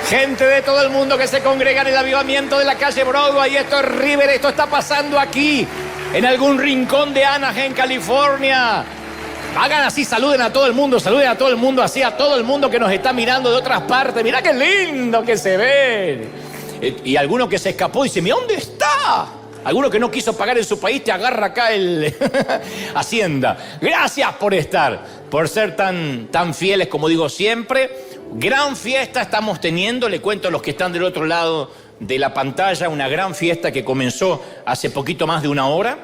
Gente de todo el mundo que se congrega en el avivamiento de la calle Broadway. Esto es River, esto está pasando aquí, en algún rincón de Anaheim, California. Hagan así, saluden a todo el mundo así, a todo el mundo que nos está mirando de otras partes. Mirá qué lindo que se ve. Y alguno que se escapó dice, ¿mira dónde está? Alguno que no quiso pagar en su país te agarra acá el Hacienda. Gracias por estar, por ser tan fieles, como digo siempre. Gran fiesta estamos teniendo, le cuento a los que están del otro lado de la pantalla, una gran fiesta que comenzó hace poquito más de una hora.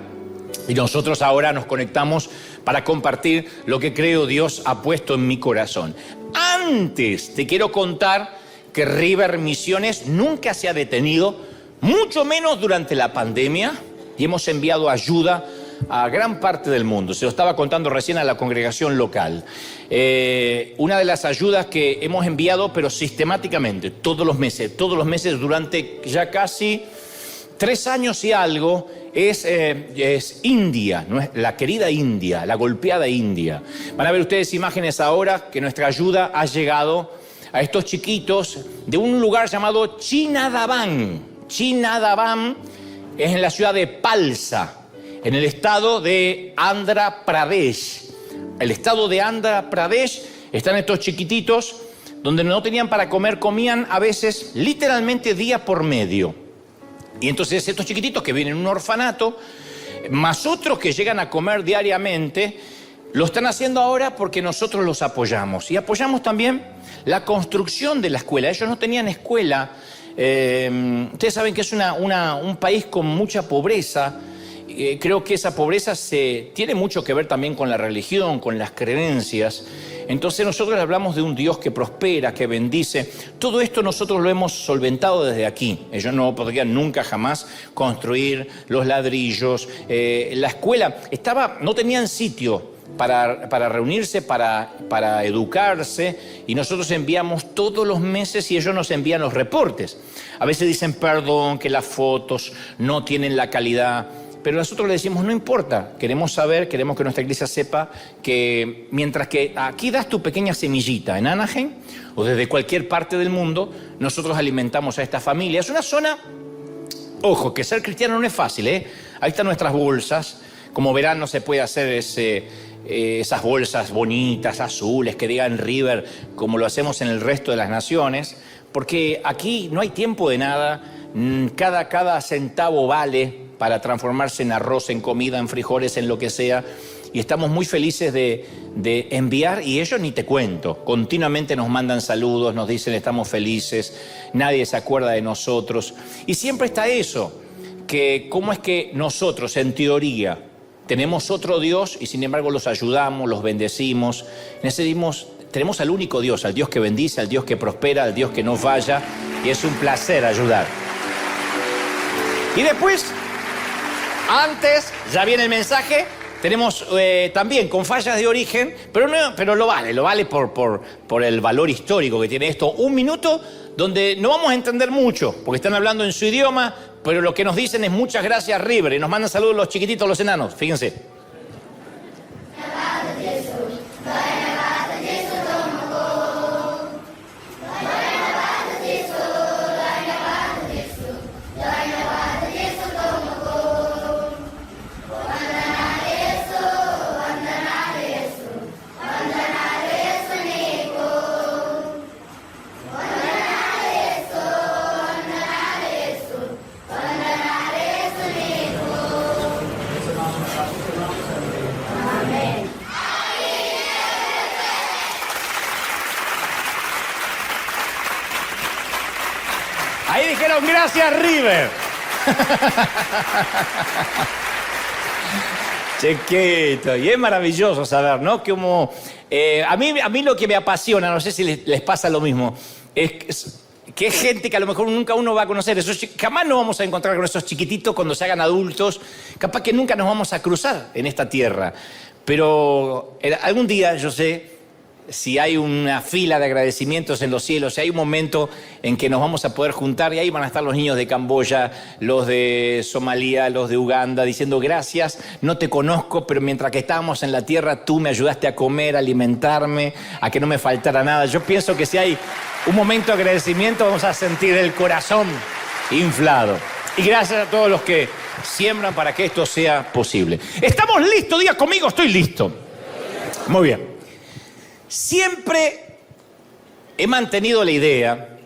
Y nosotros ahora nos conectamos para compartir lo que creo Dios ha puesto en mi corazón. Antes te quiero contar que River Misiones nunca se ha detenido, mucho menos durante la pandemia, y hemos enviado ayuda a gran parte del mundo. Se lo estaba contando recién a la congregación local. Una de las ayudas que hemos enviado, pero sistemáticamente, todos los meses, durante ya casi 3 años y algo, es India, la querida India, la golpeada India. Van a ver ustedes imágenes ahora que nuestra ayuda ha llegado a estos chiquitos de un lugar llamado Chinadavan. Chinadavan es en la ciudad de Palsa, en el estado de Andhra Pradesh. El estado de Andhra Pradesh están estos chiquititos donde no tenían para comer, comían a veces literalmente día por medio. Y entonces estos chiquititos que vienen en un orfanato, más otros que llegan a comer diariamente, lo están haciendo ahora porque nosotros los apoyamos. Y apoyamos también la construcción de la escuela. Ellos no tenían escuela. Ustedes saben que es un país con mucha pobreza. Creo que esa pobreza tiene mucho que ver también con la religión, con las creencias. Entonces nosotros hablamos de un Dios que prospera, que bendice. Todo esto nosotros lo hemos solventado desde aquí. Ellos no podrían nunca jamás construir los ladrillos. La escuela no tenían sitio para reunirse, para educarse, y nosotros enviamos todos los meses y ellos nos envían los reportes. A veces dicen, perdón, que las fotos no tienen la calidad. Pero nosotros le decimos, no importa, queremos que nuestra iglesia sepa que mientras que aquí das tu pequeña semillita en Anaheim o desde cualquier parte del mundo, nosotros alimentamos a esta familia. Es una zona, ojo, que ser cristiano no es fácil, ¿eh? Ahí están nuestras bolsas. Como verán, no se puede hacer esas bolsas bonitas, azules, que digan River, como lo hacemos en el resto de las naciones, porque aquí no hay tiempo de nada. Cada centavo vale para transformarse en arroz, en comida, en frijoles, en lo que sea. Y estamos muy felices de enviar, y ellos ni te cuento. Continuamente nos mandan saludos, nos dicen estamos felices, nadie se acuerda de nosotros. Y siempre está eso, que cómo es que nosotros, en teoría, tenemos otro Dios y sin embargo los ayudamos, los bendecimos. Tenemos al único Dios, al Dios que bendice, al Dios que prospera, al Dios que no falla, y es un placer ayudar. Y después, ya viene el mensaje, tenemos también con fallas de origen, pero lo vale por el valor histórico que tiene esto. 1 minuto donde no vamos a entender mucho, porque están hablando en su idioma, pero lo que nos dicen es muchas gracias River, y nos mandan saludos los chiquititos, los enanos, fíjense. Ahí dijeron gracias River. Chiquito, y es maravilloso saber, ¿no? Como a mí lo que me apasiona, no sé si les pasa lo mismo, es que es gente que a lo mejor nunca uno va a conocer. Jamás nos vamos a encontrar con esos chiquititos cuando se hagan adultos. Capaz que nunca nos vamos a cruzar en esta tierra. Pero algún día, yo sé, si hay una fila de agradecimientos en los cielos, si hay un momento en que nos vamos a poder juntar y ahí van a estar los niños de Camboya, los de Somalia, los de Uganda, diciendo gracias, no te conozco, pero mientras que estábamos en la tierra tú me ayudaste a comer, a alimentarme, a que no me faltara nada. Yo pienso que si hay un momento de agradecimiento vamos a sentir el corazón inflado. Y gracias a todos los que siembran para que esto sea posible. ¿Estamos listos? Diga conmigo, estoy listo. Muy bien. Siempre he mantenido la idea,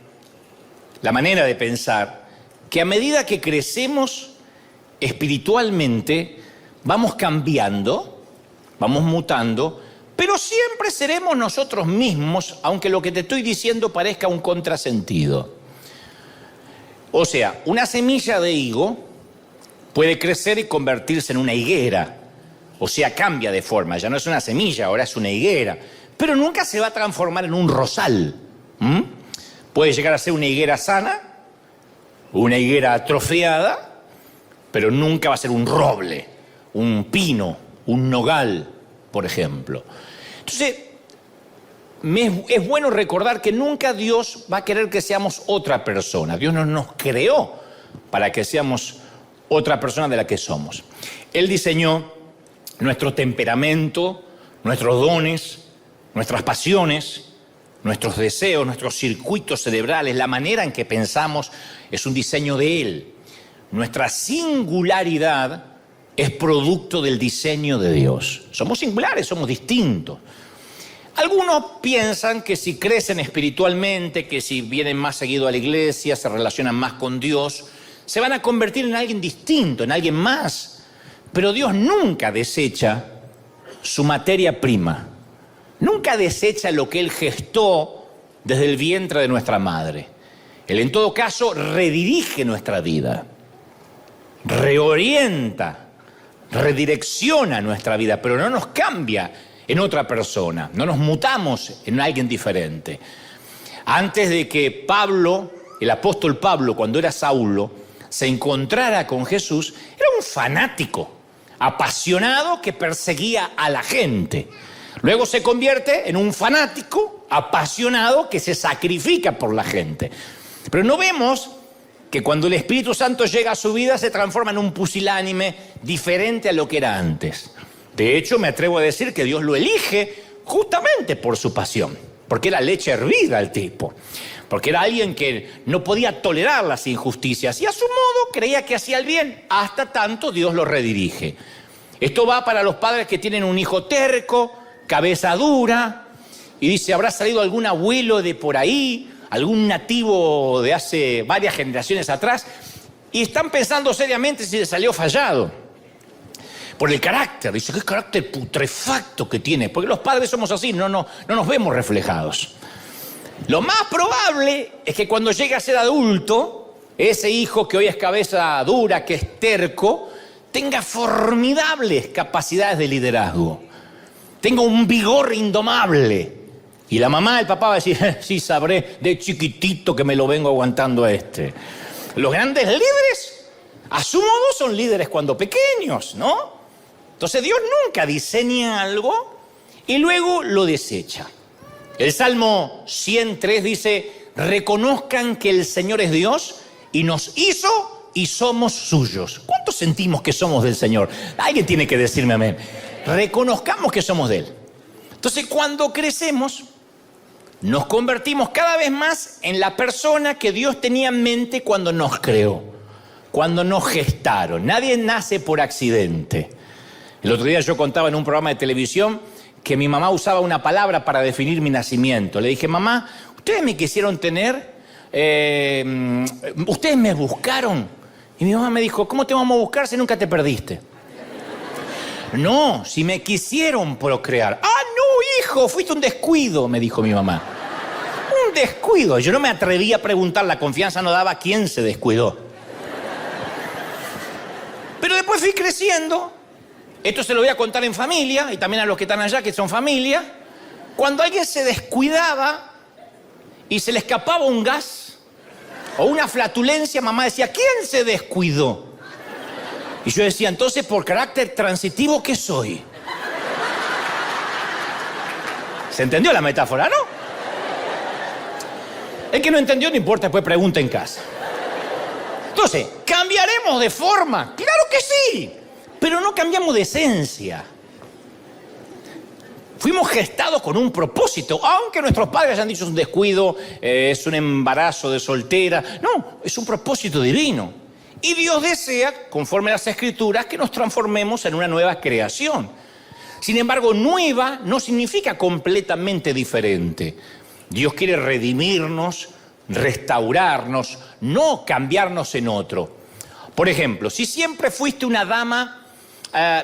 la manera de pensar, que a medida que crecemos espiritualmente, vamos cambiando, vamos mutando, pero siempre seremos nosotros mismos, aunque lo que te estoy diciendo parezca un contrasentido. O sea, una semilla de higo puede crecer y convertirse en una higuera. O sea, cambia de forma, ya no es una semilla, ahora es una higuera. Pero nunca se va a transformar en un rosal. Puede llegar a ser una higuera sana, una higuera atrofiada, pero nunca va a ser un roble, un pino, un nogal, por ejemplo. Entonces, es bueno recordar que nunca Dios va a querer que seamos otra persona. Dios no nos creó para que seamos otra persona de la que somos. Él diseñó nuestro temperamento, nuestros dones, nuestras pasiones, nuestros deseos, nuestros circuitos cerebrales, la manera en que pensamos es un diseño de Él. Nuestra singularidad es producto del diseño de Dios. Somos singulares, somos distintos. Algunos piensan que si crecen espiritualmente, que si vienen más seguido a la iglesia, se relacionan más con Dios, se van a convertir en alguien distinto, en alguien más. Pero Dios nunca desecha su materia prima. Nunca desecha lo que Él gestó desde el vientre de nuestra madre. Él en todo caso redirige nuestra vida, reorienta, redirecciona nuestra vida, pero no nos cambia en otra persona, no nos mutamos en alguien diferente. Antes de que Pablo, el apóstol Pablo, cuando era Saulo, se encontrara con Jesús, era un fanático, apasionado que perseguía a la gente. Luego se convierte en un fanático apasionado que se sacrifica por la gente. Pero no vemos que cuando el Espíritu Santo llega a su vida se transforma en un pusilánime diferente a lo que era antes. De hecho, me atrevo a decir que Dios lo elige justamente por su pasión, porque era leche hervida el tipo, porque era alguien que no podía tolerar las injusticias y a su modo creía que hacía el bien, hasta tanto Dios lo redirige. Esto va para los padres que tienen un hijo terco, cabeza dura, y dice, ¿habrá salido algún abuelo de por ahí, algún nativo de hace varias generaciones atrás? Y están pensando seriamente si le salió fallado. Por el carácter, dice, qué carácter putrefacto que tiene, porque los padres somos así, no nos vemos reflejados. Lo más probable es que cuando llegue a ser adulto, ese hijo que hoy es cabeza dura, que es terco, tenga formidables capacidades de liderazgo. Tengo un vigor indomable. Y la mamá, el papá va a decir, sí, sabré de chiquitito que me lo vengo aguantando a este. Los grandes líderes, a su modo, son líderes cuando pequeños, ¿no? Entonces Dios nunca diseña algo y luego lo desecha. El Salmo 103 dice, reconozcan que el Señor es Dios y nos hizo y somos suyos. ¿Cuántos sentimos que somos del Señor? Alguien tiene que decirme amén. Reconozcamos que somos de Él. Entonces, cuando crecemos, nos convertimos cada vez más en la persona que Dios tenía en mente cuando nos creó, cuando nos gestaron. Nadie nace por accidente. El otro día yo contaba en un programa de televisión que mi mamá usaba una palabra para definir mi nacimiento. Le dije, mamá, ¿ustedes me quisieron tener? ¿Ustedes me buscaron? Y mi mamá me dijo, ¿cómo te vamos a buscar si nunca te perdiste? No, si me quisieron procrear. ¡Ah, no, hijo! Fuiste un descuido, me dijo mi mamá. Un descuido. Yo no me atreví a preguntar, la confianza no daba quién se descuidó. Pero después fui creciendo. Esto se lo voy a contar en familia, y también a los que están allá, que son familia. Cuando alguien se descuidaba y se le escapaba un gas o una flatulencia, mamá decía, ¿quién se descuidó? Y yo decía, entonces, por carácter transitivo, ¿qué soy? ¿Se entendió la metáfora, no? El que no entendió, no importa, después pregunta en casa. Entonces, ¿cambiaremos de forma? ¡Claro que sí! Pero no cambiamos de esencia. Fuimos gestados con un propósito, aunque nuestros padres hayan dicho es un descuido, es un embarazo de soltera. No, es un propósito divino. Y Dios desea, conforme a las Escrituras, que nos transformemos en una nueva creación. Sin embargo, nueva no significa completamente diferente. Dios quiere redimirnos, restaurarnos, no cambiarnos en otro. Por ejemplo, si siempre fuiste una dama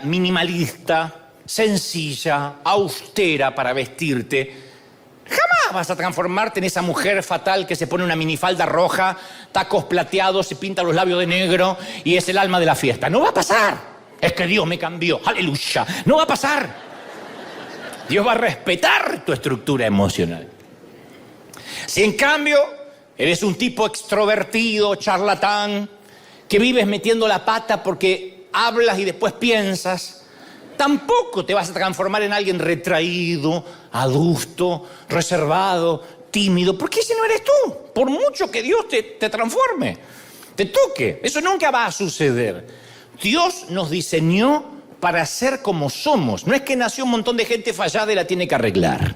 minimalista, sencilla, austera para vestirte, jamás vas a transformarte en esa mujer fatal que se pone una minifalda roja, tacos plateados, se pinta los labios de negro y es el alma de la fiesta. No va a pasar. Es que Dios me cambió. ¡Aleluya! No va a pasar. Dios va a respetar tu estructura emocional. Si en cambio eres un tipo extrovertido, charlatán, que vives metiendo la pata porque hablas y después piensas, tampoco te vas a transformar en alguien retraído, adusto, reservado, tímido, porque ese no eres tú, por mucho que Dios te transforme, te toque. Eso nunca va a suceder. Dios nos diseñó para ser como somos. No es que nació un montón de gente fallada y la tiene que arreglar.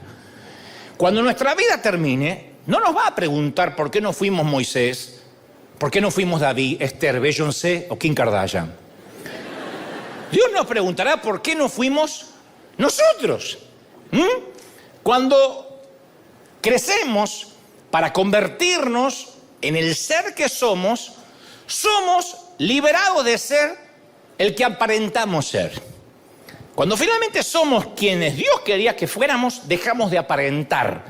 Cuando nuestra vida termine, no nos va a preguntar por qué no fuimos Moisés, por qué no fuimos David, Esther, Beyoncé o Kim Kardashian. Dios nos preguntará por qué no fuimos nosotros. Cuando crecemos para convertirnos en el ser que somos, somos liberados de ser el que aparentamos ser. Cuando finalmente somos quienes Dios quería que fuéramos, dejamos de aparentar,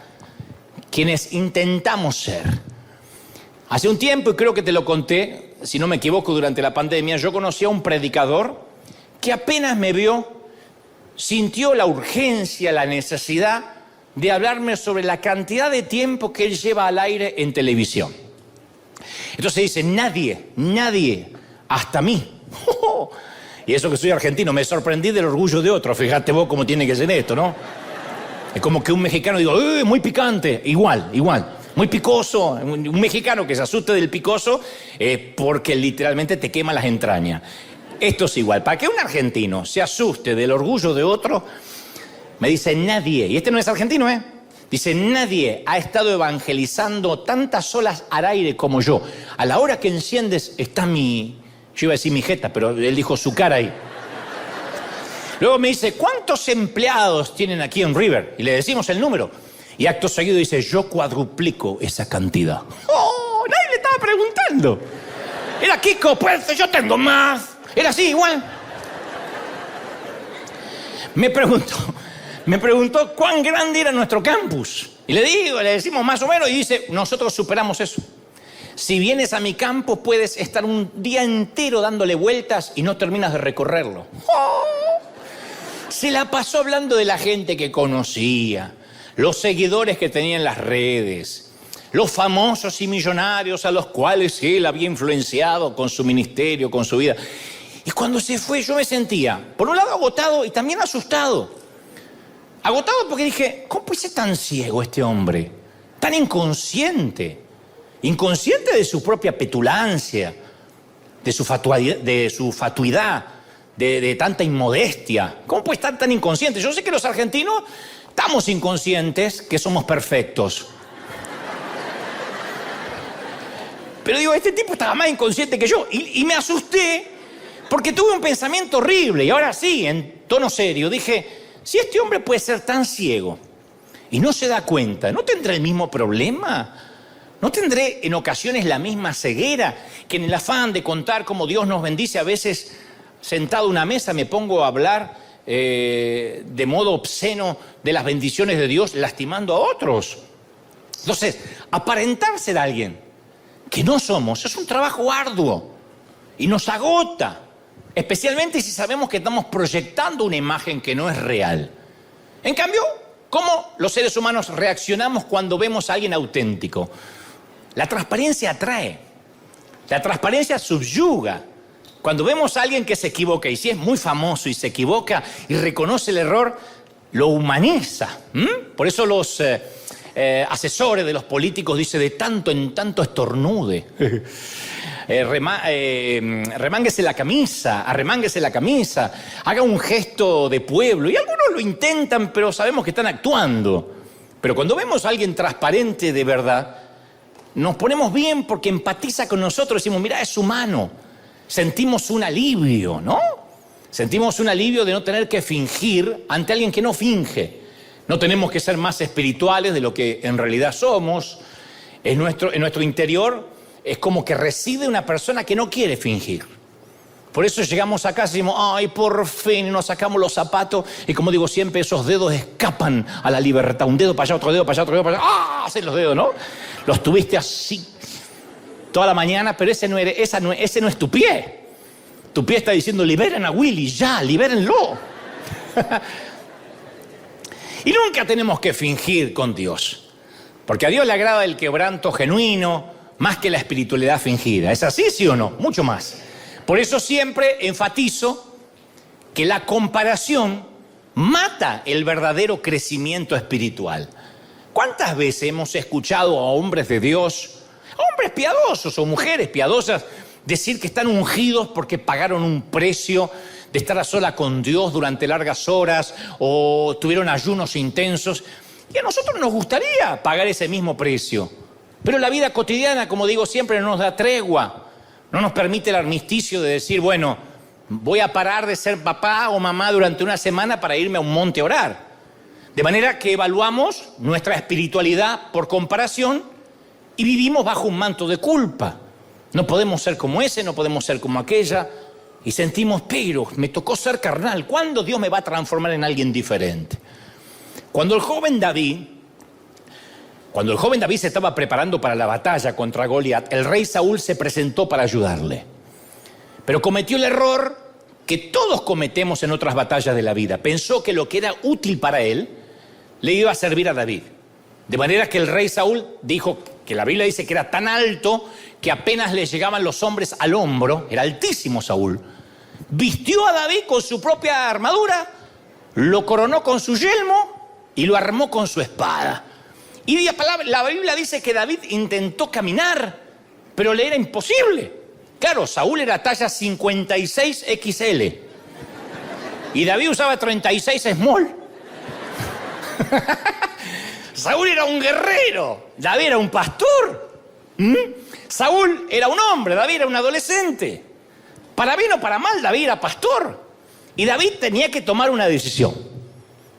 quienes intentamos ser. Hace un tiempo, y creo que te lo conté, si no me equivoco, durante la pandemia, yo conocí a un predicador que apenas me vio, sintió la urgencia, la necesidad de hablarme sobre la cantidad de tiempo que él lleva al aire en televisión. Entonces dice, nadie, hasta mí. Y eso que soy argentino, me sorprendí del orgullo de otro. Fíjate vos cómo tiene que ser esto, ¿no? Es como que un mexicano digo, muy picante. Igual. Muy picoso. Un mexicano que se asuste del picoso porque literalmente te quema las entrañas. Esto es igual. Para que un argentino se asuste del orgullo de otro, me dice nadie, y este no es argentino, dice nadie ha estado evangelizando tantas olas al aire como yo. A la hora que enciendes está yo iba a decir mi jeta, pero él dijo su cara ahí. Luego me dice, ¿cuántos empleados tienen aquí en River? Y le decimos el número. Y acto seguido dice, yo cuadruplico esa cantidad. ¡Oh! Nadie le estaba preguntando. Era Kiko, pues yo tengo más. Era así, igual. Me preguntó cuán grande era nuestro campus. Y le decimos más o menos, y dice, nosotros superamos eso. Si vienes a mi campo, puedes estar un día entero dándole vueltas y no terminas de recorrerlo. ¡Oh! Se la pasó hablando de la gente que conocía, los seguidores que tenía en las redes, los famosos y millonarios a los cuales él había influenciado con su ministerio, con su vida. Y cuando se fue yo me sentía, por un lado agotado y también asustado. Agotado porque dije, ¿cómo puede ser tan ciego este hombre? Tan inconsciente. Inconsciente de su propia petulancia, de su fatuidad, de tanta inmodestia. ¿Cómo puede estar tan inconsciente? Yo sé que los argentinos estamos inconscientes, que somos perfectos. Pero digo, este tipo estaba más inconsciente que yo. Y me asusté porque tuve un pensamiento horrible. Y ahora sí, en tono serio, dije, si este hombre puede ser tan ciego y no se da cuenta, ¿no tendrá el mismo problema? ¿No tendré en ocasiones la misma ceguera que en el afán de contar cómo Dios nos bendice a veces sentado a una mesa me pongo a hablar de modo obsceno de las bendiciones de Dios lastimando a otros? Entonces, aparentar ser alguien que no somos es un trabajo arduo y nos agota, especialmente si sabemos que estamos proyectando una imagen que no es real. En cambio, ¿cómo los seres humanos reaccionamos cuando vemos a alguien auténtico? La transparencia atrae, la transparencia subyuga. Cuando vemos a alguien que se equivoca, y si es muy famoso y se equivoca y reconoce el error, lo humaniza. Por eso los asesores de los políticos dicen de tanto en tanto estornude. Remánguese la camisa, arremánguese la camisa, haga un gesto de pueblo. Y algunos lo intentan, pero sabemos que están actuando. Pero cuando vemos a alguien transparente de verdad, nos ponemos bien porque empatiza con nosotros. Decimos, mira, es humano. Sentimos un alivio, ¿no? Sentimos un alivio de no tener que fingir ante alguien que no finge. No tenemos que ser más espirituales de lo que en realidad somos. En nuestro interior es como que reside una persona que no quiere fingir. Por eso llegamos a casa y decimos, ay, por fin, y nos sacamos los zapatos. Y como digo siempre, esos dedos escapan a la libertad. Un dedo para allá, otro dedo para allá, otro dedo para allá. ¡Ah! Hacen los dedos, ¿no? Los tuviste así toda la mañana, pero ese no es tu pie. Tu pie está diciendo, liberen a Willy, ya, libérenlo. Y nunca tenemos que fingir con Dios. Porque a Dios le agrada el quebranto genuino, más que la espiritualidad fingida. ¿Es así, sí o no? Mucho más. Por eso siempre enfatizo que la comparación mata el verdadero crecimiento espiritual. ¿Cuántas veces hemos escuchado a hombres de Dios, a hombres piadosos o mujeres piadosas, decir que están ungidos porque pagaron un precio de estar a sola con Dios durante largas horas o tuvieron ayunos intensos? Y a nosotros nos gustaría pagar ese mismo precio. Pero la vida cotidiana, como digo siempre, no nos da tregua. No nos permite el armisticio de decir, bueno, voy a parar de ser papá o mamá durante una semana para irme a un monte a orar. De manera que evaluamos nuestra espiritualidad por comparación y vivimos bajo un manto de culpa. No podemos ser como ese, no podemos ser como aquella. Y sentimos, pero me tocó ser carnal. ¿Cuándo Dios me va a transformar en alguien diferente? Cuando el joven David se estaba preparando para la batalla contra Goliat, el rey Saúl se presentó para ayudarle. Pero cometió el error que todos cometemos en otras batallas de la vida. Pensó que lo que era útil para él le iba a servir a David. De manera que el rey Saúl dijo que la Biblia dice que era tan alto que apenas le llegaban los hombres al hombro. Era altísimo Saúl. Vistió a David con su propia armadura, lo coronó con su yelmo y lo armó con su espada. Y la Biblia dice que David intentó caminar, pero le era imposible. Claro, Saúl era talla 56 XL y David usaba 36 small. Saúl era un guerrero, David era un pastor. Saúl era un hombre, David era un adolescente. Para bien o para mal, David era pastor. Y David tenía que tomar una decisión.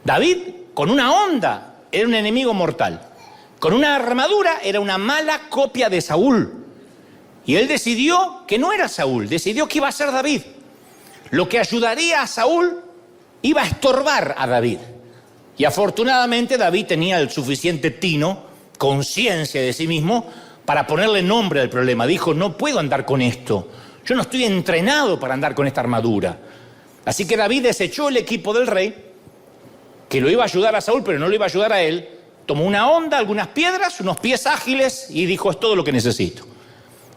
David, con una honda, era un enemigo mortal. Con una armadura era una mala copia de Saúl. Y él decidió que no era Saúl, decidió que iba a ser David. Lo que ayudaría a Saúl iba a estorbar a David. Y afortunadamente David tenía el suficiente tino, conciencia de sí mismo, para ponerle nombre al problema. Dijo, no puedo andar con esto. Yo no estoy entrenado para andar con esta armadura. Así que David desechó el equipo del rey, que lo iba a ayudar a Saúl, pero no lo iba a ayudar a él. Tomó una honda, algunas piedras, unos pies ágiles y dijo, es todo lo que necesito.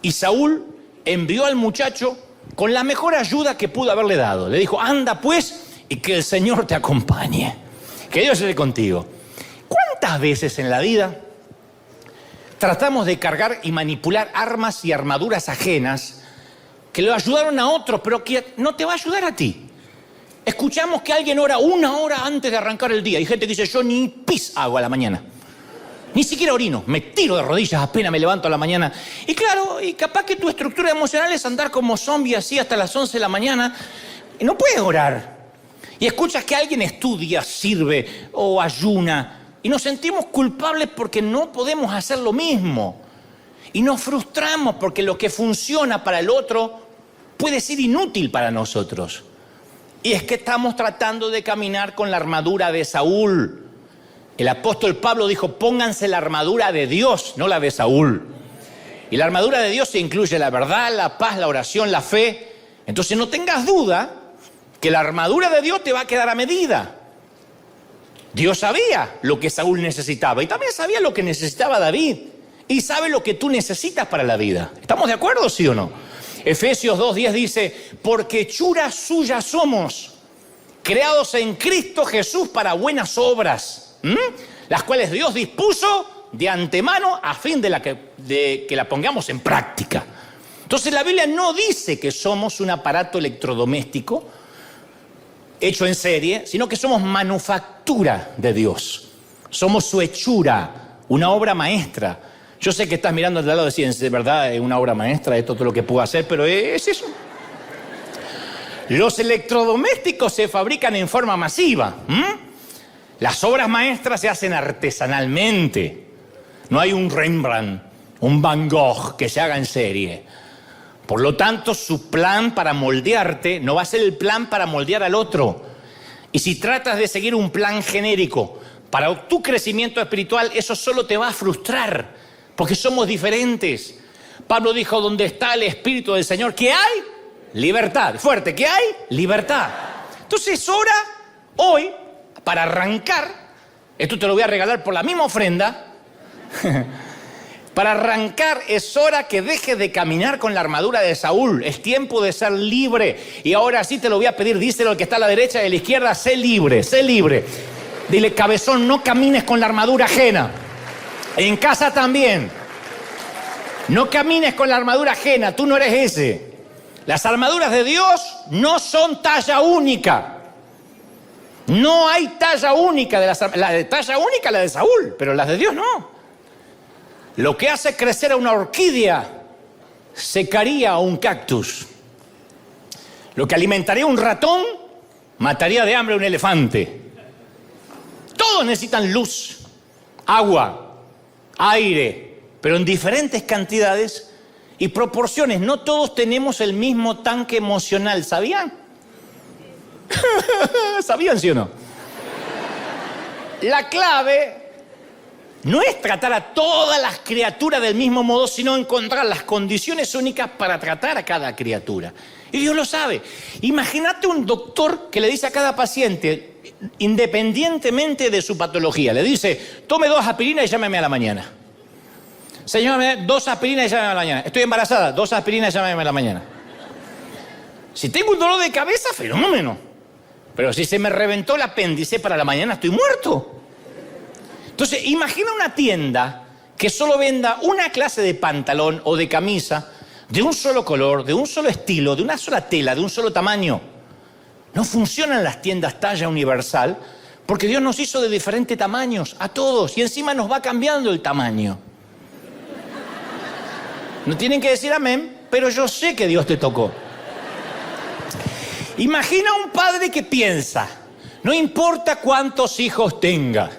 Y Saúl envió al muchacho con la mejor ayuda que pudo haberle dado. Le dijo, anda pues y que el Señor te acompañe. Que Dios esté contigo. ¿Cuántas veces en la vida tratamos de cargar y manipular armas y armaduras ajenas que le ayudaron a otros, pero que no te va a ayudar a ti? Escuchamos que alguien ora 1 hora antes de arrancar el día. Hay gente que dice, yo ni pis hago a la mañana. Ni siquiera orino, me tiro de rodillas apenas me levanto a la mañana. Y claro, y capaz que tu estructura emocional es andar como zombie así hasta las 11 de la mañana. Y no puedes orar. Y escuchas que alguien estudia, sirve o ayuna. Y nos sentimos culpables porque no podemos hacer lo mismo. Y nos frustramos porque lo que funciona para el otro puede ser inútil para nosotros. Y es que estamos tratando de caminar con la armadura de Saúl. El apóstol Pablo dijo, pónganse la armadura de Dios, no la de Saúl. Y la armadura de Dios incluye la verdad, la paz, la oración, la fe. Entonces no tengas duda que la armadura de Dios te va a quedar a medida. Dios sabía lo que Saúl necesitaba y también sabía lo que necesitaba David. Y sabe lo que tú necesitas para la vida. ¿Estamos de acuerdo, sí o no? Efesios 2:10 dice, porque hechura suya somos, creados en Cristo Jesús para buenas obras, las cuales Dios dispuso de antemano a fin de que la pongamos en práctica. Entonces la Biblia no dice que somos un aparato electrodoméstico hecho en serie, sino que somos manufactura de Dios. Somos su hechura, una obra maestra. Yo sé que estás mirando al lado de ciencia, de verdad es una obra maestra, esto es todo lo que puedo hacer, pero es eso. Los electrodomésticos se fabrican en forma masiva. Las obras maestras se hacen artesanalmente. No hay un Rembrandt, un Van Gogh que se haga en serie. Por lo tanto, su plan para moldearte no va a ser el plan para moldear al otro. Y si tratas de seguir un plan genérico para tu crecimiento espiritual, eso solo te va a frustrar, porque somos diferentes. Pablo dijo, donde está el Espíritu del Señor, ¿qué hay? Libertad. Fuerte, ¿qué hay? Libertad. Entonces es hora, hoy, para arrancar, esto te lo voy a regalar por la misma ofrenda, para arrancar es hora que dejes de caminar con la armadura de Saúl. Es tiempo de ser libre. Y ahora sí te lo voy a pedir, díselo al que está a la derecha y a la izquierda, sé libre, sé libre. Dile, cabezón, no camines con la armadura ajena. En casa también. No camines con la armadura ajena, tú no eres ese. Las armaduras de Dios no son talla única. No hay talla única. La de talla única la de Saúl, pero las de Dios no. Lo que hace crecer a una orquídea secaría a un cactus. Lo que alimentaría a un ratón mataría de hambre a un elefante. Todos necesitan luz, agua, aire, pero en diferentes cantidades y proporciones. No todos tenemos el mismo tanque emocional, ¿sabían? ¿Sabían, sí o no? La clave no es tratar a todas las criaturas del mismo modo, sino encontrar las condiciones únicas para tratar a cada criatura. Y Dios lo sabe. Imagínate un doctor que le dice a cada paciente, independientemente de su patología, le dice, tome 2 aspirinas y llámeme a la mañana. Señor, 2 aspirinas y llámeme a la mañana. Estoy embarazada, 2 aspirinas y llámeme a la mañana. Si tengo un dolor de cabeza, fenómeno. Pero si se me reventó el apéndice, para la mañana estoy muerto. Entonces, imagina una tienda que solo venda una clase de pantalón o de camisa de un solo color, de un solo estilo, de una sola tela, de un solo tamaño. No funcionan las tiendas talla universal porque Dios nos hizo de diferentes tamaños a todos y encima nos va cambiando el tamaño. No tienen que decir amén, pero yo sé que Dios te tocó. Imagina un padre que piensa, no importa cuántos hijos tenga,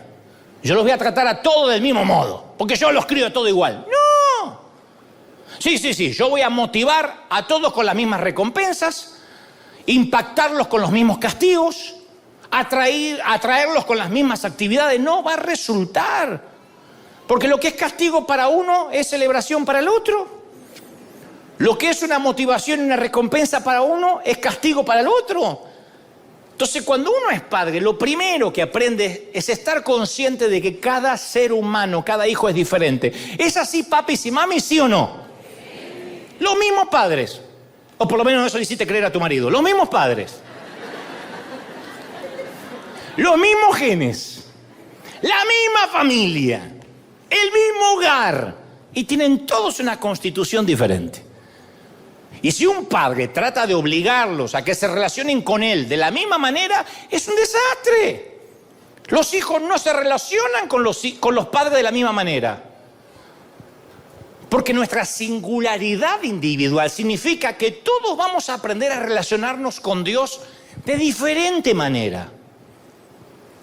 yo los voy a tratar a todos del mismo modo, porque yo los crío todo igual. ¡No! Sí, yo voy a motivar a todos con las mismas recompensas, impactarlos con los mismos castigos, atraerlos con las mismas actividades. No va a resultar, porque lo que es castigo para uno es celebración para el otro. Lo que es una motivación y una recompensa para uno es castigo para el otro. Entonces, cuando uno es padre, lo primero que aprende es estar consciente de que cada ser humano, cada hijo es diferente. ¿Es así, papis y mamis, sí o no? Sí. Los mismos padres. O por lo menos eso le hiciste creer a tu marido. Los mismos padres. Los mismos genes. La misma familia. El mismo hogar. Y tienen todos una constitución diferente. Y si un padre trata de obligarlos a que se relacionen con él de la misma manera, es un desastre. Los hijos no se relacionan con los padres de la misma manera. Porque nuestra singularidad individual significa que todos vamos a aprender a relacionarnos con Dios de diferente manera.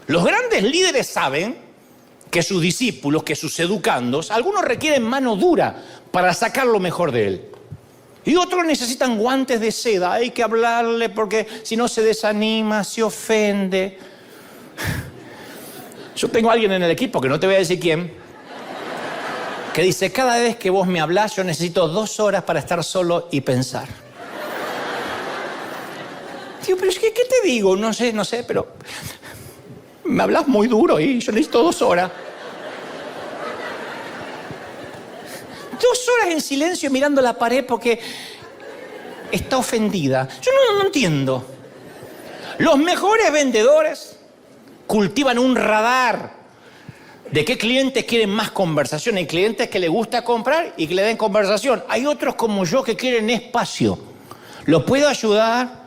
Los grandes líderes saben que sus discípulos, que sus educandos, algunos requieren mano dura para sacar lo mejor de él. Y otros necesitan guantes de seda. Hay que hablarle porque si no se desanima, se ofende. Yo tengo a alguien en el equipo, que no te voy a decir quién, que dice, cada vez que vos me hablás, yo necesito 2 horas para estar solo y pensar. Digo, pero es que, ¿qué te digo? No sé, pero me hablas muy duro y yo necesito 2 horas. 2 horas en silencio mirando la pared porque está ofendida. Yo no entiendo. Los mejores vendedores cultivan un radar de qué clientes quieren más conversación. Hay clientes que les gusta comprar y que le den conversación. Hay otros como yo que quieren espacio. ¿Lo puedo ayudar?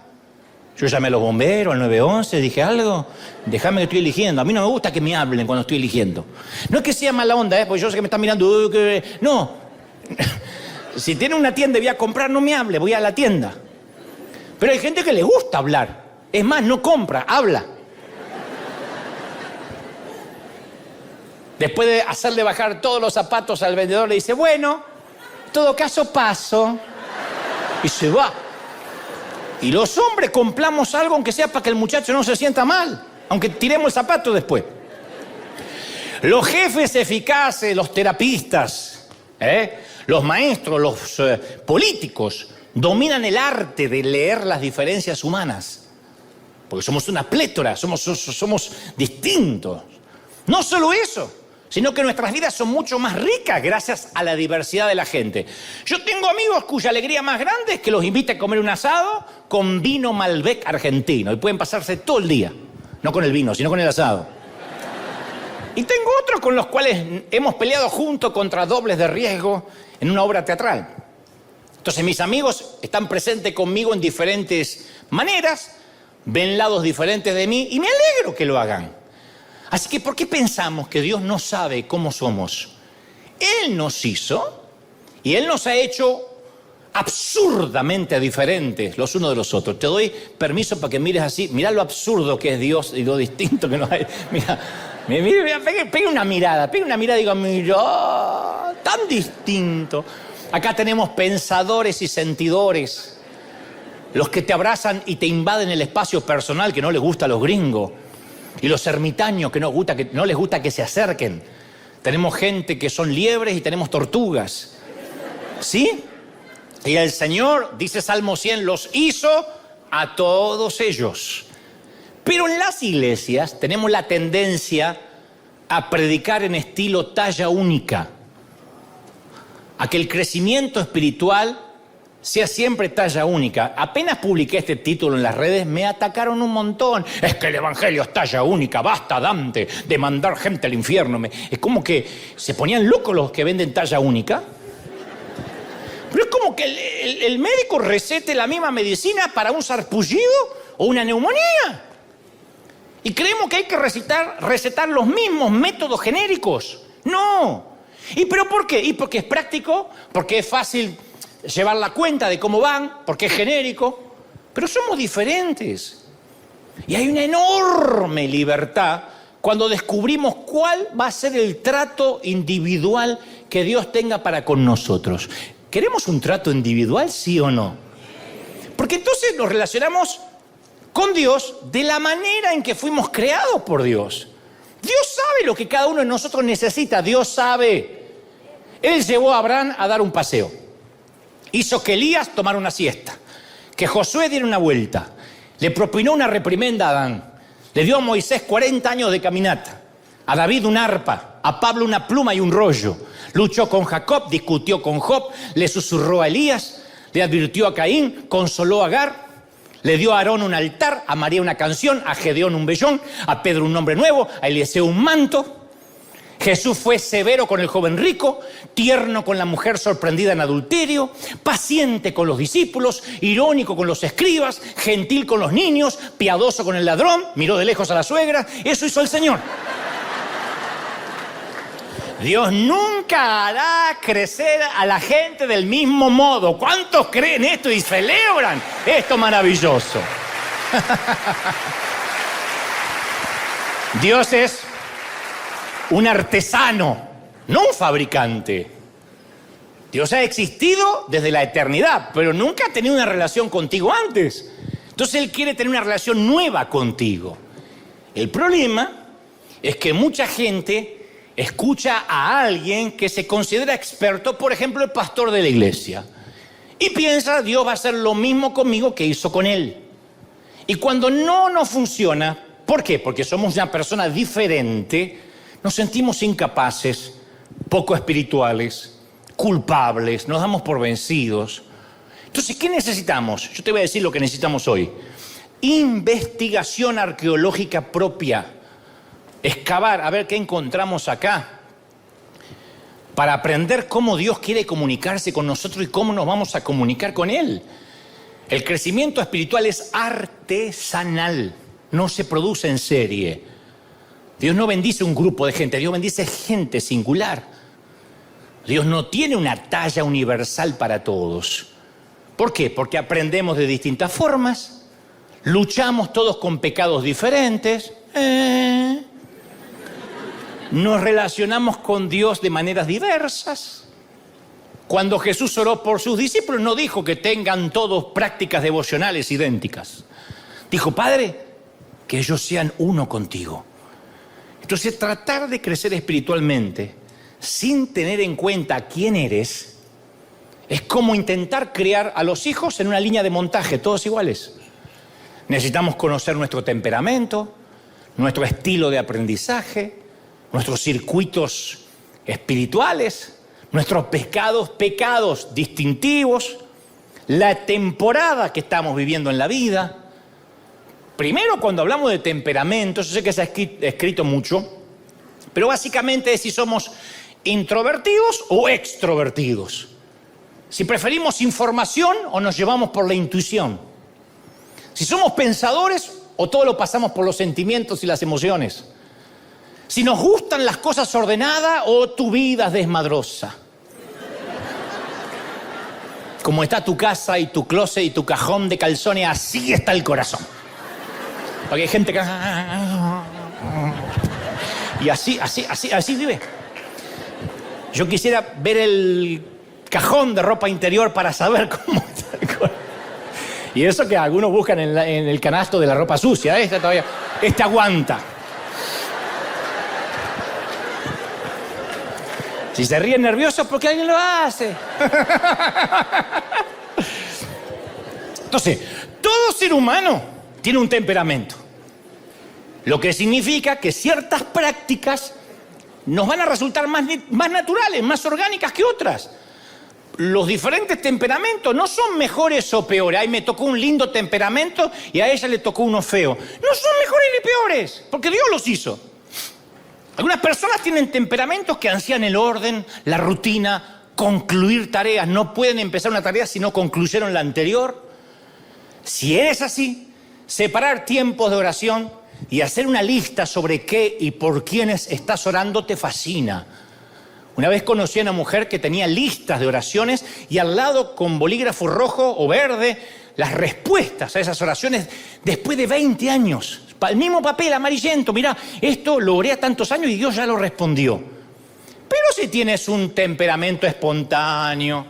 Yo llamé a los bomberos, al 911, dije algo. Déjame que estoy eligiendo. A mí no me gusta que me hablen cuando estoy eligiendo. No es que sea mala onda, porque yo sé que me están mirando. No. Si tiene una tienda y voy a comprar, no me hable, voy a la tienda. Pero hay gente que le gusta hablar. Es más, no compra, habla. Después de hacerle bajar todos los zapatos al vendedor, le dice, bueno, en todo caso paso. Y se va. Y los hombres compramos algo, aunque sea para que el muchacho no se sienta mal. Aunque tiremos el zapato después. Los jefes eficaces, los terapistas, los maestros, los políticos, dominan el arte de leer las diferencias humanas. Porque somos una plétora, somos distintos. No solo eso, sino que nuestras vidas son mucho más ricas gracias a la diversidad de la gente. Yo tengo amigos cuya alegría más grande es que los invite a comer un asado con vino Malbec argentino. Y pueden pasarse todo el día, no con el vino, sino con el asado. Y tengo otros con los cuales hemos peleado juntos contra dobles de riesgo en una obra teatral. Entonces mis amigos están presentes conmigo en diferentes maneras, ven lados diferentes de mí y me alegro que lo hagan. Así que, ¿por qué pensamos que Dios no sabe cómo somos? Él nos hizo y Él nos ha hecho absurdamente diferentes los unos de los otros. Te doy permiso para que mires así. Mirá lo absurdo que es Dios y lo distinto que nos hay. Mira, pegue una mirada y diga, mira, tan distinto. Acá tenemos pensadores y sentidores. Los que te abrazan y te invaden el espacio personal que no les gusta a los gringos. Y los ermitaños que no les gusta que se acerquen. Tenemos gente que son liebres y tenemos tortugas. ¿Sí? Y el Señor, dice Salmo 100, los hizo a todos ellos. Pero en las iglesias tenemos la tendencia a predicar en estilo talla única. A que el crecimiento espiritual sea siempre talla única. Apenas publiqué este título en las redes, me atacaron un montón. Es que el evangelio es talla única, basta, Dante, de mandar gente al infierno. Es como que se ponían locos los que venden talla única. Pero es como que el médico recete la misma medicina para un sarpullido o una neumonía. Y creemos que hay que recetar los mismos métodos genéricos. No. ¿Y pero por qué? Y porque es práctico, porque es fácil llevar la cuenta de cómo van, porque es genérico, pero somos diferentes. Y hay una enorme libertad cuando descubrimos cuál va a ser el trato individual que Dios tenga para con nosotros. ¿Queremos un trato individual, sí o no? Porque entonces nos relacionamos con Dios de la manera en que fuimos creados por Dios. Dios sabe lo que cada uno de nosotros necesita, Dios sabe. Él llevó a Abraham a dar un paseo. Hizo que Elías tomara una siesta, que Josué diera una vuelta, le propinó una reprimenda a Adán, le dio a Moisés 40 años de caminata, a David un arpa, a Pablo una pluma y un rollo, luchó con Jacob, discutió con Job, le susurró a Elías, le advirtió a Caín, consoló a Agar, le dio a Aarón un altar, a María una canción, a Gedeón un vellón, a Pedro un nombre nuevo, a Eliseo un manto. Jesús fue severo con el joven rico, tierno con la mujer sorprendida en adulterio, paciente con los discípulos, irónico con los escribas, gentil con los niños, piadoso con el ladrón, miró de lejos a la suegra. Eso hizo el Señor. Dios nunca hará crecer a la gente del mismo modo. ¿Cuántos creen esto y celebran esto maravilloso? Dios es un artesano, no un fabricante. Dios ha existido desde la eternidad, pero nunca ha tenido una relación contigo antes. Entonces Él quiere tener una relación nueva contigo. El problema es que mucha gente escucha a alguien que se considera experto, por ejemplo, el pastor de la iglesia, y piensa, Dios va a hacer lo mismo conmigo que hizo con él. Y cuando no funciona, ¿por qué? Porque somos una persona diferente. Nos sentimos incapaces, poco espirituales, culpables, nos damos por vencidos. Entonces, ¿qué necesitamos? Yo te voy a decir lo que necesitamos hoy. investigación arqueológica propia. Excavar, a ver qué encontramos acá. Para aprender cómo Dios quiere comunicarse con nosotros y cómo nos vamos a comunicar con Él. El crecimiento espiritual es artesanal, no se produce en serie. Dios no bendice un grupo de gente, Dios bendice gente singular. Dios no tiene una talla universal para todos. ¿Por qué? Porque aprendemos de distintas formas, luchamos todos con pecados diferentes, nos relacionamos con Dios de maneras diversas. Cuando Jesús oró por sus discípulos, no dijo que tengan todos prácticas devocionales idénticas. Dijo, Padre, que ellos sean uno contigo. Entonces, tratar de crecer espiritualmente sin tener en cuenta quién eres es como intentar criar a los hijos en una línea de montaje, todos iguales. Necesitamos conocer nuestro temperamento, nuestro estilo de aprendizaje, nuestros circuitos espirituales, nuestros pecados distintivos, la temporada que estamos viviendo en la vida. Primero, cuando hablamos de temperamento, yo sé que se ha escrito mucho, pero básicamente es si somos introvertidos o extrovertidos. Si preferimos información o nos llevamos por la intuición. Si somos pensadores o todo lo pasamos por los sentimientos y las emociones. Si nos gustan las cosas ordenadas o tu vida es desmadrosa. Como está tu casa y tu closet y tu cajón de calzones, así está el corazón. Porque hay gente que... Y así vive. Yo quisiera ver el cajón de ropa interior para saber cómo está el corazón. Y eso que algunos buscan en el canasto de la ropa sucia. Este aguanta. Si se ríen nerviosos, porque alguien lo hace. Entonces, todo ser humano tiene un temperamento. Lo que significa que ciertas prácticas nos van a resultar más naturales, más orgánicas que otras. Los diferentes temperamentos no son mejores o peores. Ahí me tocó un lindo temperamento y a ella le tocó uno feo. No son mejores ni peores, porque Dios los hizo. Algunas personas tienen temperamentos que ansían el orden, la rutina, concluir tareas. No pueden empezar una tarea si no concluyeron la anterior. Si eres así, separar tiempos de oración y hacer una lista sobre qué y por quiénes estás orando te fascina. Una vez conocí a una mujer que tenía listas de oraciones y al lado con bolígrafo rojo o verde las respuestas a esas oraciones después de 20 años. El mismo papel amarillento, mirá, esto lo oré a tantos años y Dios ya lo respondió. Pero si tienes un temperamento espontáneo,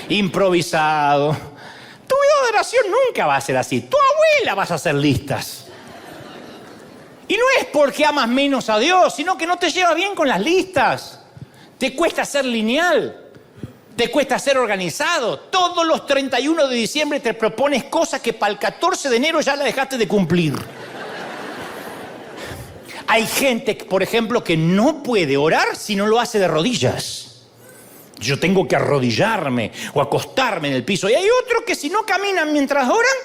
improvisado, tu vida de oración nunca va a ser así. Tu abuela vas a hacer listas. Y no es porque amas menos a Dios, sino que no te lleva bien con las listas. Te cuesta ser lineal. Te cuesta ser organizado. Todos los 31 de diciembre te propones cosas que para el 14 de enero ya la dejaste de cumplir. Hay gente, por ejemplo, que no puede orar si no lo hace de rodillas. Yo tengo que arrodillarme o acostarme en el piso. Y hay otros que si no caminan mientras oran,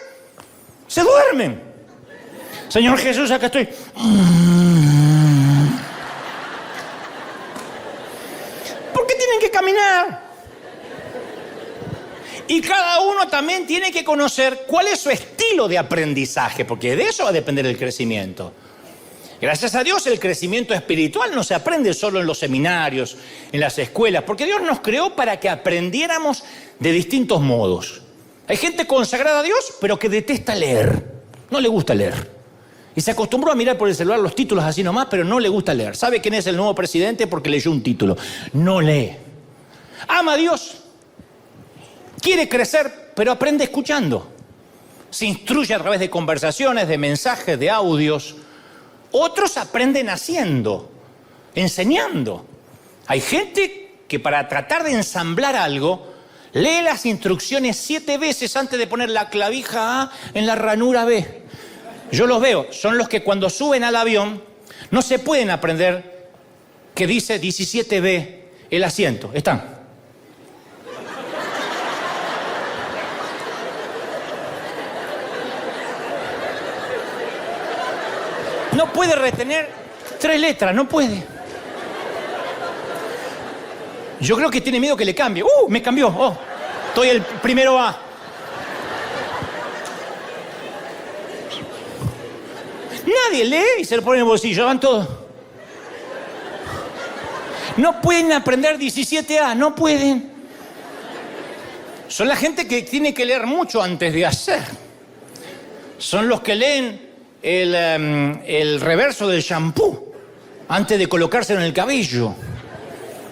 se duermen. Señor Jesús, acá estoy. ¿Por qué tienen que caminar? Y cada uno también tiene que conocer cuál es su estilo de aprendizaje, porque de eso va a depender el crecimiento. Gracias a Dios el crecimiento espiritual no se aprende solo en los seminarios, en las escuelas, porque Dios nos creó para que aprendiéramos de distintos modos. Hay gente consagrada a Dios, pero que detesta leer, no le gusta leer. Y se acostumbró a mirar por el celular los títulos así nomás, pero no le gusta leer. ¿Sabe quién es el nuevo presidente? Porque leyó un título. No lee. Ama a Dios. Quiere crecer, pero aprende escuchando. Se instruye a través de conversaciones, de mensajes, de audios. Otros aprenden haciendo, enseñando. Hay gente que para tratar de ensamblar algo, lee las instrucciones 7 veces antes de poner la clavija A en la ranura B. Yo los veo, son los que cuando suben al avión no se pueden aprender que dice 17B el asiento. Están. No puede retener 3 letras, no puede. Yo creo que tiene miedo que le cambie. Me cambió. Oh, estoy el primero A. Nadie lee y se lo pone en el bolsillo, van todos. No pueden aprender 17A, no pueden. Son la gente que tiene que leer mucho antes de hacer. Son los que leen el reverso del shampoo antes de colocárselo en el cabello.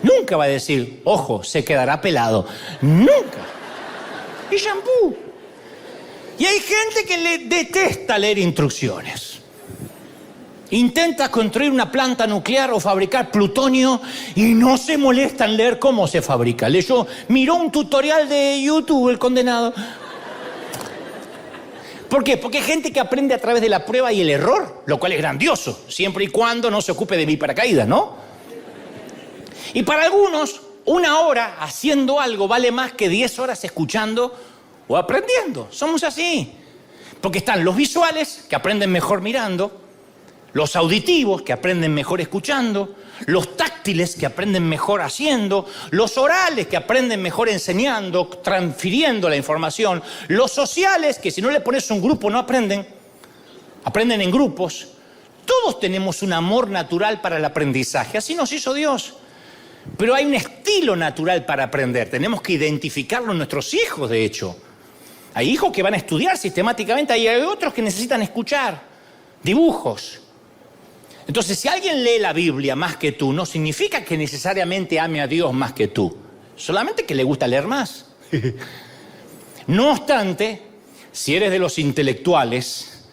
Nunca va a decir, ojo, se quedará pelado. Nunca. Y shampoo. Y hay gente que le detesta leer instrucciones. Intenta construir una planta nuclear o fabricar plutonio y no se molesta en leer cómo se fabrica. Miró un tutorial de YouTube, el condenado. ¿Por qué? Porque hay gente que aprende a través de la prueba y el error, lo cual es grandioso, siempre y cuando no se ocupe de mi paracaídas, ¿no? Y para algunos, 1 hora haciendo algo vale más que 10 horas escuchando o aprendiendo. Somos así. Porque están los visuales, que aprenden mejor mirando, los auditivos, que aprenden mejor escuchando, los táctiles, que aprenden mejor haciendo, los orales, que aprenden mejor enseñando, transfiriendo la información, los sociales, que si no le pones un grupo no aprenden, aprenden en grupos. Todos tenemos un amor natural para el aprendizaje, así nos hizo Dios. Pero hay un estilo natural para aprender, tenemos que identificarlo en nuestros hijos, de hecho. Hay hijos que van a estudiar sistemáticamente, y hay otros que necesitan escuchar dibujos. Entonces, si alguien lee la Biblia más que tú, no significa que necesariamente ame a Dios más que tú. Solamente que le gusta leer más. No obstante, si eres de los intelectuales,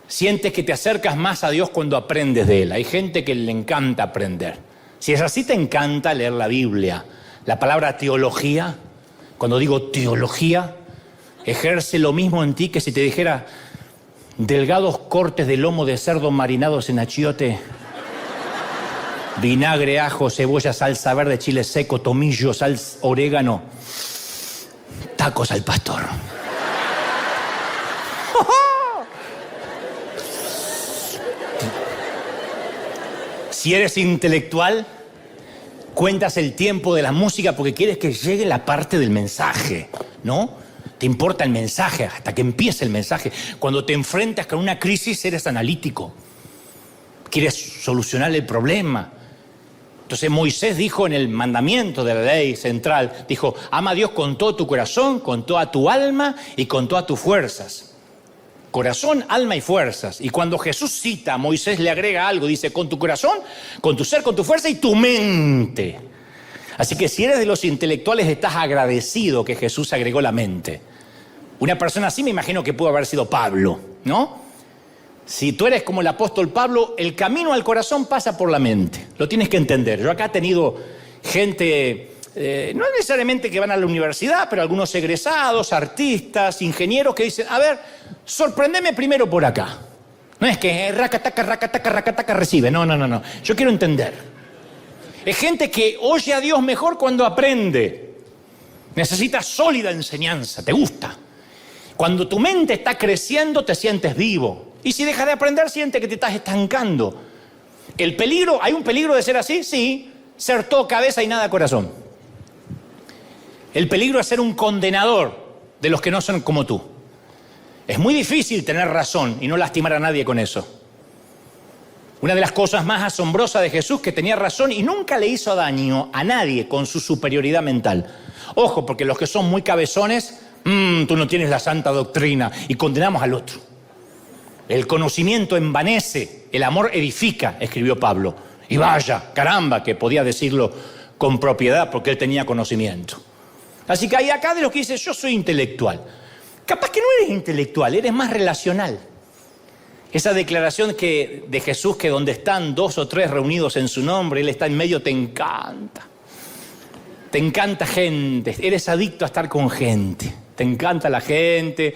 sientes que te acercas más a Dios cuando aprendes de Él. Hay gente que le encanta aprender. Si es así, te encanta leer la Biblia. La palabra teología, cuando digo teología, ejerce lo mismo en ti que si te dijera delgados cortes de lomo de cerdo marinados en achiote, vinagre, ajo, cebolla, salsa verde, chile seco, tomillo, orégano, tacos al pastor. Si eres intelectual, cuentas el tiempo de la música porque quieres que llegue la parte del mensaje, ¿no? Te importa el mensaje hasta que empiece el mensaje. Cuando te enfrentas con una crisis, eres analítico. Quieres solucionar el problema. Entonces Moisés dijo en el mandamiento de la ley central, dijo, ama a Dios con todo tu corazón, con toda tu alma y con todas tus fuerzas. Corazón, alma y fuerzas. Y cuando Jesús cita a Moisés, le agrega algo, dice, con tu corazón, con tu ser, con tu fuerza y tu mente. Así que si eres de los intelectuales, estás agradecido que Jesús agregó la mente. Una persona así me imagino que pudo haber sido Pablo, ¿no? Si tú eres como el apóstol Pablo, el camino al corazón pasa por la mente. Lo tienes que entender. Yo acá he tenido gente, no necesariamente que van a la universidad, pero algunos egresados, artistas, ingenieros que dicen, a ver, sorprendeme primero por acá. No es que racataca, recibe. No. Yo quiero entender. Es gente que oye a Dios mejor cuando aprende. Necesita sólida enseñanza, te gusta. Cuando tu mente está creciendo, te sientes vivo. Y si dejas de aprender, sientes que te estás estancando. El peligro, ¿hay un peligro de ser así? Sí, ser todo cabeza y nada corazón. El peligro es ser un condenador de los que no son como tú. Es muy difícil tener razón y no lastimar a nadie con eso. Una de las cosas más asombrosas de Jesús, que tenía razón y nunca le hizo daño a nadie con su superioridad mental. Ojo, porque los que son muy cabezones, tú no tienes la santa doctrina y condenamos al otro. El conocimiento envanece, el amor edifica, escribió Pablo. Y vaya, caramba, que podía decirlo con propiedad porque él tenía conocimiento. Así que hay acá de los que dicen, yo soy intelectual. Capaz que no eres intelectual, eres más relacional. Esa declaración de Jesús, que donde están 2 o 3 reunidos en su nombre, Él está en medio, te encanta. Te encanta gente, eres adicto a estar con gente. Te encanta la gente.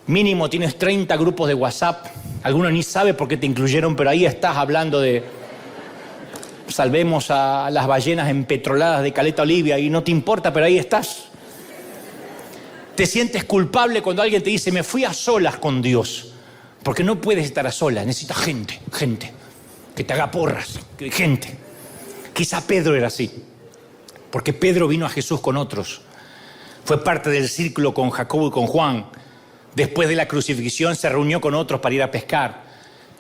Mínimo tienes 30 grupos de WhatsApp. Algunos ni saben por qué te incluyeron, pero ahí estás hablando de salvemos a las ballenas empetroladas de Caleta Olivia y no te importa, pero ahí estás. Te sientes culpable cuando alguien te dice, me fui a solas con Dios. Porque no puedes estar a solas, necesitas gente que te haga porras, gente. Quizá Pedro era así, porque Pedro vino a Jesús con otros. Fue parte del círculo con Jacobo y con Juan. Después de la crucifixión se reunió con otros para ir a pescar.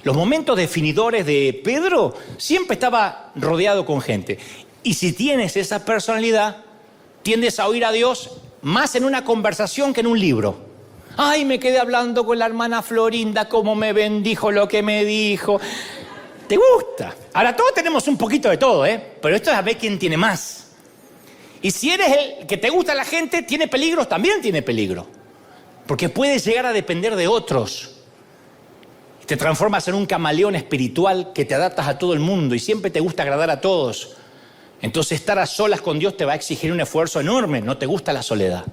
Los momentos definidores de Pedro siempre estaba rodeado con gente. Y si tienes esa personalidad, tiendes a oír a Dios más en una conversación que en un libro. Ay, me quedé hablando con la hermana Florinda, cómo me bendijo lo que me dijo. ¿Te gusta? Ahora, todos tenemos un poquito de todo, pero esto es a ver quién tiene más. Y si eres el que te gusta la gente, tiene peligros, también tiene peligro. Porque puedes llegar a depender de otros. Te transformas en un camaleón espiritual que te adaptas a todo el mundo y siempre te gusta agradar a todos. Entonces estar a solas con Dios te va a exigir un esfuerzo enorme. No te gusta la soledad.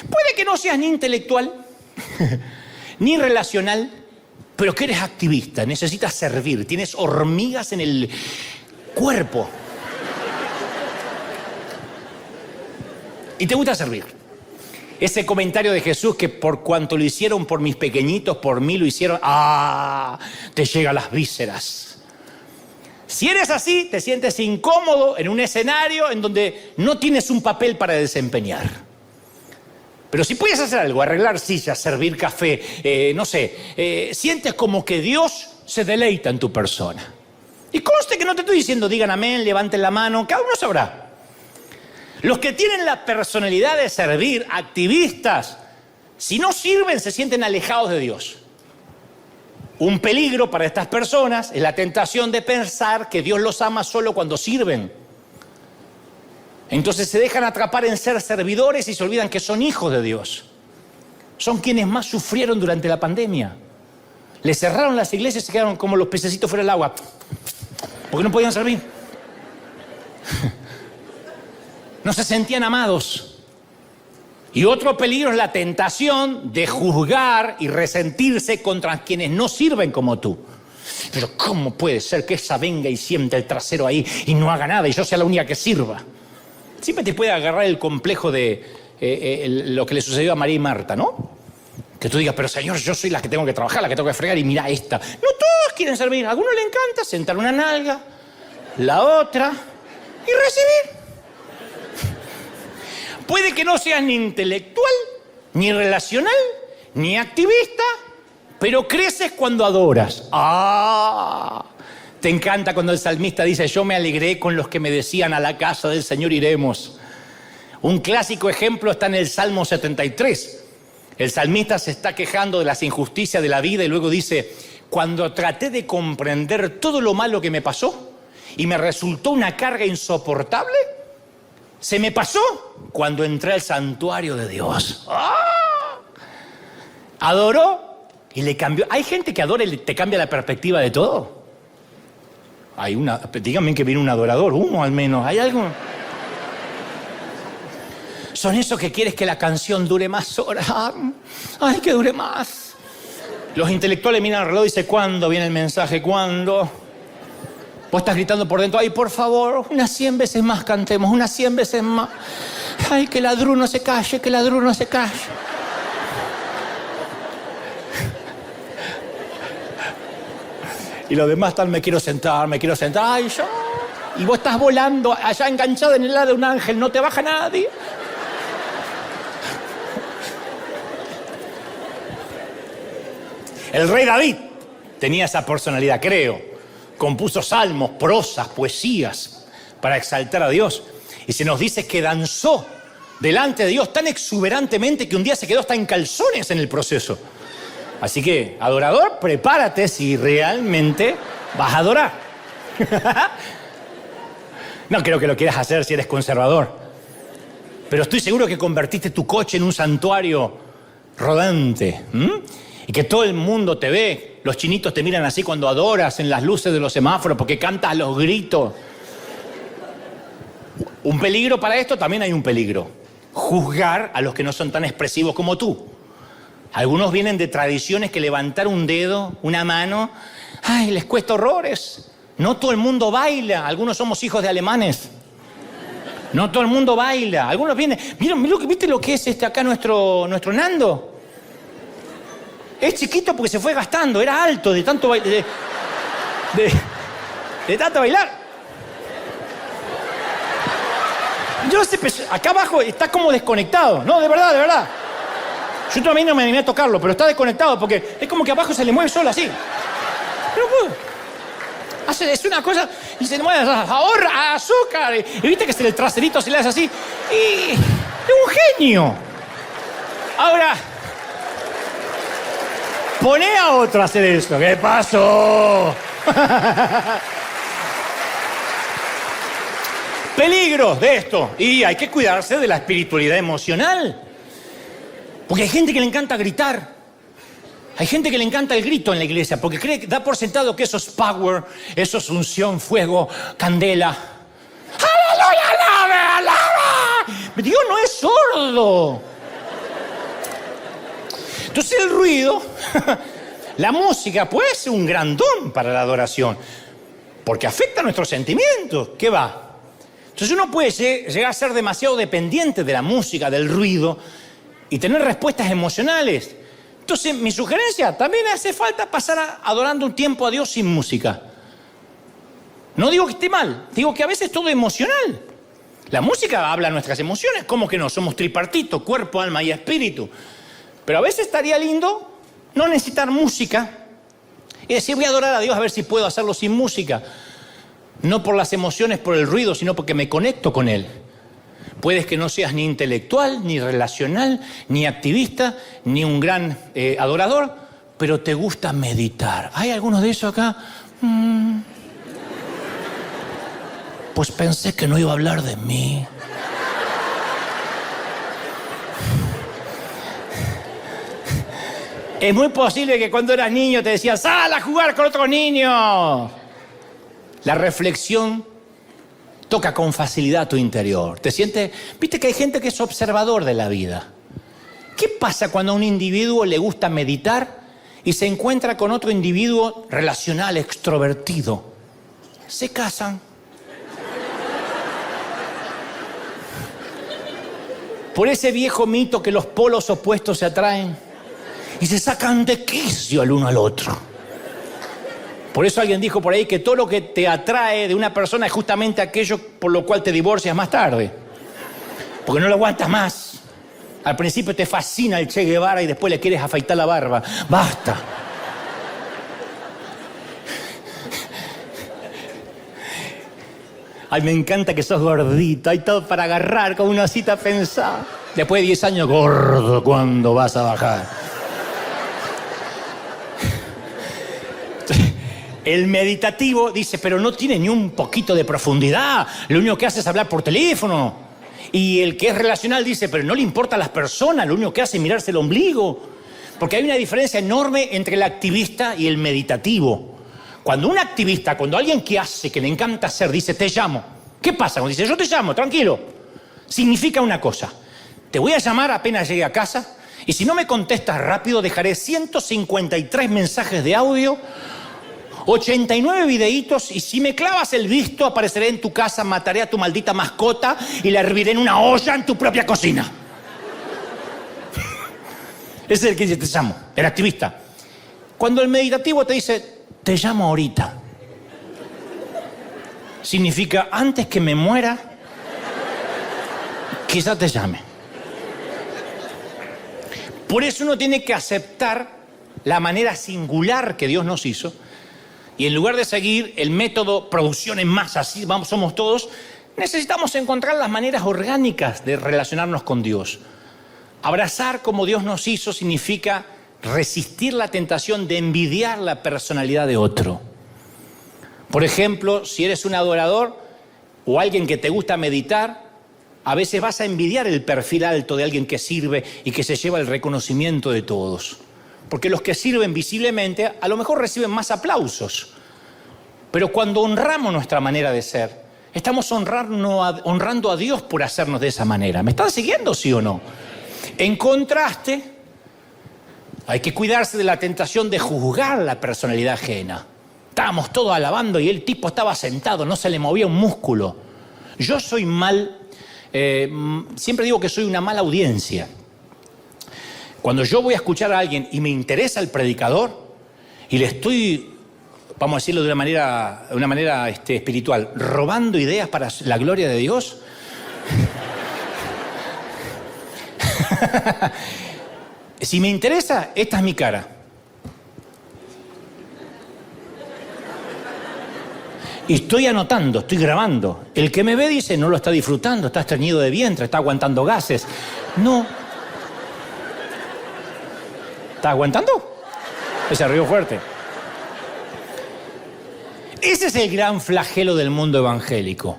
Puede que no seas ni intelectual, ni relacional, pero que eres activista, necesitas servir, tienes hormigas en el cuerpo. Y te gusta servir. Ese comentario de Jesús que por cuanto lo hicieron por mis pequeñitos, por mí lo hicieron, te llega a las vísceras. Si eres así, te sientes incómodo en un escenario en donde no tienes un papel para desempeñar. Pero si puedes hacer algo, arreglar sillas, servir café, sientes como que Dios se deleita en tu persona. Y conste que no te estoy diciendo, digan amén, levanten la mano, cada uno sabrá. Los que tienen la personalidad de servir, activistas, si no sirven, se sienten alejados de Dios. Un peligro para estas personas es la tentación de pensar que Dios los ama solo cuando sirven. Entonces se dejan atrapar en ser servidores y se olvidan que son hijos de Dios. Son quienes más sufrieron durante la pandemia. Les cerraron las iglesias y se quedaron como los pececitos fuera del agua. Porque no podían servir. No se sentían amados. Y otro peligro es la tentación de juzgar y resentirse contra quienes no sirven como tú. Pero ¿cómo puede ser que esa venga y siente el trasero ahí y no haga nada y yo sea la única que sirva? Siempre te puede agarrar el complejo de lo que le sucedió a María y Marta, ¿no? Que tú digas, pero Señor, yo soy la que tengo que trabajar, la que tengo que fregar y mira esta. No todos quieren servir. A algunos le encanta sentar una nalga, la otra y recibir. Puede que no seas ni intelectual, ni relacional, ni activista, pero creces cuando adoras. Te encanta cuando el salmista dice, yo me alegré con los que me decían, a la casa del Señor iremos. Un clásico ejemplo está en el Salmo 73. El salmista se está quejando de las injusticias de la vida y luego dice, cuando traté de comprender todo lo malo que me pasó y me resultó una carga insoportable, se me pasó cuando entré al santuario de Dios. Adoró y le cambió. Hay gente que adora y te cambia la perspectiva de todo. Díganme que viene un adorador, uno al menos. ¿Hay algo? Son esos que quieres que la canción dure más horas. Ay, que dure más. Los intelectuales miran al reloj y dicen, ¿cuándo viene el mensaje? ¿Cuándo? Vos estás gritando por dentro, ay, por favor, unas 100 veces más cantemos, unas 100 veces más. Ay, que la Dru no se calle, que la Dru no se calle. Y los demás están, me quiero sentar, ay, yo. Y vos estás volando allá enganchado en el ala de un ángel, no te baja nadie. El rey David tenía esa personalidad, creo. Compuso salmos, prosas, poesías para exaltar a Dios. Y se nos dice que danzó delante de Dios tan exuberantemente que un día se quedó hasta en calzones en el proceso. Así que, adorador, prepárate si realmente vas a adorar. No creo que lo quieras hacer si eres conservador. Pero estoy seguro que convertiste tu coche en un santuario rodante. Y que todo el mundo te ve. Los chinitos te miran así cuando adoras en las luces de los semáforos porque cantas a los gritos. Un peligro para esto, también hay un peligro. Juzgar a los que no son tan expresivos como tú. Algunos vienen de tradiciones que levantar un dedo, una mano, ay, les cuesta horrores. No todo el mundo baila. Algunos somos hijos de alemanes. No todo el mundo baila. Algunos vienen, ¿viste lo que es acá nuestro Nando? Es chiquito porque se fue gastando, era alto de tanto de tanto bailar. Yo no sé, acá abajo está como desconectado. No, de verdad. Yo todavía no me animé a tocarlo, pero está desconectado porque es como que abajo se le mueve solo así. Pero es una cosa y se le mueve, ahorra azúcar. Y viste que el traserito se le hace así. Y es un genio. Ahora, poné a otro a hacer esto. ¿Qué pasó? Peligros de esto. Y hay que cuidarse de la espiritualidad emocional. Porque hay gente que le encanta gritar. Hay gente que le encanta el grito en la iglesia porque da por sentado que eso es power, eso es unción, fuego, candela. ¡Aleluya, alaba! Dios no es sordo. Entonces el ruido, la música puede ser un gran don para la adoración porque afecta a nuestros sentimientos. ¿Qué va? Entonces uno puede llegar a ser demasiado dependiente de la música, del ruido y tener respuestas emocionales. Entonces, mi sugerencia, también hace falta pasar adorando un tiempo a Dios sin música. No digo que esté mal, digo que a veces todo es emocional. La música habla de nuestras emociones, ¿cómo que no? Somos tripartito, cuerpo, alma y espíritu. Pero a veces estaría lindo no necesitar música y decir, voy a adorar a Dios a ver si puedo hacerlo sin música. No por las emociones, por el ruido, sino porque me conecto con Él. Puedes que no seas ni intelectual, ni relacional, ni activista, ni un gran adorador, pero te gusta meditar. ¿Hay algunos de esos acá? Pues pensé que no iba a hablar de mí. Es muy posible que cuando eras niño te decían, ¡sal a jugar con otros niños! La reflexión toca con facilidad tu interior. ¿Te sientes? Viste que hay gente que es observador de la vida. ¿Qué pasa cuando a un individuo le gusta meditar y se encuentra con otro individuo relacional, extrovertido? Se casan. Por ese viejo mito que los polos opuestos se atraen y se sacan de quicio el uno al otro. Por eso alguien dijo por ahí que todo lo que te atrae de una persona es justamente aquello por lo cual te divorcias más tarde. Porque no lo aguantas más. Al principio te fascina el Che Guevara y después le quieres afeitar la barba. ¡Basta! Ay, me encanta que sos gordito. Hay todo para agarrar con una cita pensada. Después de 10 años, gordo, ¿cuándo vas a bajar? El meditativo dice, pero no tiene ni un poquito de profundidad. Lo único que hace es hablar por teléfono. Y el que es relacional dice, pero no le importa a las personas. Lo único que hace es mirarse el ombligo. Porque hay una diferencia enorme entre el activista y el meditativo. Cuando un activista, cuando alguien que hace, que le encanta hacer, dice, te llamo. ¿Qué pasa? Cuando dice, yo te llamo, tranquilo. Significa una cosa. Te voy a llamar apenas llegue a casa. Y si no me contestas rápido, dejaré 153 mensajes de audio, 89 videitos, y si me clavas el visto, apareceré en tu casa, mataré a tu maldita mascota y la herviré en una olla en tu propia cocina. Ese es el que dice, te llamo, el activista. Cuando el meditativo te dice, te llamo ahorita, significa, antes que me muera, quizá te llame. Por eso uno tiene que aceptar la manera singular que Dios nos hizo. Y en lugar de seguir el método producción en masa, así somos todos, necesitamos encontrar las maneras orgánicas de relacionarnos con Dios. Abrazar como Dios nos hizo significa resistir la tentación de envidiar la personalidad de otro. Por ejemplo, si eres un adorador o alguien que te gusta meditar, a veces vas a envidiar el perfil alto de alguien que sirve y que se lleva el reconocimiento de todos. Porque los que sirven visiblemente a lo mejor reciben más aplausos. Pero cuando honramos nuestra manera de ser, estamos honrando a Dios por hacernos de esa manera. ¿Me están siguiendo, sí o no? En contraste, hay que cuidarse de la tentación de juzgar la personalidad ajena. Estábamos todos alabando y el tipo estaba sentado, no se le movía un músculo. Yo soy siempre digo que soy una mala audiencia. Cuando yo voy a escuchar a alguien y me interesa el predicador y le estoy, vamos a decirlo de una manera espiritual, robando ideas para la gloria de Dios. Si me interesa, esta es mi cara. Y estoy anotando, estoy grabando. El que me ve dice, no lo está disfrutando, está estreñido de vientre, está aguantando gases. No. ¿Está aguantando? Se rió fuerte. Ese es el gran flagelo del mundo evangélico.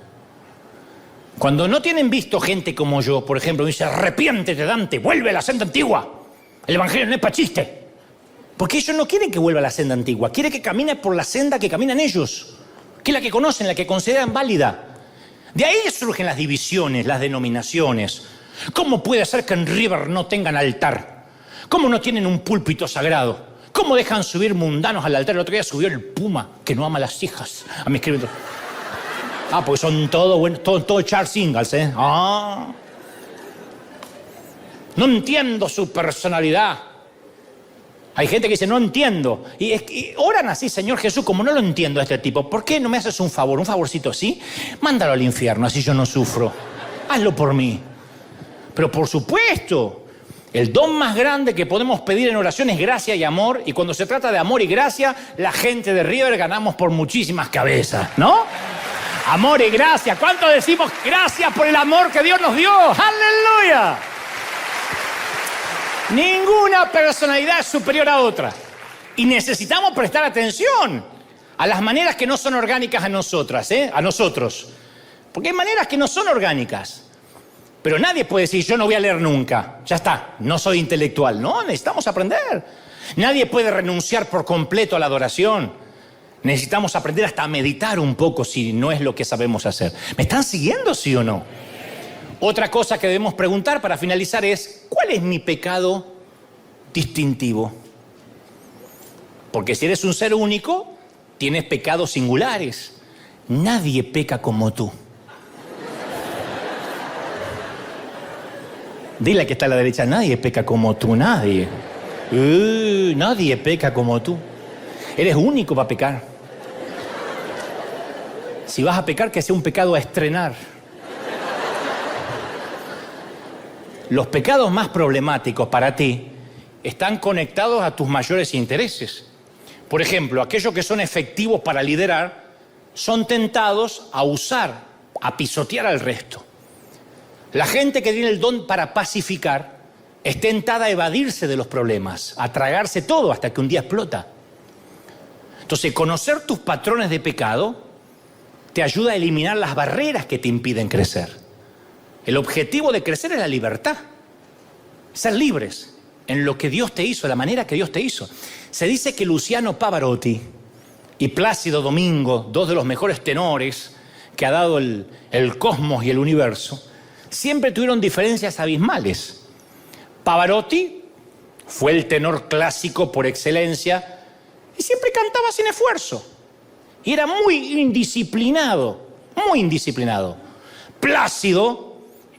Cuando no tienen visto gente como yo, por ejemplo, dice, arrepiéntete, Dante, vuelve a la senda antigua. El evangelio no es para chiste. Porque ellos no quieren que vuelva a la senda antigua, quieren que camine por la senda que caminan ellos, que es la que conocen, la que consideran válida. De ahí surgen las divisiones, las denominaciones. ¿Cómo puede ser que en River no tengan altar? ¿Cómo no tienen un púlpito sagrado? ¿Cómo dejan subir mundanos al altar? El otro día subió el Puma, que no ama a las hijas. A mí escriben. Pues son todo Charles Ingalls, ¿eh? No entiendo su personalidad. Hay gente que dice, no entiendo. Y oran así, Señor Jesús, como no lo entiendo a este tipo, ¿por qué no me haces un favorcito así? Mándalo al infierno, así yo no sufro. Hazlo por mí. Pero por supuesto, el don más grande que podemos pedir en oración es gracia y amor. Y cuando se trata de amor y gracia, la gente de River ganamos por muchísimas cabezas, ¿no? Amor y gracia. ¿Cuánto decimos gracias por el amor que Dios nos dio? ¡Aleluya! Ninguna personalidad es superior a otra. Y necesitamos prestar atención a las maneras que no son orgánicas a nosotras, a nosotros. Porque hay maneras que no son orgánicas. Pero nadie puede decir, yo no voy a leer nunca. Ya está, no soy intelectual. No, necesitamos aprender. Nadie puede renunciar por completo a la adoración. Necesitamos aprender hasta a meditar un poco si no es lo que sabemos hacer. ¿Me están siguiendo, sí o no? Otra cosa que debemos preguntar para finalizar es, ¿cuál es mi pecado distintivo? Porque si eres un ser único, tienes pecados singulares. Nadie peca como tú. Dile que está a la derecha, nadie peca como tú, nadie. Nadie peca como tú. Eres único para pecar. Si vas a pecar, que sea un pecado a estrenar. Los pecados más problemáticos para ti están conectados a tus mayores intereses. Por ejemplo, aquellos que son efectivos para liderar son tentados a usar, a pisotear al resto. La gente que tiene el don para pacificar es tentada a evadirse de los problemas, a tragarse todo hasta que un día explota. Entonces, conocer tus patrones de pecado te ayuda a eliminar las barreras que te impiden crecer. El objetivo de crecer es la libertad. Ser libres en lo que Dios te hizo, de la manera que Dios te hizo. Se dice que Luciano Pavarotti y Plácido Domingo, dos de los mejores tenores que ha dado el cosmos y el universo, siempre tuvieron diferencias abismales. Pavarotti fue el tenor clásico por excelencia y siempre cantaba sin esfuerzo. Y era muy indisciplinado, muy indisciplinado. Plácido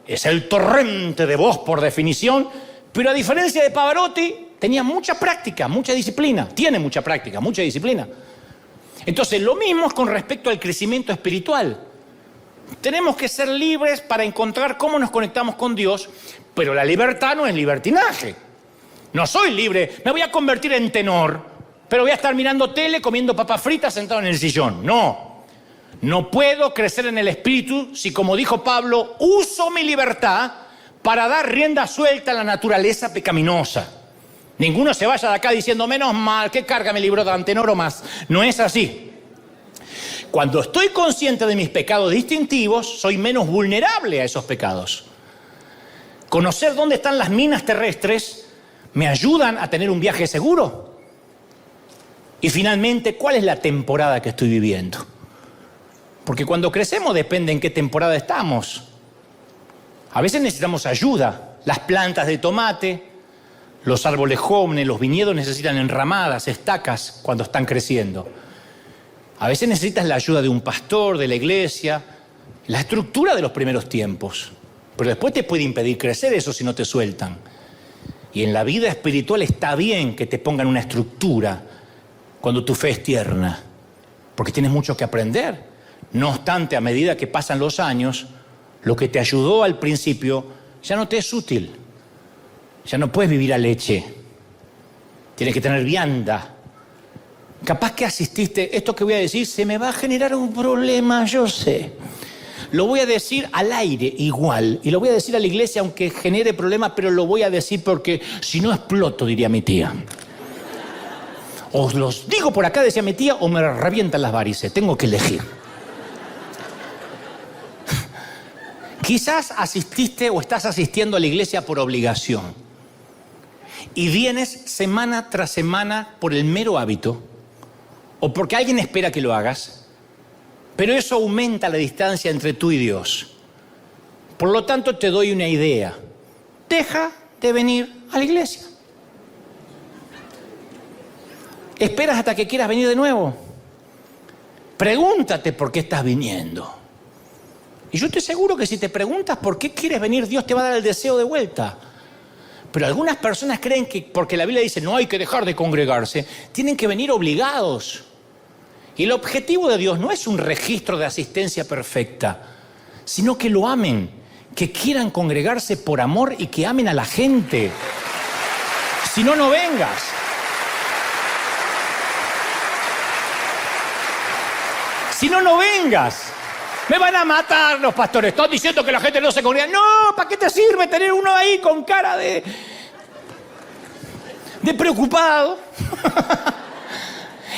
es el torrente de voz por definición, pero a diferencia de Pavarotti, tenía mucha práctica, mucha disciplina. Tiene mucha práctica, mucha disciplina. Entonces, lo mismo es con respecto al crecimiento espiritual. Tenemos que ser libres para encontrar cómo nos conectamos con Dios, pero la libertad no es libertinaje. No soy libre, me voy a convertir en tenor, pero voy a estar mirando tele, comiendo papas fritas, sentado en el sillón. No puedo crecer en el espíritu si, como dijo Pablo, uso mi libertad para dar rienda suelta a la naturaleza pecaminosa. Ninguno se vaya de acá diciendo, menos mal, ¿qué carga me libró Dante? No oro más. No es así. Cuando estoy consciente de mis pecados distintivos, soy menos vulnerable a esos pecados. Conocer dónde están las minas terrestres me ayudan a tener un viaje seguro. Y finalmente, ¿cuál es la temporada que estoy viviendo? Porque cuando crecemos depende en qué temporada estamos. A veces necesitamos ayuda. Las plantas de tomate, los árboles jóvenes, los viñedos necesitan enramadas, estacas cuando están creciendo. A veces necesitas la ayuda de un pastor, de la iglesia, la estructura de los primeros tiempos. Pero después te puede impedir crecer eso si no te sueltan. Y en la vida espiritual está bien que te pongan una estructura cuando tu fe es tierna, porque tienes mucho que aprender. No obstante, a medida que pasan los años, lo que te ayudó al principio ya no te es útil. Ya no puedes vivir a leche. Tienes que tener vianda. Capaz que asististe, esto que voy a decir se me va a generar un problema, yo sé. Lo voy a decir al aire igual, y lo voy a decir a la iglesia aunque genere problemas, pero lo voy a decir porque si no exploto, diría mi tía. Os los digo por acá, decía mi tía, o me revientan las varices, tengo que elegir. Quizás asististe o estás asistiendo a la iglesia por obligación y vienes semana tras semana por el mero hábito o porque alguien espera que lo hagas, pero eso aumenta la distancia entre tú y Dios. Por lo tanto, te doy una idea. Deja de venir a la iglesia. Esperas hasta que quieras venir de nuevo. Pregúntate por qué estás viniendo. Y yo estoy seguro que si te preguntas por qué quieres venir, Dios te va a dar el deseo de vuelta. Pero algunas personas creen que porque la Biblia dice no hay que dejar de congregarse, tienen que venir obligados. Y el objetivo de Dios no es un registro de asistencia perfecta, sino que lo amen, que quieran congregarse por amor y que amen a la gente. Si no, no vengas. Si no, no vengas. Me van a matar los pastores. Están diciendo que la gente no se congrega. No, ¿para qué te sirve tener uno ahí con cara de preocupado?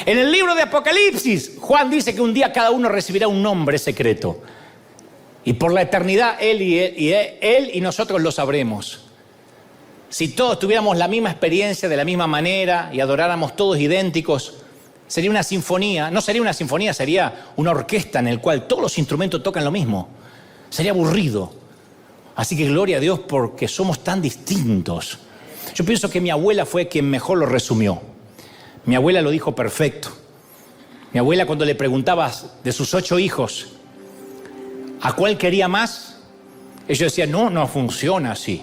En el libro de Apocalipsis, Juan dice que un día cada uno recibirá un nombre secreto. Y por la eternidad, él y nosotros lo sabremos. Si todos tuviéramos la misma experiencia de la misma manera y adoráramos todos idénticos, sería una sinfonía. No sería una sinfonía, sería una orquesta en la cual todos los instrumentos tocan lo mismo. Sería aburrido. Así que gloria a Dios porque somos tan distintos. Yo pienso que mi abuela fue quien mejor lo resumió. Mi abuela lo dijo perfecto. Mi abuela, cuando le preguntabas de sus 8 hijos, ¿a cuál quería más? Ellos decían, no funciona así.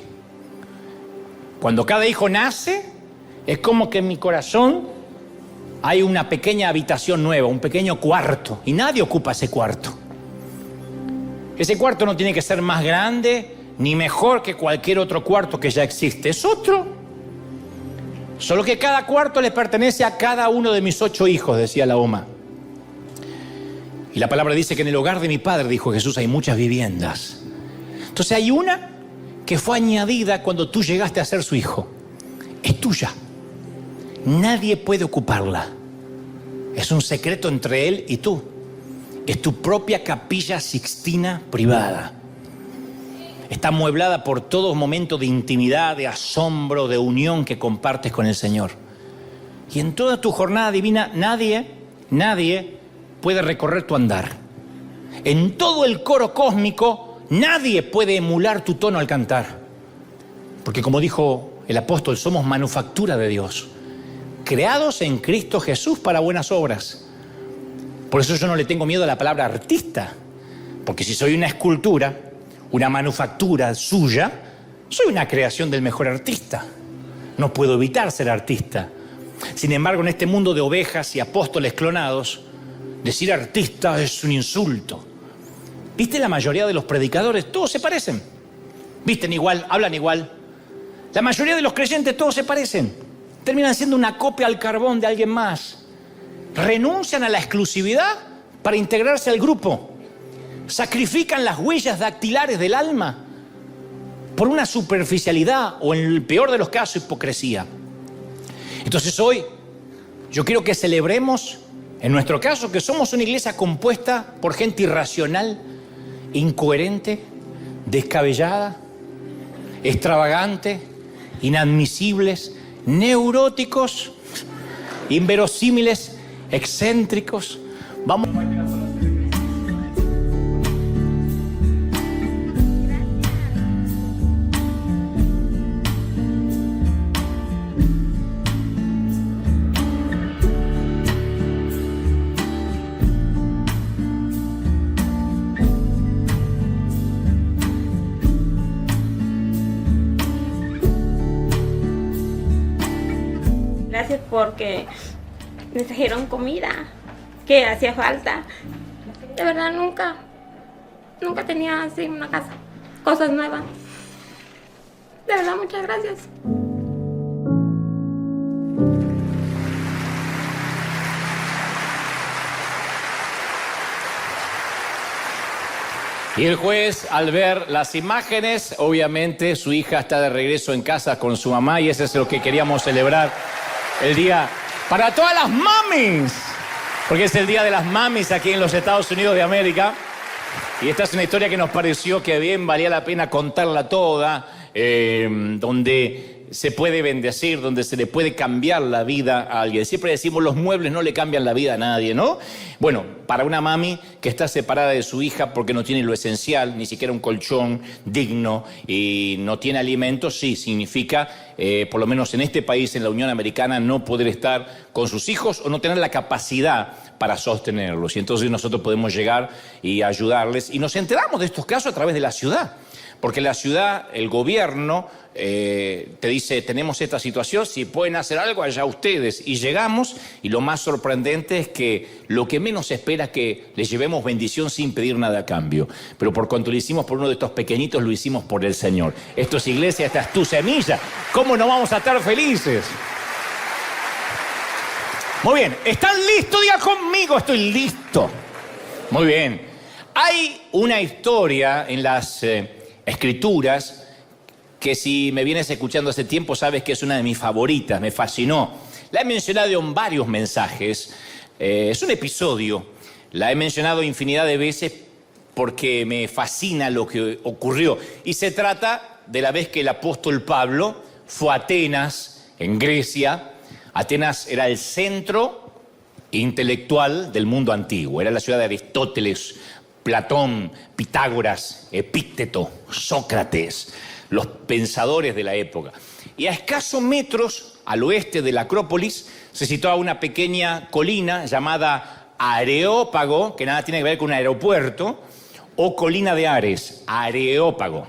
Cuando cada hijo nace, es como que en mi corazón hay una pequeña habitación nueva, un pequeño cuarto, y nadie ocupa ese cuarto. Ese cuarto no tiene que ser más grande ni mejor que cualquier otro cuarto que ya existe. Es otro. Solo que cada cuarto le pertenece a cada uno de mis 8 hijos, decía la OMA. Y la palabra dice que en el hogar de mi padre, dijo Jesús, hay muchas viviendas. Entonces hay una que fue añadida cuando tú llegaste a ser su hijo. Es tuya. Nadie puede ocuparla. Es un secreto entre él y tú. Es tu propia capilla sixtina privada. Está amueblada por todo momento de intimidad, de asombro, de unión que compartes con el Señor. Y en toda tu jornada divina, nadie puede recorrer tu andar. En todo el coro cósmico, nadie puede emular tu tono al cantar. Porque como dijo el apóstol, somos manufactura de Dios, creados en Cristo Jesús para buenas obras. Por eso yo no le tengo miedo a la palabra artista, porque si soy una escultura, una manufactura suya, soy una creación del mejor artista. No puedo evitar ser artista. Sin embargo, en este mundo de ovejas y apóstoles clonados, decir artista es un insulto. ¿Viste la mayoría de los predicadores? Todos se parecen. Visten igual, hablan igual. La mayoría de los creyentes todos se parecen. Terminan siendo una copia al carbón de alguien más. Renuncian a la exclusividad para integrarse al grupo. Sacrifican las huellas dactilares del alma por una superficialidad o, en el peor de los casos, hipocresía. Entonces hoy yo quiero que celebremos, en nuestro caso, que somos una iglesia compuesta por gente irracional, incoherente, descabellada, extravagante, inadmisibles, neuróticos, inverosímiles, excéntricos. Vamos. gracias porque me trajeron comida que hacía falta. De verdad nunca tenía así una casa, cosas nuevas. De verdad, muchas gracias. Y el juez, al ver las imágenes, obviamente su hija está de regreso en casa con su mamá y eso es lo que queríamos celebrar el día para todas las mamis, porque es el día de las mamis aquí en los Estados Unidos de América. Y esta es una historia que nos pareció que bien valía la pena contarla toda, donde se puede bendecir, donde se le puede cambiar la vida a alguien. Siempre decimos, los muebles no le cambian la vida a nadie, ¿no? Bueno, para una mami que está separada de su hija porque no tiene lo esencial, ni siquiera un colchón digno y no tiene alimentos, sí, significa, por lo menos en este país, en la Unión Americana, no poder estar con sus hijos o no tener la capacidad para sostenerlos. Y entonces nosotros podemos llegar y ayudarles. Y nos enteramos de estos casos a través de la ciudad. Porque la ciudad, el gobierno, te dice, tenemos esta situación, si pueden hacer algo, allá ustedes. Y llegamos, y lo más sorprendente es que lo que menos se espera es que les llevemos bendición sin pedir nada a cambio. Pero por cuanto lo hicimos por uno de estos pequeñitos, lo hicimos por el Señor. Esto es iglesia, esta es tu semilla. ¿Cómo no vamos a estar felices? Muy bien, ¿están listos? Diga conmigo, estoy listo. Muy bien. Hay una historia en las Escrituras que si me vienes escuchando hace tiempo sabes que es una de mis favoritas, me fascinó. La he mencionado en varios mensajes, es un episodio, la he mencionado infinidad de veces porque me fascina lo que ocurrió. Y se trata de la vez que el apóstol Pablo fue a Atenas, en Grecia. Atenas era el centro intelectual del mundo antiguo, era la ciudad de Aristóteles, Platón, Pitágoras, Epícteto, Sócrates, los pensadores de la época. Y a escasos metros al oeste de la Acrópolis se situaba una pequeña colina llamada Areópago, que nada tiene que ver con un aeropuerto, o colina de Ares, Areópago.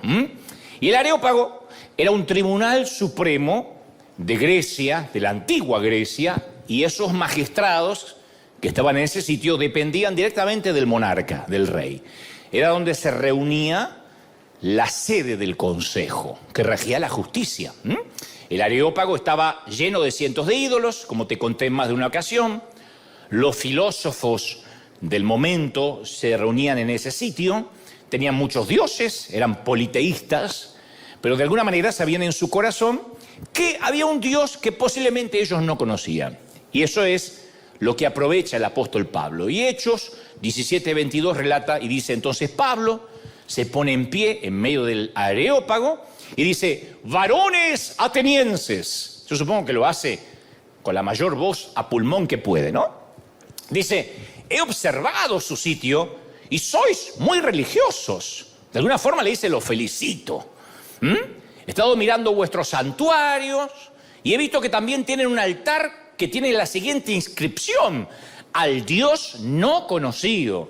Y el Areópago era un tribunal supremo de Grecia, de la antigua Grecia, y esos magistrados que estaban en ese sitio dependían directamente del monarca, del rey. Era donde se reunía la sede del consejo, que regía la justicia. El Areópago estaba lleno de cientos de ídolos, como te conté en más de una ocasión. Los filósofos del momento se reunían en ese sitio, tenían muchos dioses, eran politeístas, pero de alguna manera sabían en su corazón que había un Dios que posiblemente ellos no conocían. Y eso es lo que aprovecha el apóstol Pablo. Y Hechos 17:22 relata y dice, entonces Pablo se pone en pie en medio del Areópago y dice, varones atenienses. Yo supongo que lo hace con la mayor voz a pulmón que puede, ¿no? Dice, he observado su sitio y sois muy religiosos. De alguna forma le dice, lo felicito. He estado mirando vuestros santuarios y he visto que también tienen un altar que tiene la siguiente inscripción: al Dios no conocido,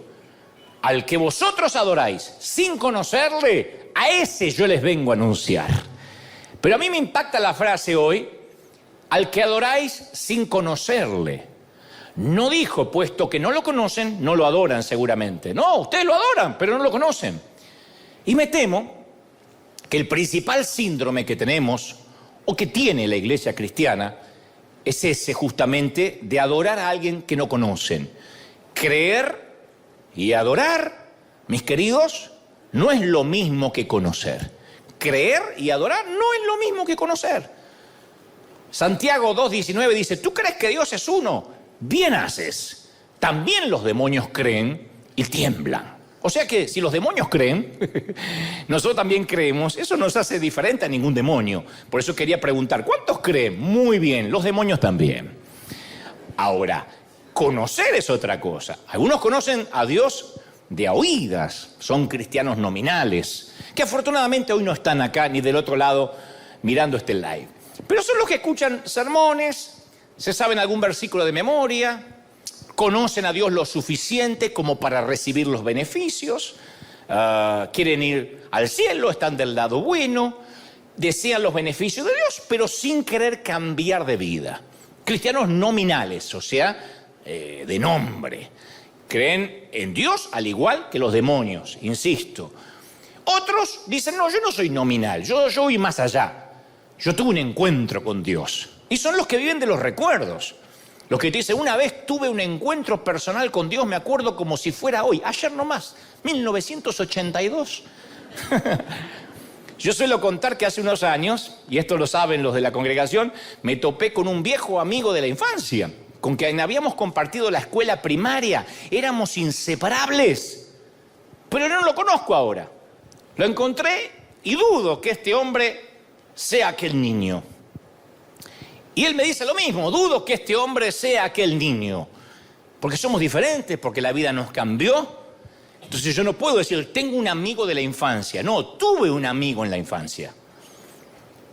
al que vosotros adoráis sin conocerle, a ese yo les vengo a anunciar. Pero a mí me impacta la frase hoy, al que adoráis sin conocerle. No dijo, puesto que no lo conocen, no lo adoran seguramente. No, ustedes lo adoran, pero no lo conocen. Y me temo que el principal síndrome que tenemos, o que tiene la iglesia cristiana, es ese justamente de adorar a alguien que no conocen. Creer y adorar, mis queridos, no es lo mismo que conocer. Creer y adorar no es lo mismo que conocer. Santiago 2:19 dice, ¿tú crees que Dios es uno? Bien haces. También los demonios creen y tiemblan. O sea que si los demonios creen, nosotros también creemos, eso nos hace diferente a ningún demonio. Por eso quería preguntar, ¿cuántos creen? Muy bien, los demonios también. Ahora, conocer es otra cosa. Algunos conocen a Dios de a oídas, son cristianos nominales, que afortunadamente hoy no están acá ni del otro lado mirando este live. Pero son los que escuchan sermones, se saben algún versículo de memoria, conocen a Dios lo suficiente como para recibir los beneficios, quieren ir al cielo, están del lado bueno, desean los beneficios de Dios, pero sin querer cambiar de vida. Cristianos nominales, o sea, de nombre. Creen en Dios al igual que los demonios, insisto. Otros dicen, no, yo no soy nominal, yo voy más allá. Yo tuve un encuentro con Dios. Y son los que viven de los recuerdos. Los que te dicen, una vez tuve un encuentro personal con Dios, me acuerdo como si fuera hoy, ayer nomás, 1982. Yo suelo contar que hace unos años, y esto lo saben los de la congregación, me topé con un viejo amigo de la infancia, con quien habíamos compartido la escuela primaria, éramos inseparables, pero no lo conozco ahora. Lo encontré y dudo que este hombre sea aquel niño. Y él me dice lo mismo, dudo que este hombre sea aquel niño, porque somos diferentes, porque la vida nos cambió. Entonces yo no puedo decir, tengo un amigo de la infancia. No, tuve un amigo en la infancia.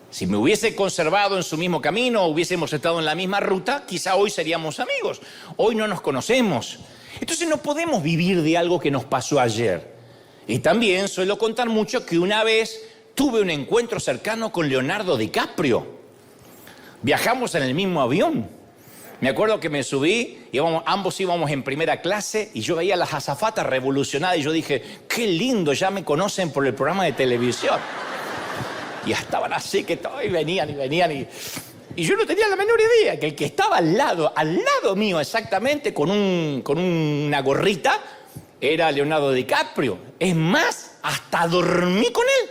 Si me hubiese conservado en su mismo camino, hubiésemos estado en la misma ruta, quizá hoy seríamos amigos. Hoy no nos conocemos. Entonces no podemos vivir de algo que nos pasó ayer. Y también suelo contar mucho que una vez tuve un encuentro cercano con Leonardo DiCaprio. Viajamos en el mismo avión. Me acuerdo que me subí, ambos íbamos en primera clase y yo veía a las azafatas revolucionadas y yo dije, qué lindo, ya me conocen por el programa de televisión. Y estaban así que todos venían. Y yo no tenía la menor idea que el que estaba al lado mío exactamente, con una gorrita, era Leonardo DiCaprio. Es más, hasta dormí con él.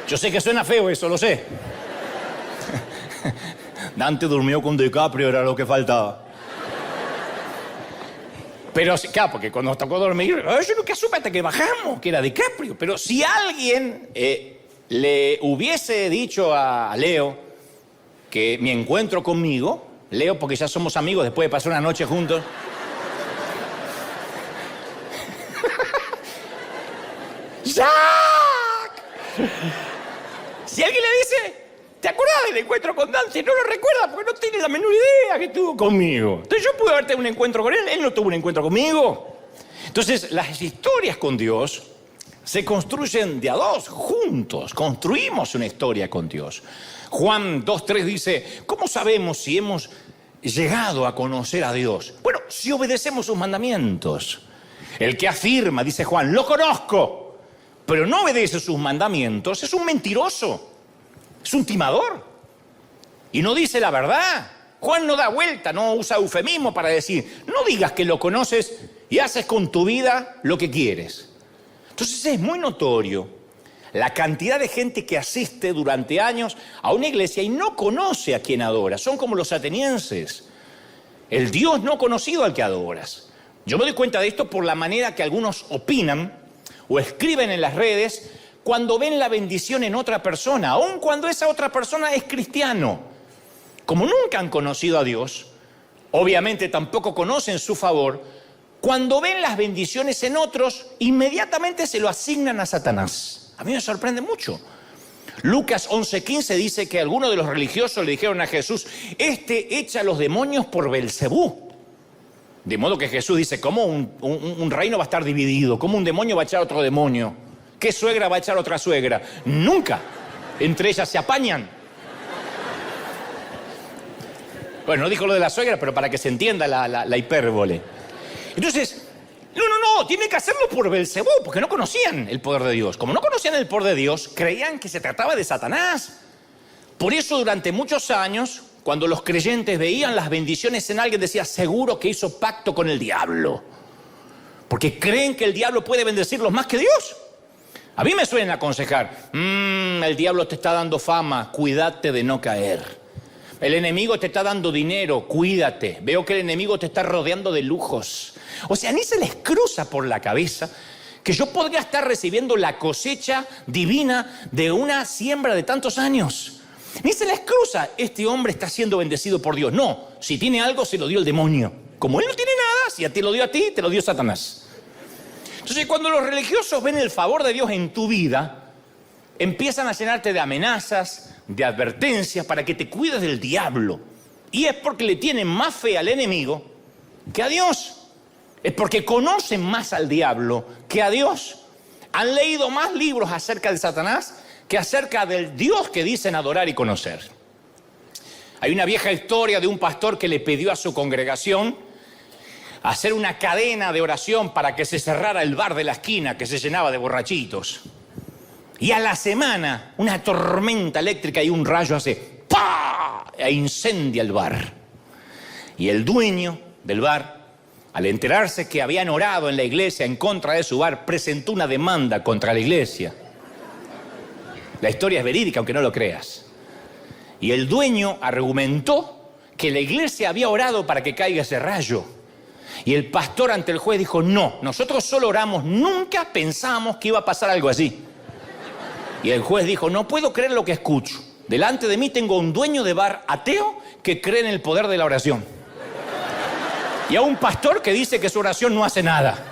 Yo sé que suena feo eso, lo sé. Dante durmió con DiCaprio, era lo que faltaba. Pero, claro, porque cuando nos tocó dormir, yo nunca supe hasta que bajamos que era DiCaprio. Pero si alguien le hubiese dicho a Leo que mi encuentro conmigo, Leo, porque ya somos amigos después de pasar una noche juntos. ¡Jack! Si alguien le dice, ¿te acuerdas del encuentro con Dante? No lo recuerda porque no tiene la menor idea que tuvo conmigo. Entonces yo pude haber tenido un encuentro con él, él no tuvo un encuentro conmigo. Entonces las historias con Dios se construyen de a dos, juntos. Construimos una historia con Dios. Juan 2:3 dice, ¿cómo sabemos si hemos llegado a conocer a Dios? Bueno, si obedecemos sus mandamientos. El que afirma, dice Juan, lo conozco, pero no obedece sus mandamientos, es un mentiroso. Es un timador. Y no dice la verdad. Juan no da vuelta, no usa eufemismo para decir, no digas que lo conoces y haces con tu vida lo que quieres. Entonces es muy notorio la cantidad de gente que asiste durante años a una iglesia y no conoce a quien adora. Son como los atenienses. El Dios no conocido al que adoras. Yo me doy cuenta de esto por la manera que algunos opinan o escriben en las redes cuando ven la bendición en otra persona, aun cuando esa otra persona es cristiano. Como nunca han conocido a Dios, obviamente tampoco conocen su favor, cuando ven las bendiciones en otros, inmediatamente se lo asignan a Satanás. A mí me sorprende mucho. Lucas 11:15 dice que algunos de los religiosos le dijeron a Jesús, este echa a los demonios por Belcebú. De modo que Jesús dice, ¿cómo un reino va a estar dividido? ¿Cómo un demonio va a echar a otro demonio? ¿Qué suegra va a echar a otra suegra? Nunca. Entre ellas se apañan. Bueno, no dijo lo de la suegra, pero para que se entienda la hipérbole. Entonces, no, tienen que hacerlo por Belcebú, porque no conocían el poder de Dios. Como no conocían el poder de Dios, creían que se trataba de Satanás. Por eso durante muchos años, cuando los creyentes veían las bendiciones en alguien, decían, seguro que hizo pacto con el diablo. Porque creen que el diablo puede bendecirlos más que Dios. A mí me suelen aconsejar, el diablo te está dando fama, cuídate de no caer. El enemigo te está dando dinero, cuídate. Veo que el enemigo te está rodeando de lujos. O sea, ni se les cruza por la cabeza que yo podría estar recibiendo la cosecha divina de una siembra de tantos años. Ni se les cruza, este hombre está siendo bendecido por Dios. No, si tiene algo se lo dio el demonio. Como él no tiene nada, si a ti lo dio a ti, te lo dio Satanás. Entonces, cuando los religiosos ven el favor de Dios en tu vida, empiezan a llenarte de amenazas, de advertencias para que te cuides del diablo. Y es porque le tienen más fe al enemigo que a Dios. Es porque conocen más al diablo que a Dios. Han leído más libros acerca de Satanás que acerca del Dios que dicen adorar y conocer. Hay una vieja historia de un pastor que le pidió a su congregación hacer una cadena de oración para que se cerrara el bar de la esquina que se llenaba de borrachitos. Y a la semana, una tormenta eléctrica y un rayo hace ¡pah! E incendia el bar. Y el dueño del bar, al enterarse que habían orado en la iglesia en contra de su bar, presentó una demanda contra la iglesia. La historia es verídica, aunque no lo creas. Y el dueño argumentó que la iglesia había orado para que caiga ese rayo. Y el pastor ante el juez dijo, no, nosotros solo oramos, nunca pensamos que iba a pasar algo así. Y el juez dijo, no puedo creer lo que escucho. Delante de mí tengo un dueño de bar ateo que cree en el poder de la oración. Y a un pastor que dice que su oración no hace nada.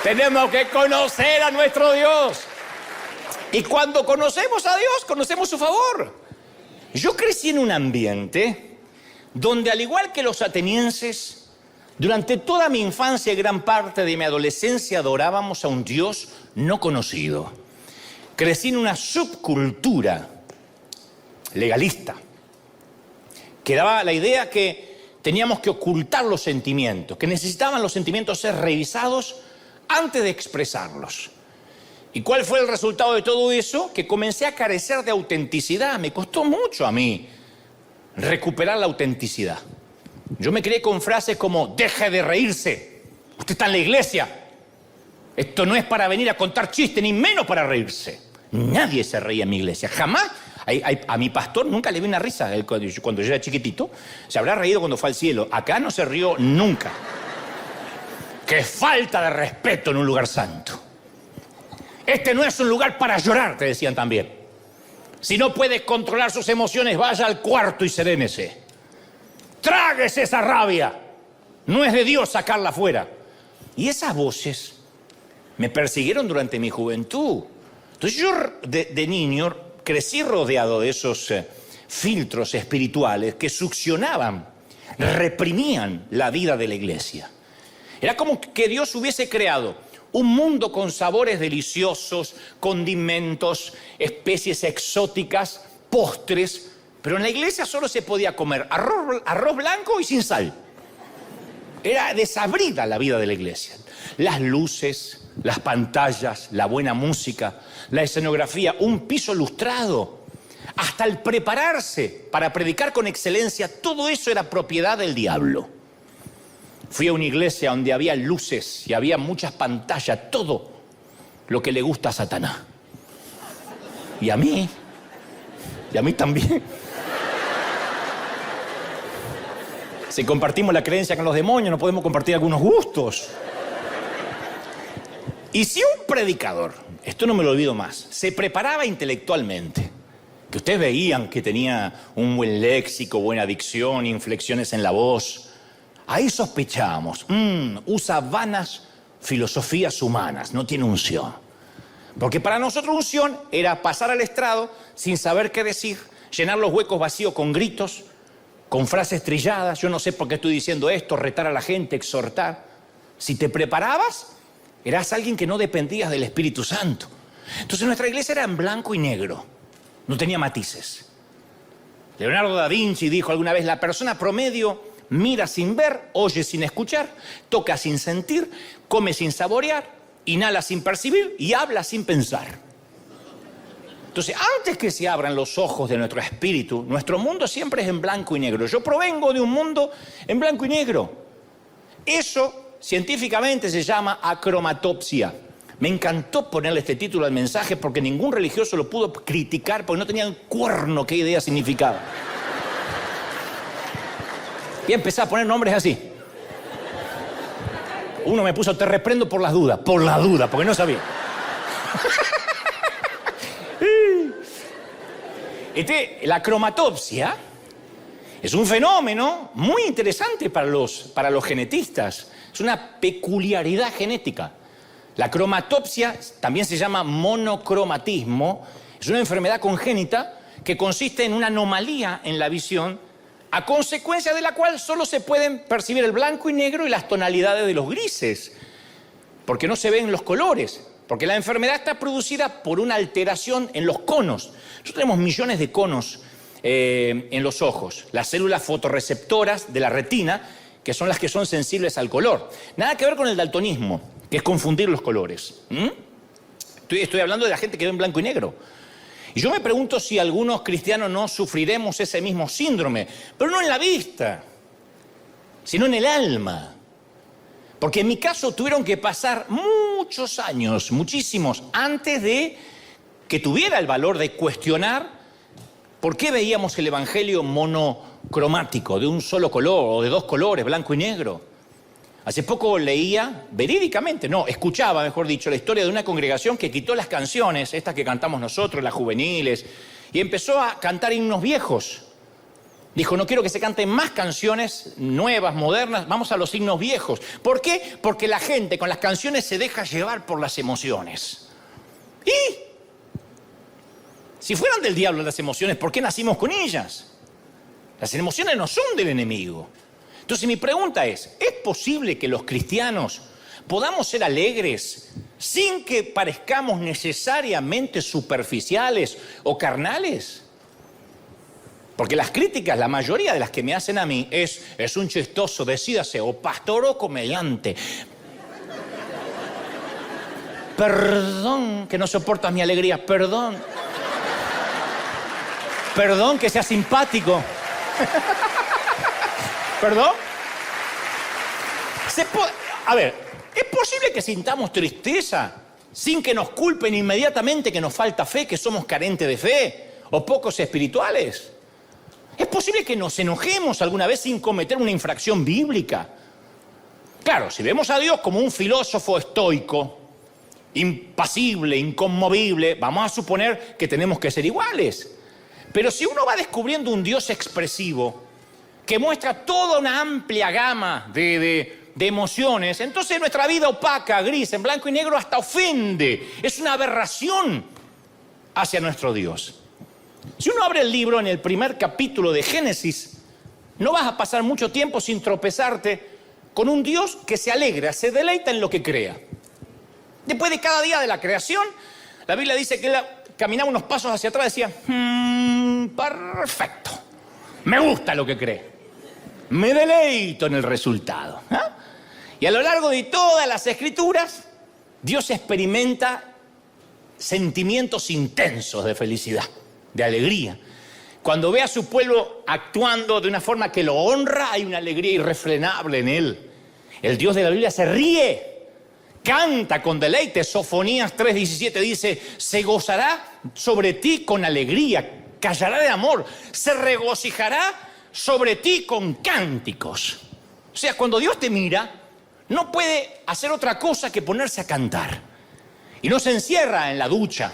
Tenemos que conocer a nuestro Dios. Y cuando conocemos a Dios, conocemos su favor. Yo crecí en un ambiente donde, al igual que los atenienses, durante toda mi infancia y gran parte de mi adolescencia adorábamos a un Dios no conocido. Crecí en una subcultura legalista que daba la idea que teníamos que ocultar los sentimientos, que necesitaban los sentimientos ser revisados antes de expresarlos. ¿Y cuál fue el resultado de todo eso? Que comencé a carecer de autenticidad. Me costó mucho a mí recuperar la autenticidad. Yo me crié con frases como, deje de reírse, usted está en la iglesia. Esto no es para venir a contar chistes, ni menos para reírse. Nadie se reía en mi iglesia, jamás. A mi pastor nunca le vi una risa. Cuando yo era chiquitito, se habrá reído cuando fue al cielo. Acá no se rió nunca. ¡Qué falta de respeto en un lugar santo! Este no es un lugar para llorar, te decían también. Si no puede controlar sus emociones, vaya al cuarto y serénese. Tráguese esa rabia. No es de Dios sacarla afuera. Y esas voces me persiguieron durante mi juventud. Entonces yo de niño crecí rodeado de esos filtros espirituales que succionaban, reprimían la vida de la iglesia. Era como que Dios hubiese creado un mundo con sabores deliciosos, condimentos, especies exóticas, postres, pero en la iglesia solo se podía comer arroz blanco y sin sal. Era desabrida la vida de la iglesia. Las luces, las pantallas, la buena música, la escenografía, un piso lustrado, hasta el prepararse para predicar con excelencia, todo eso era propiedad del diablo. Fui a una iglesia donde había luces y había muchas pantallas, todo lo que le gusta a Satanás. Y a mí también. Si compartimos la creencia con los demonios, no podemos compartir algunos gustos. Y si un predicador, esto no me lo olvido más, se preparaba intelectualmente, que ustedes veían que tenía un buen léxico, buena dicción, inflexiones en la voz, ahí sospechábamos, usa vanas filosofías humanas, no tiene unción. Porque para nosotros unción era pasar al estrado sin saber qué decir, llenar los huecos vacíos con gritos, con frases trilladas, yo no sé por qué estoy diciendo esto, retar a la gente, exhortar. Si te preparabas, eras alguien que no dependías del Espíritu Santo. Entonces nuestra iglesia era en blanco y negro, no tenía matices. Leonardo da Vinci dijo alguna vez, la persona promedio mira sin ver, oye sin escuchar, toca sin sentir, come sin saborear, inhala sin percibir y habla sin pensar. Entonces, antes que se abran los ojos de nuestro espíritu, nuestro mundo siempre es en blanco y negro. Yo provengo de un mundo en blanco y negro. Eso científicamente se llama acromatopsia. Me encantó ponerle este título al mensaje porque ningún religioso lo pudo criticar porque no tenían cuerno qué idea significaba. Y empecé a poner nombres así. Uno me puso, te reprendo por las dudas. Por la duda, porque no sabía. La cromatopsia es un fenómeno muy interesante para los genetistas. Es una peculiaridad genética. La cromatopsia también se llama monocromatismo. Es una enfermedad congénita que consiste en una anomalía en la visión, a consecuencia de la cual solo se pueden percibir el blanco y negro y las tonalidades de los grises, porque no se ven los colores. Porque la enfermedad está producida por una alteración en los conos. Nosotros tenemos millones de conos en los ojos, las células fotorreceptoras de la retina, que son las que son sensibles al color. Nada que ver con el daltonismo, que es confundir los colores. Estoy hablando de la gente que ve en blanco y negro. Y yo me pregunto si algunos cristianos no sufriremos ese mismo síndrome, pero no en la vista, sino en el alma. Porque en mi caso tuvieron que pasar muchos años, muchísimos, antes de que tuviera el valor de cuestionar por qué veíamos el evangelio monocromático, de un solo color o de dos colores, blanco y negro. Hace poco leía, verídicamente, escuchaba, mejor dicho, la historia de una congregación que quitó las canciones, estas que cantamos nosotros, las juveniles, y empezó a cantar himnos viejos. Dijo, no quiero que se canten más canciones nuevas, modernas, vamos a los himnos viejos. ¿Por qué? Porque la gente con las canciones se deja llevar por las emociones. ¿Y? Si fueran del diablo las emociones, ¿por qué nacimos con ellas? Las emociones no son del enemigo. Entonces mi pregunta ¿es posible que los cristianos podamos ser alegres sin que parezcamos necesariamente superficiales o carnales? Porque las críticas, la mayoría de las que me hacen a mí es un chistoso, decídase, o pastor o comediante. Perdón que no soportas mi alegría, perdón. Perdón que sea simpático. ¿Perdón? A ver, ¿es posible que sintamos tristeza sin que nos culpen inmediatamente que nos falta fe, que somos carentes de fe o pocos espirituales? ¿Es posible que nos enojemos alguna vez sin cometer una infracción bíblica? Claro, si vemos a Dios como un filósofo estoico, impasible, inconmovible, vamos a suponer que tenemos que ser iguales. Pero si uno va descubriendo un Dios expresivo, que muestra toda una amplia gama de emociones, entonces nuestra vida opaca, gris, en blanco y negro, hasta ofende. Es una aberración hacia nuestro Dios. Si uno abre el libro en el primer capítulo de Génesis, no vas a pasar mucho tiempo sin tropezarte con un Dios que se alegra, se deleita en lo que crea. Después de cada día de la creación, la Biblia dice que él caminaba unos pasos hacia atrás y decía, perfecto, me gusta lo que cree, me deleito en el resultado. Y a lo largo de todas las escrituras, Dios experimenta sentimientos intensos de felicidad, de alegría. Cuando ve a su pueblo actuando de una forma que lo honra, hay una alegría irrefrenable en él. El Dios de la Biblia se ríe, canta con deleite. Sofonías 3:17 dice, se gozará sobre ti con alegría, callará de amor, se regocijará sobre ti con cánticos. O sea, cuando Dios te mira, no puede hacer otra cosa que ponerse a cantar. Y no se encierra en la ducha,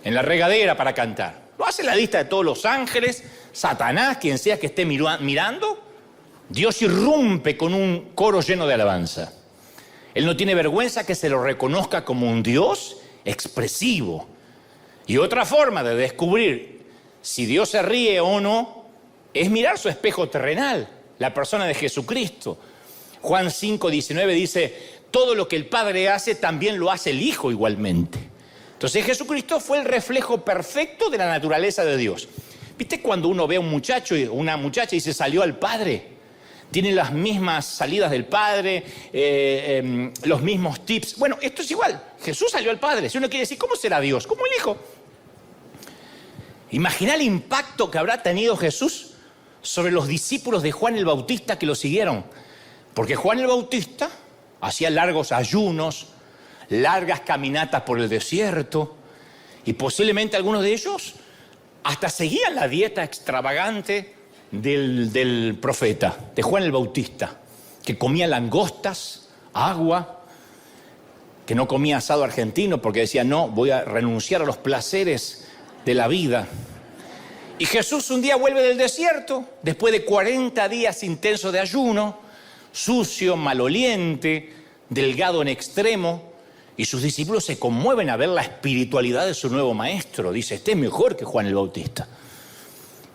en la regadera para cantar. Lo hace la lista de todos los ángeles, Satanás, quien sea que esté mirando. Dios irrumpe con un coro lleno de alabanza. Él no tiene vergüenza que se lo reconozca como un Dios expresivo. Y otra forma de descubrir si Dios se ríe o no es mirar su espejo terrenal, la persona de Jesucristo. Juan 5:19 dice, todo lo que el Padre hace también lo hace el Hijo igualmente. Entonces Jesucristo fue el reflejo perfecto de la naturaleza de Dios. ¿Viste cuando uno ve a un muchacho o una muchacha y se salió al Padre? Tiene las mismas salidas del Padre, los mismos tips. Bueno, esto es igual. Jesús salió al Padre. Si uno quiere decir, ¿cómo será Dios? Como el Hijo. Imagina el impacto que habrá tenido Jesús sobre los discípulos de Juan el Bautista que lo siguieron. Porque Juan el Bautista hacía largos ayunos, largas caminatas por el desierto, y posiblemente algunos de ellos hasta seguían la dieta extravagante del profeta, de Juan el Bautista, que comía langostas, agua, que no comía asado argentino porque decía, no, voy a renunciar a los placeres de la vida. Y Jesús un día vuelve del desierto, después de 40 días intensos de ayuno, sucio, maloliente, delgado en extremo, y sus discípulos se conmueven a ver la espiritualidad de su nuevo maestro. Dice, este es mejor que Juan el Bautista.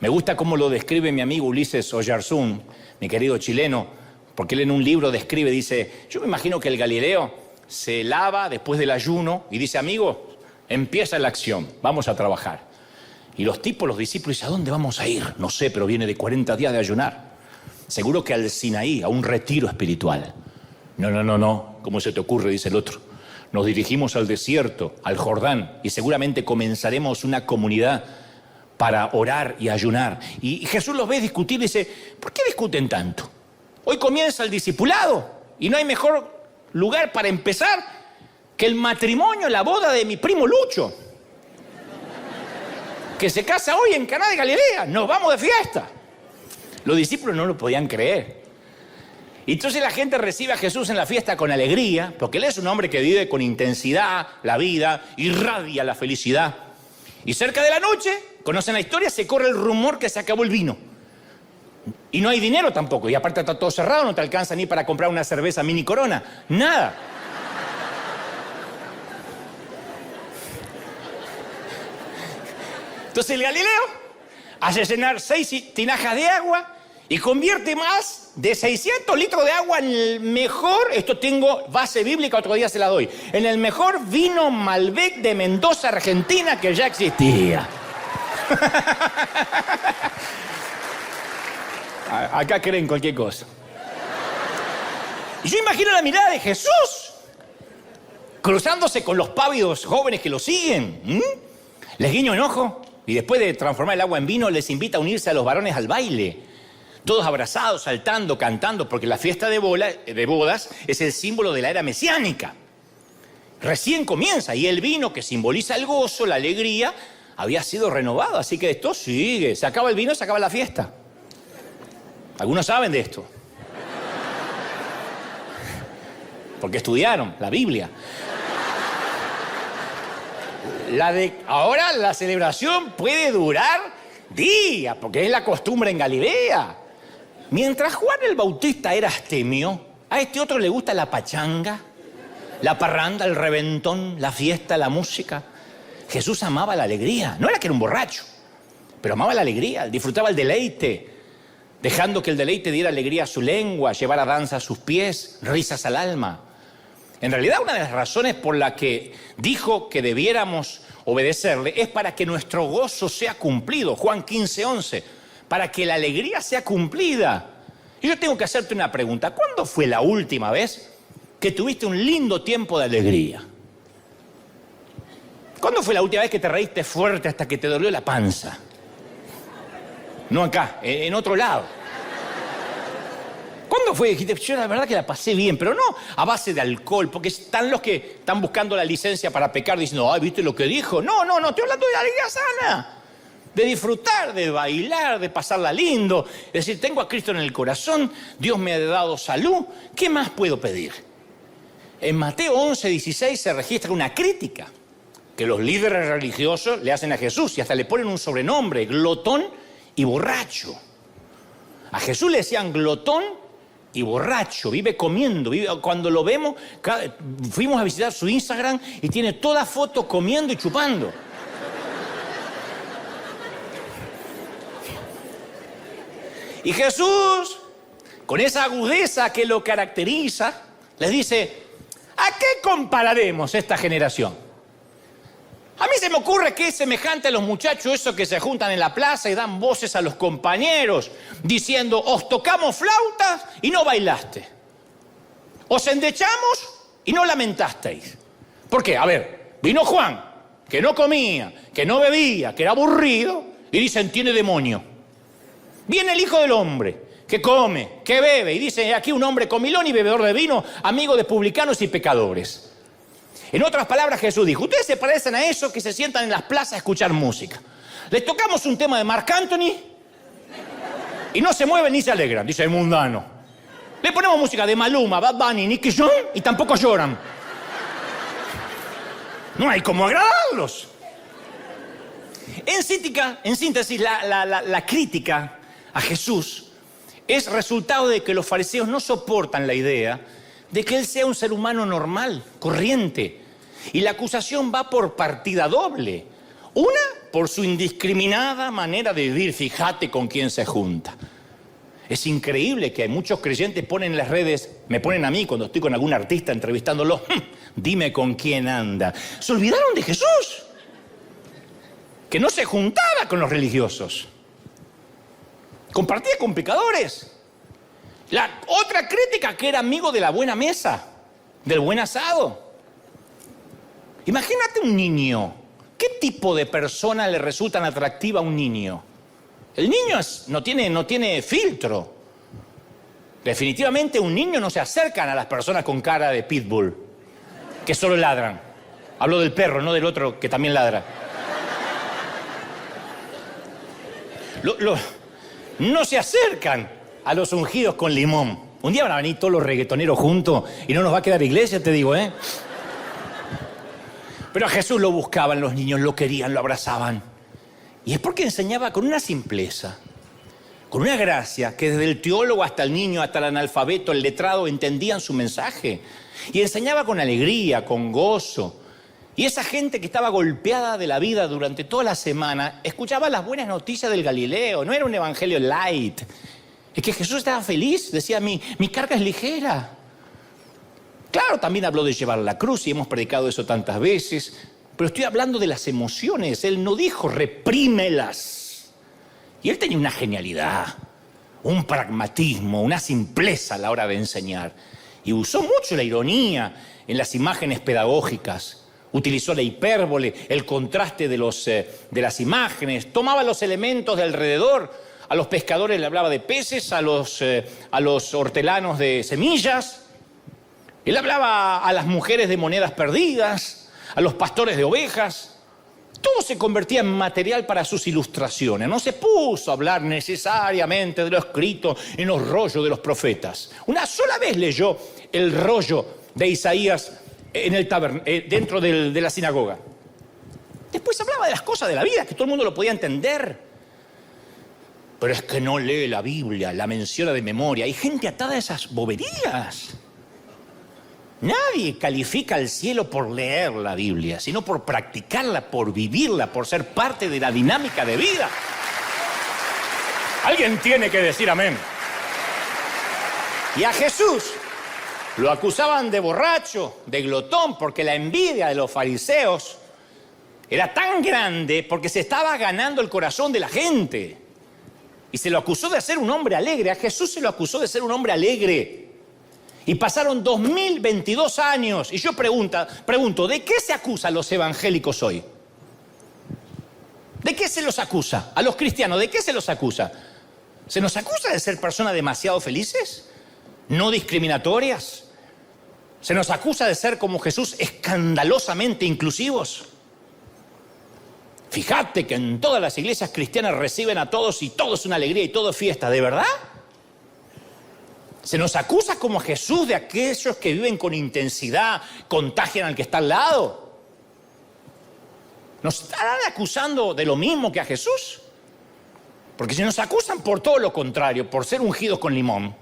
Me gusta cómo lo describe mi amigo Ulises Oyarzún, mi querido chileno, porque él en un libro describe, dice, yo me imagino que el Galileo se lava después del ayuno y dice, amigo, empieza la acción, vamos a trabajar. Y los discípulos dicen, ¿a dónde vamos a ir? No sé, pero viene de 40 días de ayunar. Seguro que al Sinaí, a un retiro espiritual. No, ¿cómo se te ocurre? Dice el otro. Nos dirigimos al desierto, al Jordán, y seguramente comenzaremos una comunidad para orar y ayunar. Y Jesús los ve discutir y dice, ¿por qué discuten tanto? Hoy comienza el discipulado y no hay mejor lugar para empezar que el matrimonio, la boda de mi primo Lucho, que se casa hoy en Caná de Galilea. Nos vamos de fiesta. Los discípulos no lo podían creer. Y entonces la gente recibe a Jesús en la fiesta con alegría, porque Él es un hombre que vive con intensidad la vida, irradia la felicidad. Y cerca de la noche, conocen la historia, se corre el rumor que se acabó el vino. Y no hay dinero tampoco, y aparte está todo cerrado, no te alcanza ni para comprar una cerveza mini Corona, nada. Entonces el Galileo hace llenar 6 tinajas de agua y convierte más de 600 litros de agua en el mejor, esto tengo base bíblica, otro día se la doy, en el mejor vino Malbec de Mendoza, Argentina, que ya existía. Acá creen cualquier cosa. Y yo imagino la mirada de Jesús cruzándose con los pávidos jóvenes que lo siguen. Les guiño un ojo y después de transformar el agua en vino les invita a unirse a los varones al baile. Todos abrazados, saltando, cantando, porque la fiesta de bodas es el símbolo de la era mesiánica. Recién comienza y el vino, que simboliza el gozo, la alegría, había sido renovado. Así que esto sigue. Se acaba el vino, se acaba la fiesta. Algunos saben de esto. Porque estudiaron la Biblia. Ahora la celebración puede durar días, porque es la costumbre en Galilea. Mientras Juan el Bautista era astemio, a este otro le gusta la pachanga, la parranda, el reventón, la fiesta, la música. Jesús amaba la alegría. No era que era un borracho, pero amaba la alegría, disfrutaba el deleite, dejando que el deleite diera alegría a su lengua, llevara danza a sus pies, risas al alma. En realidad, una de las razones por la que dijo que debiéramos obedecerle es para que nuestro gozo sea cumplido. Juan 15:11. Para que la alegría sea cumplida. Y yo tengo que hacerte una pregunta. ¿Cuándo fue la última vez que tuviste un lindo tiempo de alegría? ¿Cuándo fue la última vez que te reíste fuerte hasta que te dolió la panza? No acá, en otro lado. ¿Cuándo fue? Dijiste, yo la verdad que la pasé bien, pero no a base de alcohol, porque están los que están buscando la licencia para pecar diciendo, ay, ¿viste lo que dijo? No, estoy hablando de alegría sana. De disfrutar, de bailar, de pasarla lindo. Es decir, tengo a Cristo en el corazón, Dios me ha dado salud, ¿qué más puedo pedir? En Mateo 11:16 se registra una crítica que los líderes religiosos le hacen a Jesús y hasta le ponen un sobrenombre, glotón y borracho. A Jesús le decían glotón y borracho, vive comiendo, cuando lo vemos, fuimos a visitar su Instagram y tiene toda foto comiendo y chupando. Y Jesús, con esa agudeza que lo caracteriza, les dice, ¿a qué compararemos esta generación? A mí se me ocurre que es semejante a los muchachos esos que se juntan en la plaza y dan voces a los compañeros, diciendo, os tocamos flautas y no bailaste. Os endechamos y no lamentasteis. ¿Por qué? A ver, vino Juan, que no comía, que no bebía, que era aburrido, y dicen, tiene demonio. Viene el Hijo del Hombre, que come, que bebe, y dice, aquí un hombre comilón y bebedor de vino, amigo de publicanos y pecadores. En otras palabras, Jesús dijo, ustedes se parecen a esos que se sientan en las plazas a escuchar música. Les tocamos un tema de Marc Anthony y no se mueven ni se alegran, dice el mundano. Le ponemos música de Maluma, Bad Bunny, Nicky Jam y tampoco lloran. No hay cómo agradarlos. En síntesis, la crítica a Jesús es resultado de que los fariseos no soportan la idea de que Él sea un ser humano normal, corriente. Y la acusación va por partida doble. Una, por su indiscriminada manera de vivir, fíjate con quién se junta. Es increíble que muchos creyentes ponen en las redes, me ponen a mí cuando estoy con algún artista entrevistándolo, dime con quién anda. Se olvidaron de Jesús, que no se juntaba con los religiosos, compartía con pecadores. La otra crítica, que era amigo de la buena mesa, del buen asado. Imagínate un niño. ¿Qué tipo de persona le resulta tan atractiva a un niño? El niño no tiene filtro. Definitivamente un niño no se acercan a las personas con cara de pitbull, que solo ladran. Hablo del perro, no del otro que también ladra. No se acercan a los ungidos con limón. Un día van a venir todos los reggaetoneros juntos y no nos va a quedar iglesia, te digo, ¿eh? Pero a Jesús lo buscaban los niños, lo querían, lo abrazaban. Y es porque enseñaba con una simpleza, con una gracia, que desde el teólogo hasta el niño, hasta el analfabeto, el letrado, entendían su mensaje. Y enseñaba con alegría, con gozo. Y esa gente que estaba golpeada de la vida durante toda la semana, escuchaba las buenas noticias del Galileo. No era un evangelio light. Es que Jesús estaba feliz, decía, mi carga es ligera. Claro, también habló de llevar la cruz y hemos predicado eso tantas veces, pero estoy hablando de las emociones. Él no dijo reprímelas. Y él tenía una genialidad, un pragmatismo, una simpleza a la hora de enseñar. Y usó mucho la ironía en las imágenes pedagógicas. Utilizó la hipérbole, el contraste de las imágenes. Tomaba los elementos de alrededor. A los pescadores le hablaba de peces, a los hortelanos de semillas. Él hablaba a las mujeres de monedas perdidas, a los pastores de ovejas. Todo se convertía en material para sus ilustraciones. No se puso a hablar necesariamente de lo escrito en los rollos de los profetas. Una sola vez leyó el rollo de Isaías dentro de la sinagoga. Después hablaba de las cosas de la vida, que todo el mundo lo podía entender. Pero es que no lee la Biblia, la menciona de memoria. Hay gente atada a esas boberías. Nadie califica al cielo por leer la Biblia, sino por practicarla, por vivirla, por ser parte de la dinámica de vida. Alguien tiene que decir amén. Y a Jesús lo acusaban de borracho, de glotón, porque la envidia de los fariseos era tan grande porque se estaba ganando el corazón de la gente. Y se lo acusó de ser un hombre alegre. A Jesús se lo acusó de ser un hombre alegre. Y pasaron 2022 años. Y yo pregunto, ¿de qué se acusa a los evangélicos hoy? ¿De qué se los acusa? A los cristianos, ¿de qué se los acusa? ¿Se nos acusa de ser personas demasiado felices? ¿No discriminatorias? ¿Se nos acusa de ser como Jesús, escandalosamente inclusivos? Fíjate que en todas las iglesias cristianas reciben a todos y todo es una alegría y todo es fiesta. ¿De verdad? Se nos acusa como a Jesús de aquellos que viven con intensidad, contagian al que está al lado. ¿Nos estarán acusando de lo mismo que a Jesús? Porque si nos acusan por todo lo contrario, por ser ungidos con limón,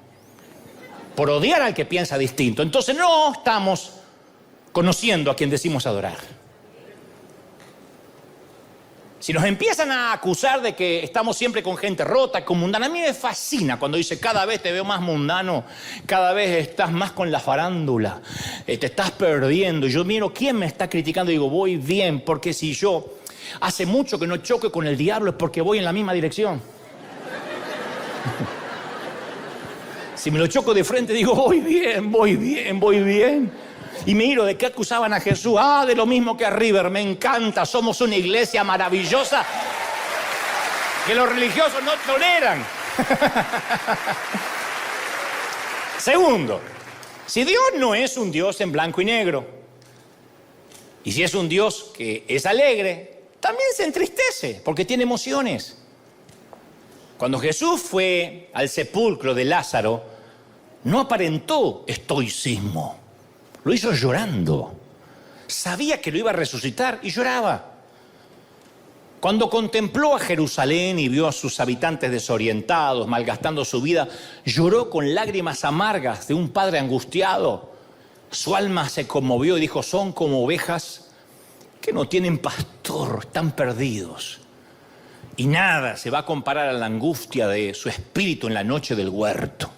por odiar al que piensa distinto, entonces no estamos conociendo a quien decimos adorar. Si nos empiezan a acusar de que estamos siempre con gente rota, con mundana, a mí me fascina cuando dice cada vez te veo más mundano, cada vez estás más con la farándula, te estás perdiendo. Yo miro quién me está criticando y digo, voy bien, porque si yo hace mucho que no choque con el diablo es porque voy en la misma dirección. Si me lo choco de frente digo, voy bien, voy bien, voy bien. Y miro de qué acusaban a Jesús. De lo mismo que a River. Me encanta. Somos una iglesia maravillosa que los religiosos no toleran. Segundo, si Dios no es un Dios en blanco y negro, y si es un Dios que es alegre, también se entristece porque tiene emociones. Cuando Jesús fue al sepulcro de Lázaro, no aparentó estoicismo. Lo hizo llorando. Sabía que lo iba a resucitar y lloraba. Cuando contempló a Jerusalén y vio a sus habitantes desorientados, malgastando su vida, lloró con lágrimas amargas de un padre angustiado. Su alma se conmovió y dijo, son como ovejas que no tienen pastor, están perdidos. Y nada se va a comparar a la angustia de su espíritu en la noche del huerto,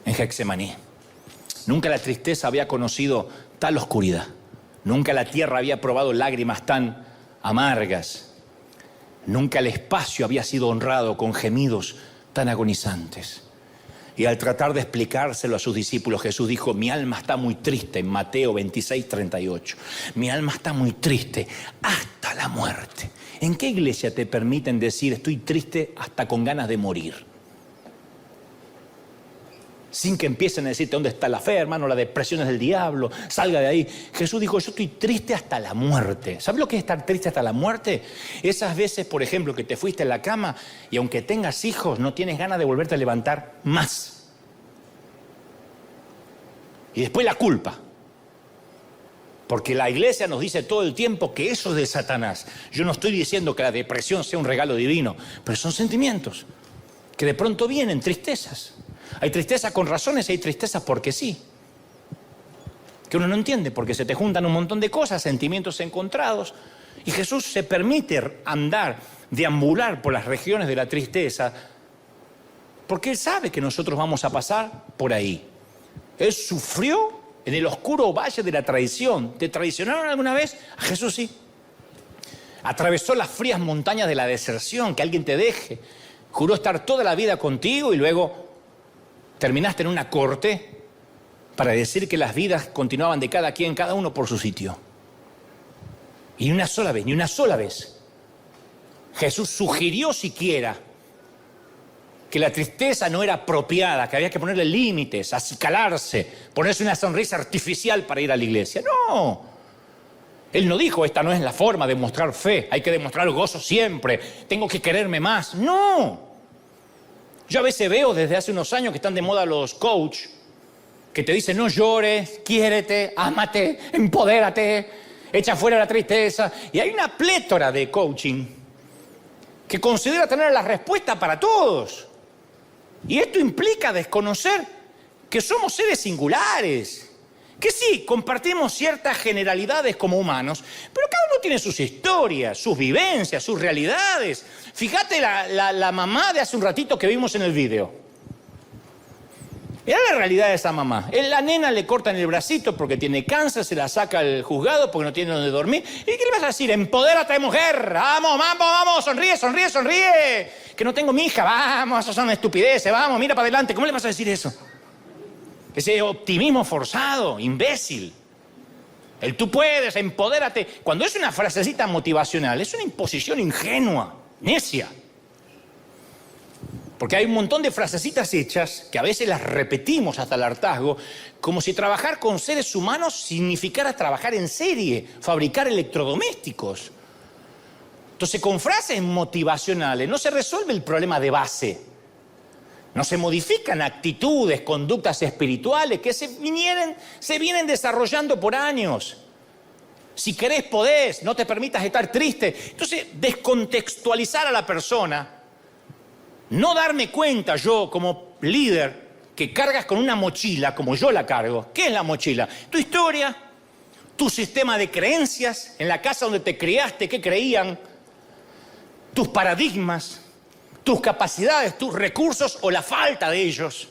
en Getsemaní. Nunca la tristeza había conocido tal oscuridad. Nunca la tierra había probado lágrimas tan amargas. Nunca el espacio había sido honrado con gemidos tan agonizantes. Y al tratar de explicárselo a sus discípulos, Jesús dijo: mi alma está muy triste, en Mateo 26:38. Mi alma está muy triste hasta la muerte. ¿En qué iglesia te permiten decir estoy triste hasta con ganas de morir? Sin que empiecen a decirte dónde está la fe, hermano, la depresión es del diablo, salga de ahí. Jesús dijo: yo estoy triste hasta la muerte. ¿Sabes lo que es estar triste hasta la muerte? Esas veces, por ejemplo, que te fuiste a la cama y aunque tengas hijos, no tienes ganas de volverte a levantar más. Y después la culpa. Porque la iglesia nos dice todo el tiempo que eso es de Satanás. Yo no estoy diciendo que la depresión sea un regalo divino, pero son sentimientos que de pronto vienen, tristezas. Hay tristeza con razones y hay tristeza porque sí. Que uno no entiende porque se te juntan un montón de cosas, sentimientos encontrados. Y Jesús se permite andar, deambular por las regiones de la tristeza porque Él sabe que nosotros vamos a pasar por ahí. Él sufrió en el oscuro valle de la traición. ¿Te traicionaron alguna vez? A Jesús sí. Atravesó las frías montañas de la deserción, que alguien te deje. Juró estar toda la vida contigo y luego terminaste en una corte para decir que las vidas continuaban de cada quien, cada uno por su sitio. Y ni una sola vez, Jesús sugirió siquiera que la tristeza no era apropiada, que había que ponerle límites, acicalarse, ponerse una sonrisa artificial para ir a la iglesia. No. Él no dijo, esta no es la forma de mostrar fe, hay que demostrar gozo siempre, tengo que quererme más. No. Yo a veces veo desde hace unos años que están de moda los coach, que te dicen no llores, quiérete, ámate, empodérate, echa fuera la tristeza. Y hay una plétora de coaching que considera tener la respuesta para todos. Y esto implica desconocer que somos seres singulares, que sí, compartimos ciertas generalidades como humanos, pero cada uno tiene sus historias, sus vivencias, sus realidades. Fíjate la mamá de hace un ratito que vimos en el video. Mirá la realidad de esa mamá. La nena le cortan el bracito porque tiene cáncer, se la saca al juzgado porque no tiene donde dormir. ¿Y qué le vas a decir? Empodérate, mujer. Vamos, vamos, vamos, sonríe, sonríe, sonríe. Que no tengo mi hija, vamos, esas son estupideces, vamos, mira para adelante. ¿Cómo le vas a decir eso? Ese optimismo forzado, imbécil. El tú puedes, empodérate. Cuando es una frasecita motivacional, es una imposición ingenua, necia. Porque hay un montón de frasecitas hechas que a veces las repetimos hasta el hartazgo, como si trabajar con seres humanos significara trabajar en serie, fabricar electrodomésticos. Entonces, con frases motivacionales no se resuelve el problema de base. No se modifican actitudes, conductas espirituales que se vienen desarrollando por años. Si querés, podés, no te permitas estar triste. Entonces, descontextualizar a la persona, no darme cuenta yo como líder que cargas con una mochila como yo la cargo. ¿Qué es la mochila? Tu historia, tu sistema de creencias, en la casa donde te criaste, ¿qué creían? Tus paradigmas, tus capacidades, tus recursos o la falta de ellos.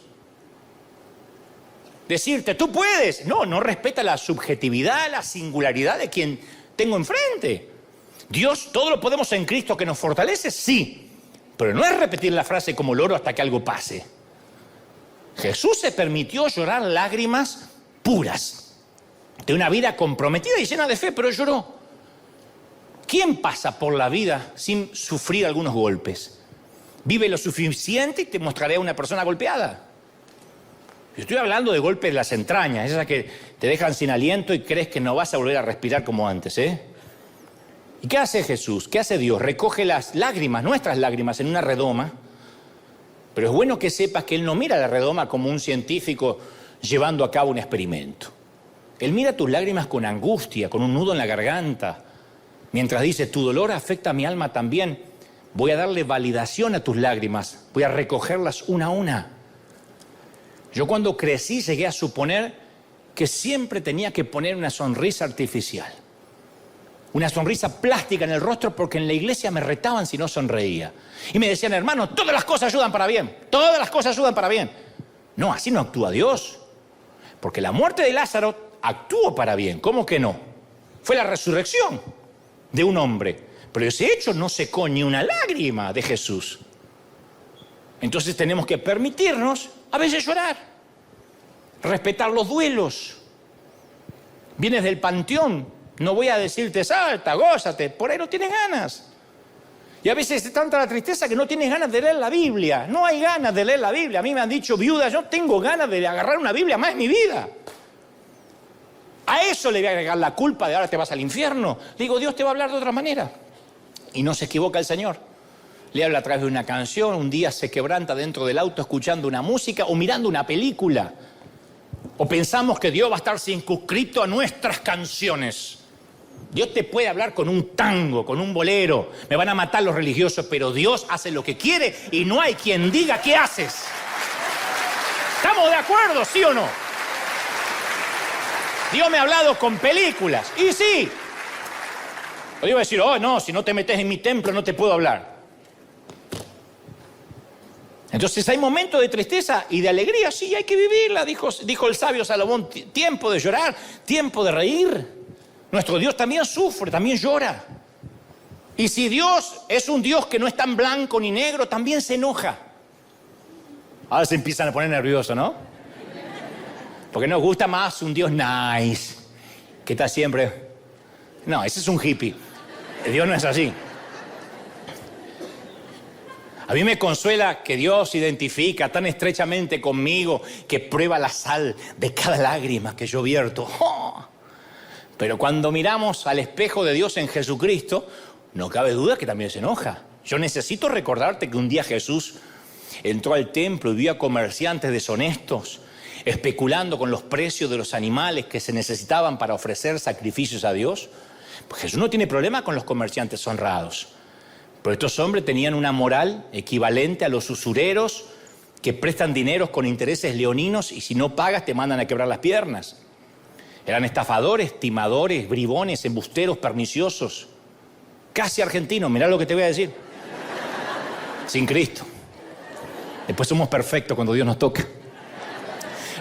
Decirte, tú puedes. No respeta la subjetividad, la singularidad de quien tengo enfrente. Dios, todo lo podemos en Cristo que nos fortalece, sí. Pero no es repetir la frase como loro hasta que algo pase. Jesús se permitió llorar lágrimas puras, de una vida comprometida y llena de fe, pero lloró. ¿Quién pasa por la vida sin sufrir algunos golpes? Vive lo suficiente y te mostraré a una persona golpeada. Yo estoy hablando de golpes de las entrañas, esas que te dejan sin aliento y crees que no vas a volver a respirar como antes, ¿eh? ¿Y qué hace Jesús? ¿Qué hace Dios? Recoge las lágrimas, nuestras lágrimas, en una redoma. Pero es bueno que sepas que Él no mira la redoma como un científico llevando a cabo un experimento. Él mira tus lágrimas con angustia, con un nudo en la garganta. Mientras dice, tu dolor afecta a mi alma también. Voy a darle validación a tus lágrimas. Voy a recogerlas una a una. Yo cuando crecí llegué a suponer que siempre tenía que poner una sonrisa artificial. una sonrisa plástica en el rostro porque en la iglesia me retaban si no sonreía. Y me decían, hermano, todas las cosas ayudan para bien, todas las cosas ayudan para bien. No, así no actúa Dios. Porque la muerte de Lázaro actuó para bien. ¿Cómo que no? Fue la resurrección de un hombre. Pero ese hecho no secó ni una lágrima de Jesús. Entonces tenemos que permitirnos a veces llorar, respetar los duelos. Vienes del panteón, no voy a decirte salta, gózate, por ahí no tienes ganas. Y a veces es tanta la tristeza que no tienes ganas de leer la Biblia. No hay ganas de leer la Biblia. A mí me han dicho viudas, yo tengo ganas de agarrar una Biblia más en mi vida. A eso le voy a agregar la culpa de ahora te vas al infierno. Le digo, Dios te va a hablar de otra manera. Y no se equivoca el Señor. Le habla a través de una canción, un día se quebranta dentro del auto escuchando una música o mirando una película. O pensamos que Dios va a estar circunscrito a nuestras canciones. Dios te puede hablar con un tango, con un bolero. Me van a matar los religiosos, pero Dios hace lo que quiere y no hay quien diga qué haces. ¿Estamos de acuerdo, sí o no? Dios me ha hablado con películas. Y sí. O Dios va a decir, oh no, si no te metes en mi templo no te puedo hablar. Entonces hay momentos de tristeza y de alegría, sí, hay que vivirla, dijo el sabio Salomón, tiempo de llorar, tiempo de reír. Nuestro Dios también sufre, también llora. Y si Dios es un Dios que no es tan blanco ni negro, también se enoja. Ahora se empiezan a poner nerviosos, ¿no? Porque nos gusta más un Dios nice, que está siempre... No, ese es un hippie. Dios no es así. A mí me consuela que Dios se identifica tan estrechamente conmigo que prueba la sal de cada lágrima que yo vierto. ¡Oh! Pero cuando miramos al espejo de Dios en Jesucristo, no cabe duda que también se enoja. Yo necesito recordarte que un día Jesús entró al templo y vio a comerciantes deshonestos especulando con los precios de los animales que se necesitaban para ofrecer sacrificios a Dios. Pues Jesús no tiene problema con los comerciantes honrados. Pero estos hombres tenían una moral equivalente a los usureros que prestan dineros con intereses leoninos y si no pagas te mandan a quebrar las piernas. Eran estafadores, timadores, bribones, embusteros, perniciosos. Casi argentinos, mirá lo que te voy a decir. Sin Cristo. Después somos perfectos cuando Dios nos toca.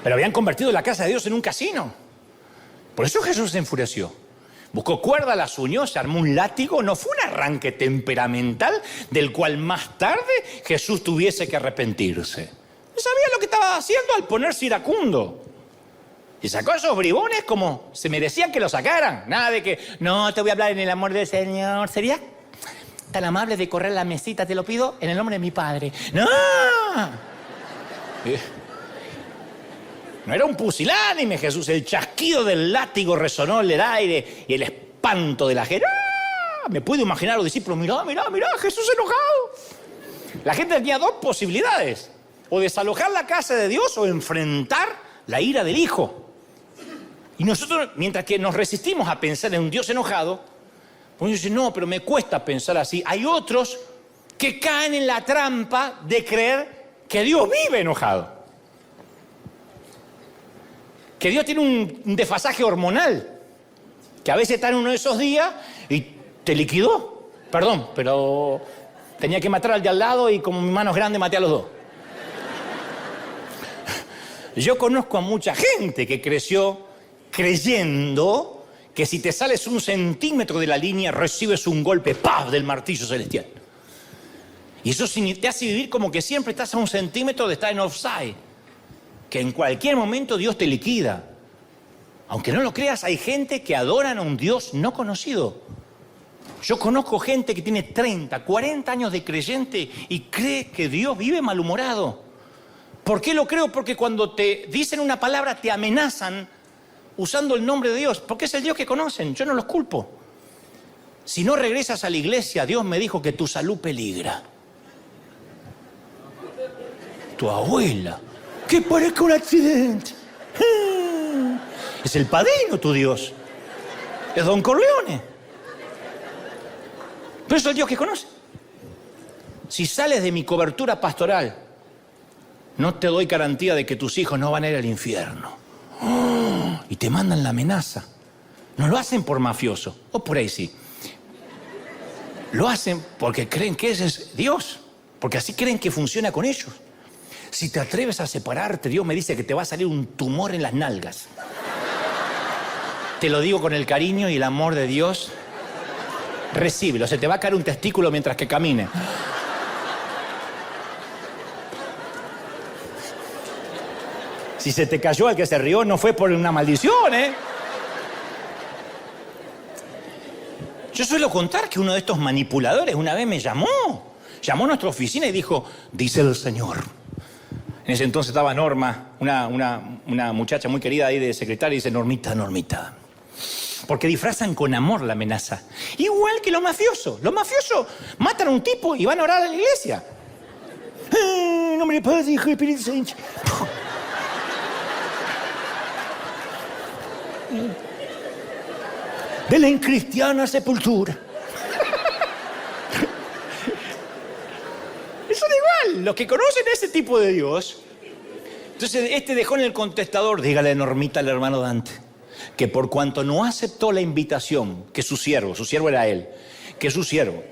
Pero habían convertido la casa de Dios en un casino. Por eso Jesús se enfureció. Buscó cuerda, las unió, se armó un látigo. No fue un arranque temperamental del cual más tarde Jesús tuviese que arrepentirse. Sabía lo que estaba haciendo al ponerse iracundo. Y sacó a esos bribones como se merecían que lo sacaran. Nada de que, no, te voy a hablar en el amor del Señor. ¿Sería tan amable de correr la mesita, te lo pido, en el nombre de mi Padre? ¡No! No era un pusilánime, Jesús. El chasquido del látigo resonó en el aire y el espanto de la gente. ¡Ah! Me puedo imaginar a los discípulos. Mirá, Jesús enojado. La gente tenía dos posibilidades. O desalojar la casa de Dios o enfrentar la ira del Hijo. Y nosotros, mientras que nos resistimos a pensar en un Dios enojado, uno dice, no, pero me cuesta pensar así. Hay otros que caen en la trampa de creer que Dios vive enojado. Que Dios tiene un desfasaje hormonal, que a veces está en uno de esos días y te liquidó. Perdón, pero tenía que matar al de al lado y como mi mano es grande maté a los dos. Yo conozco a mucha gente que creció creyendo que si te sales 1 centímetro de la línea recibes un golpe ¡paf! Del martillo celestial. Y eso te hace vivir como que siempre estás a 1 centímetro de estar en offside. Que en cualquier momento Dios te liquida. Aunque no lo creas, hay gente que adoran a un Dios no conocido. Yo conozco gente que tiene 30, 40 años de creyente y cree que Dios vive malhumorado. ¿Por qué lo creo? Porque cuando te dicen una palabra te amenazan usando el nombre de Dios, porque es el Dios que conocen. Yo no los culpo. Si no regresas a la iglesia, Dios me dijo que tu salud peligra. Tu abuela. Que parezca un accidente. Es el padrino tu Dios. Es Don Corleone. Pero es el Dios que conoce. Si sales de mi cobertura pastoral, no te doy garantía de que tus hijos no van a ir al infierno. Y te mandan la amenaza. No lo hacen por mafioso. O por ahí sí. Lo hacen porque creen que ese es Dios, porque así creen que funciona con ellos. Si te atreves a separarte, Dios me dice que te va a salir un tumor en las nalgas. Te lo digo con el cariño y el amor de Dios. Recíbelo, se te va a caer un testículo mientras que camine. Si se te cayó el que se rió, no fue por una maldición, ¿eh? Yo suelo contar que uno de estos manipuladores una vez me llamó a nuestra oficina y dijo, dice el Señor. En ese entonces estaba Norma, una muchacha muy querida ahí de secretaria, y dice, Normita, Normita. Porque disfrazan con amor la amenaza. Igual que los mafiosos. Los mafiosos matan a un tipo y van a orar a la iglesia. En nombre del Padre, Hijo y Espíritu Santo. De la incristiana sepultura. Son igual, los que conocen ese tipo de Dios. Entonces este dejó en el contestador, dígale a Normita al hermano Dante, que por cuanto no aceptó la invitación que su siervo era él, que su siervo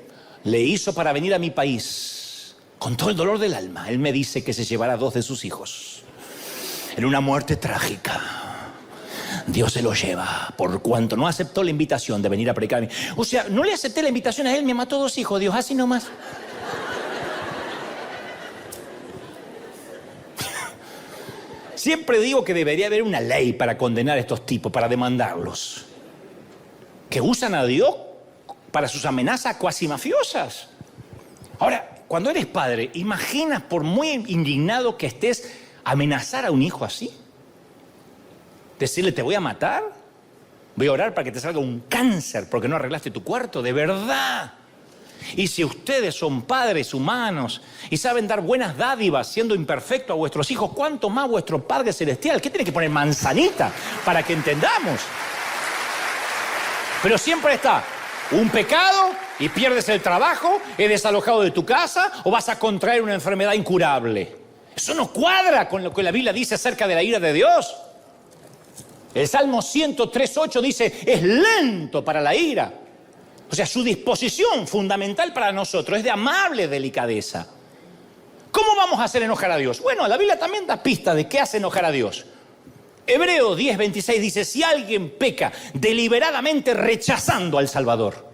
le hizo para venir a mi país, con todo el dolor del alma, él me dice que se llevará 2 de sus hijos en una muerte trágica. Dios se lo lleva por cuanto no aceptó la invitación de venir a predicar a mí. O sea, no le acepté la invitación a él, me mató 2 hijos, Dios, así nomás. Siempre digo que debería haber una ley para condenar a estos tipos, para demandarlos. Que usan a Dios para sus amenazas cuasi mafiosas. Ahora, cuando eres padre, ¿imaginas, por muy indignado que estés, amenazar a un hijo así? Decirle, te voy a matar, voy a orar para que te salga un cáncer porque no arreglaste tu cuarto, de verdad. Y si ustedes son padres humanos y saben dar buenas dádivas siendo imperfectos a vuestros hijos, ¿cuánto más vuestro Padre Celestial? ¿Qué tiene que poner manzanita para que entendamos? Pero siempre está un pecado y pierdes el trabajo, eres desalojado de tu casa o vas a contraer una enfermedad incurable. Eso no cuadra con lo que la Biblia dice acerca de la ira de Dios. El Salmo 103:8 dice, es lento para la ira. O sea, su disposición fundamental para nosotros es de amable delicadeza. ¿Cómo vamos a hacer enojar a Dios? Bueno, la Biblia también da pista de qué hace enojar a Dios. Hebreos 10:26 dice, si alguien peca deliberadamente rechazando al Salvador.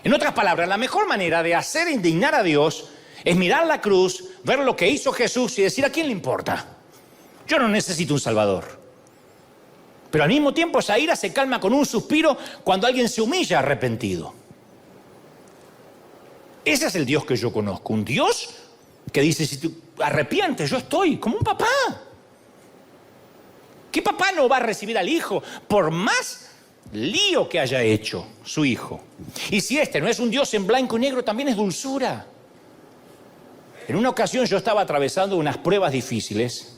En otras palabras, la mejor manera de hacer indignar a Dios es mirar la cruz, ver lo que hizo Jesús y decir, ¿a quién le importa? Yo no necesito un Salvador. Pero al mismo tiempo esa ira se calma con un suspiro cuando alguien se humilla arrepentido. Ese es el Dios que yo conozco. Un Dios que dice, si tú arrepientes, yo estoy como un papá. ¿Qué papá no va a recibir al hijo por más lío que haya hecho su hijo? Y si este no es un Dios en blanco y negro, también es dulzura. En una ocasión yo estaba atravesando unas pruebas difíciles.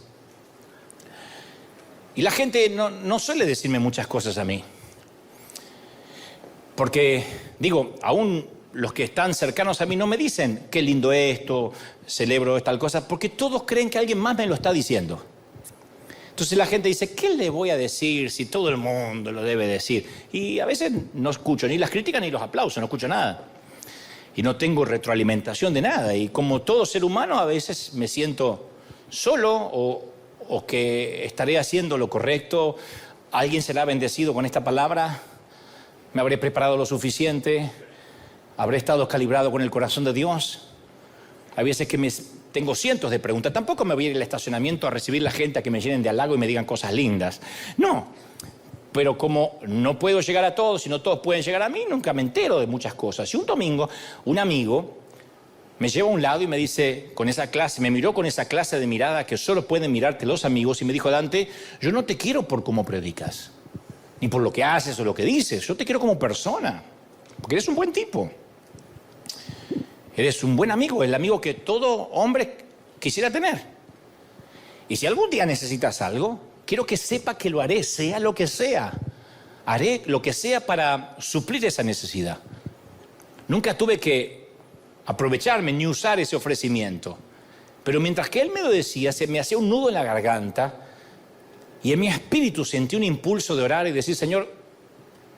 Y la gente no suele decirme muchas cosas a mí. Porque, digo, aún los que están cercanos a mí no me dicen qué lindo esto, celebro tal cosa, porque todos creen que alguien más me lo está diciendo. Entonces la gente dice, ¿qué le voy a decir si todo el mundo lo debe decir? Y a veces no escucho ni las críticas ni los aplausos, no escucho nada. Y no tengo retroalimentación de nada. Y como todo ser humano, a veces me siento solo o que estaré haciendo lo correcto, alguien será bendecido con esta palabra, me habré preparado lo suficiente, habré estado calibrado con el corazón de Dios. Hay veces que tengo cientos de preguntas, tampoco me voy a ir al estacionamiento a recibir la gente a que me llenen de halago y me digan cosas lindas, no, pero como no puedo llegar a todos y no todos pueden llegar a mí, nunca me entero de muchas cosas. Y un domingo, un amigo me lleva a un lado y me dice, me miró con esa clase de mirada que solo pueden mirarte los amigos y me dijo, Dante, yo no te quiero por cómo predicas, ni por lo que haces o lo que dices, yo te quiero como persona, porque eres un buen tipo. Eres un buen amigo, el amigo que todo hombre quisiera tener. Y si algún día necesitas algo, quiero que sepa que lo haré, sea lo que sea. Haré lo que sea para suplir esa necesidad. Nunca tuve que aprovecharme ni usar ese ofrecimiento. Pero mientras que él me lo decía, se me hacía un nudo en la garganta y en mi espíritu sentí un impulso de orar y decir, Señor,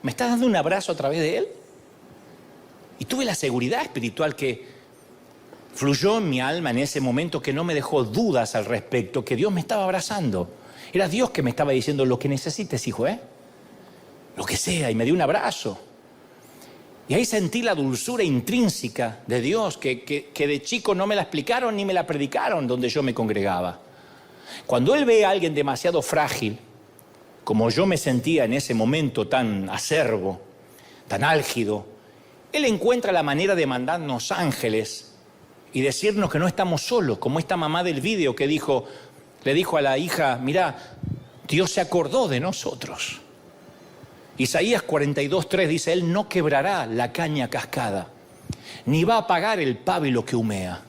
¿me estás dando un abrazo a través de él? Y tuve la seguridad espiritual que fluyó en mi alma en ese momento, que no me dejó dudas al respecto, que Dios me estaba abrazando. Era Dios que me estaba diciendo: lo que necesites, hijo, lo que sea, y me dio un abrazo. Y ahí sentí la dulzura intrínseca de Dios, que de chico no me la explicaron ni me la predicaron donde yo me congregaba. Cuando Él ve a alguien demasiado frágil, como yo me sentía en ese momento tan acerbo, tan álgido, Él encuentra la manera de mandarnos ángeles y decirnos que no estamos solos, como esta mamá del video que le dijo a la hija: mira, Dios se acordó de nosotros. Isaías 42:3 dice: Él no quebrará la caña cascada, ni va a apagar el pábilo que humea.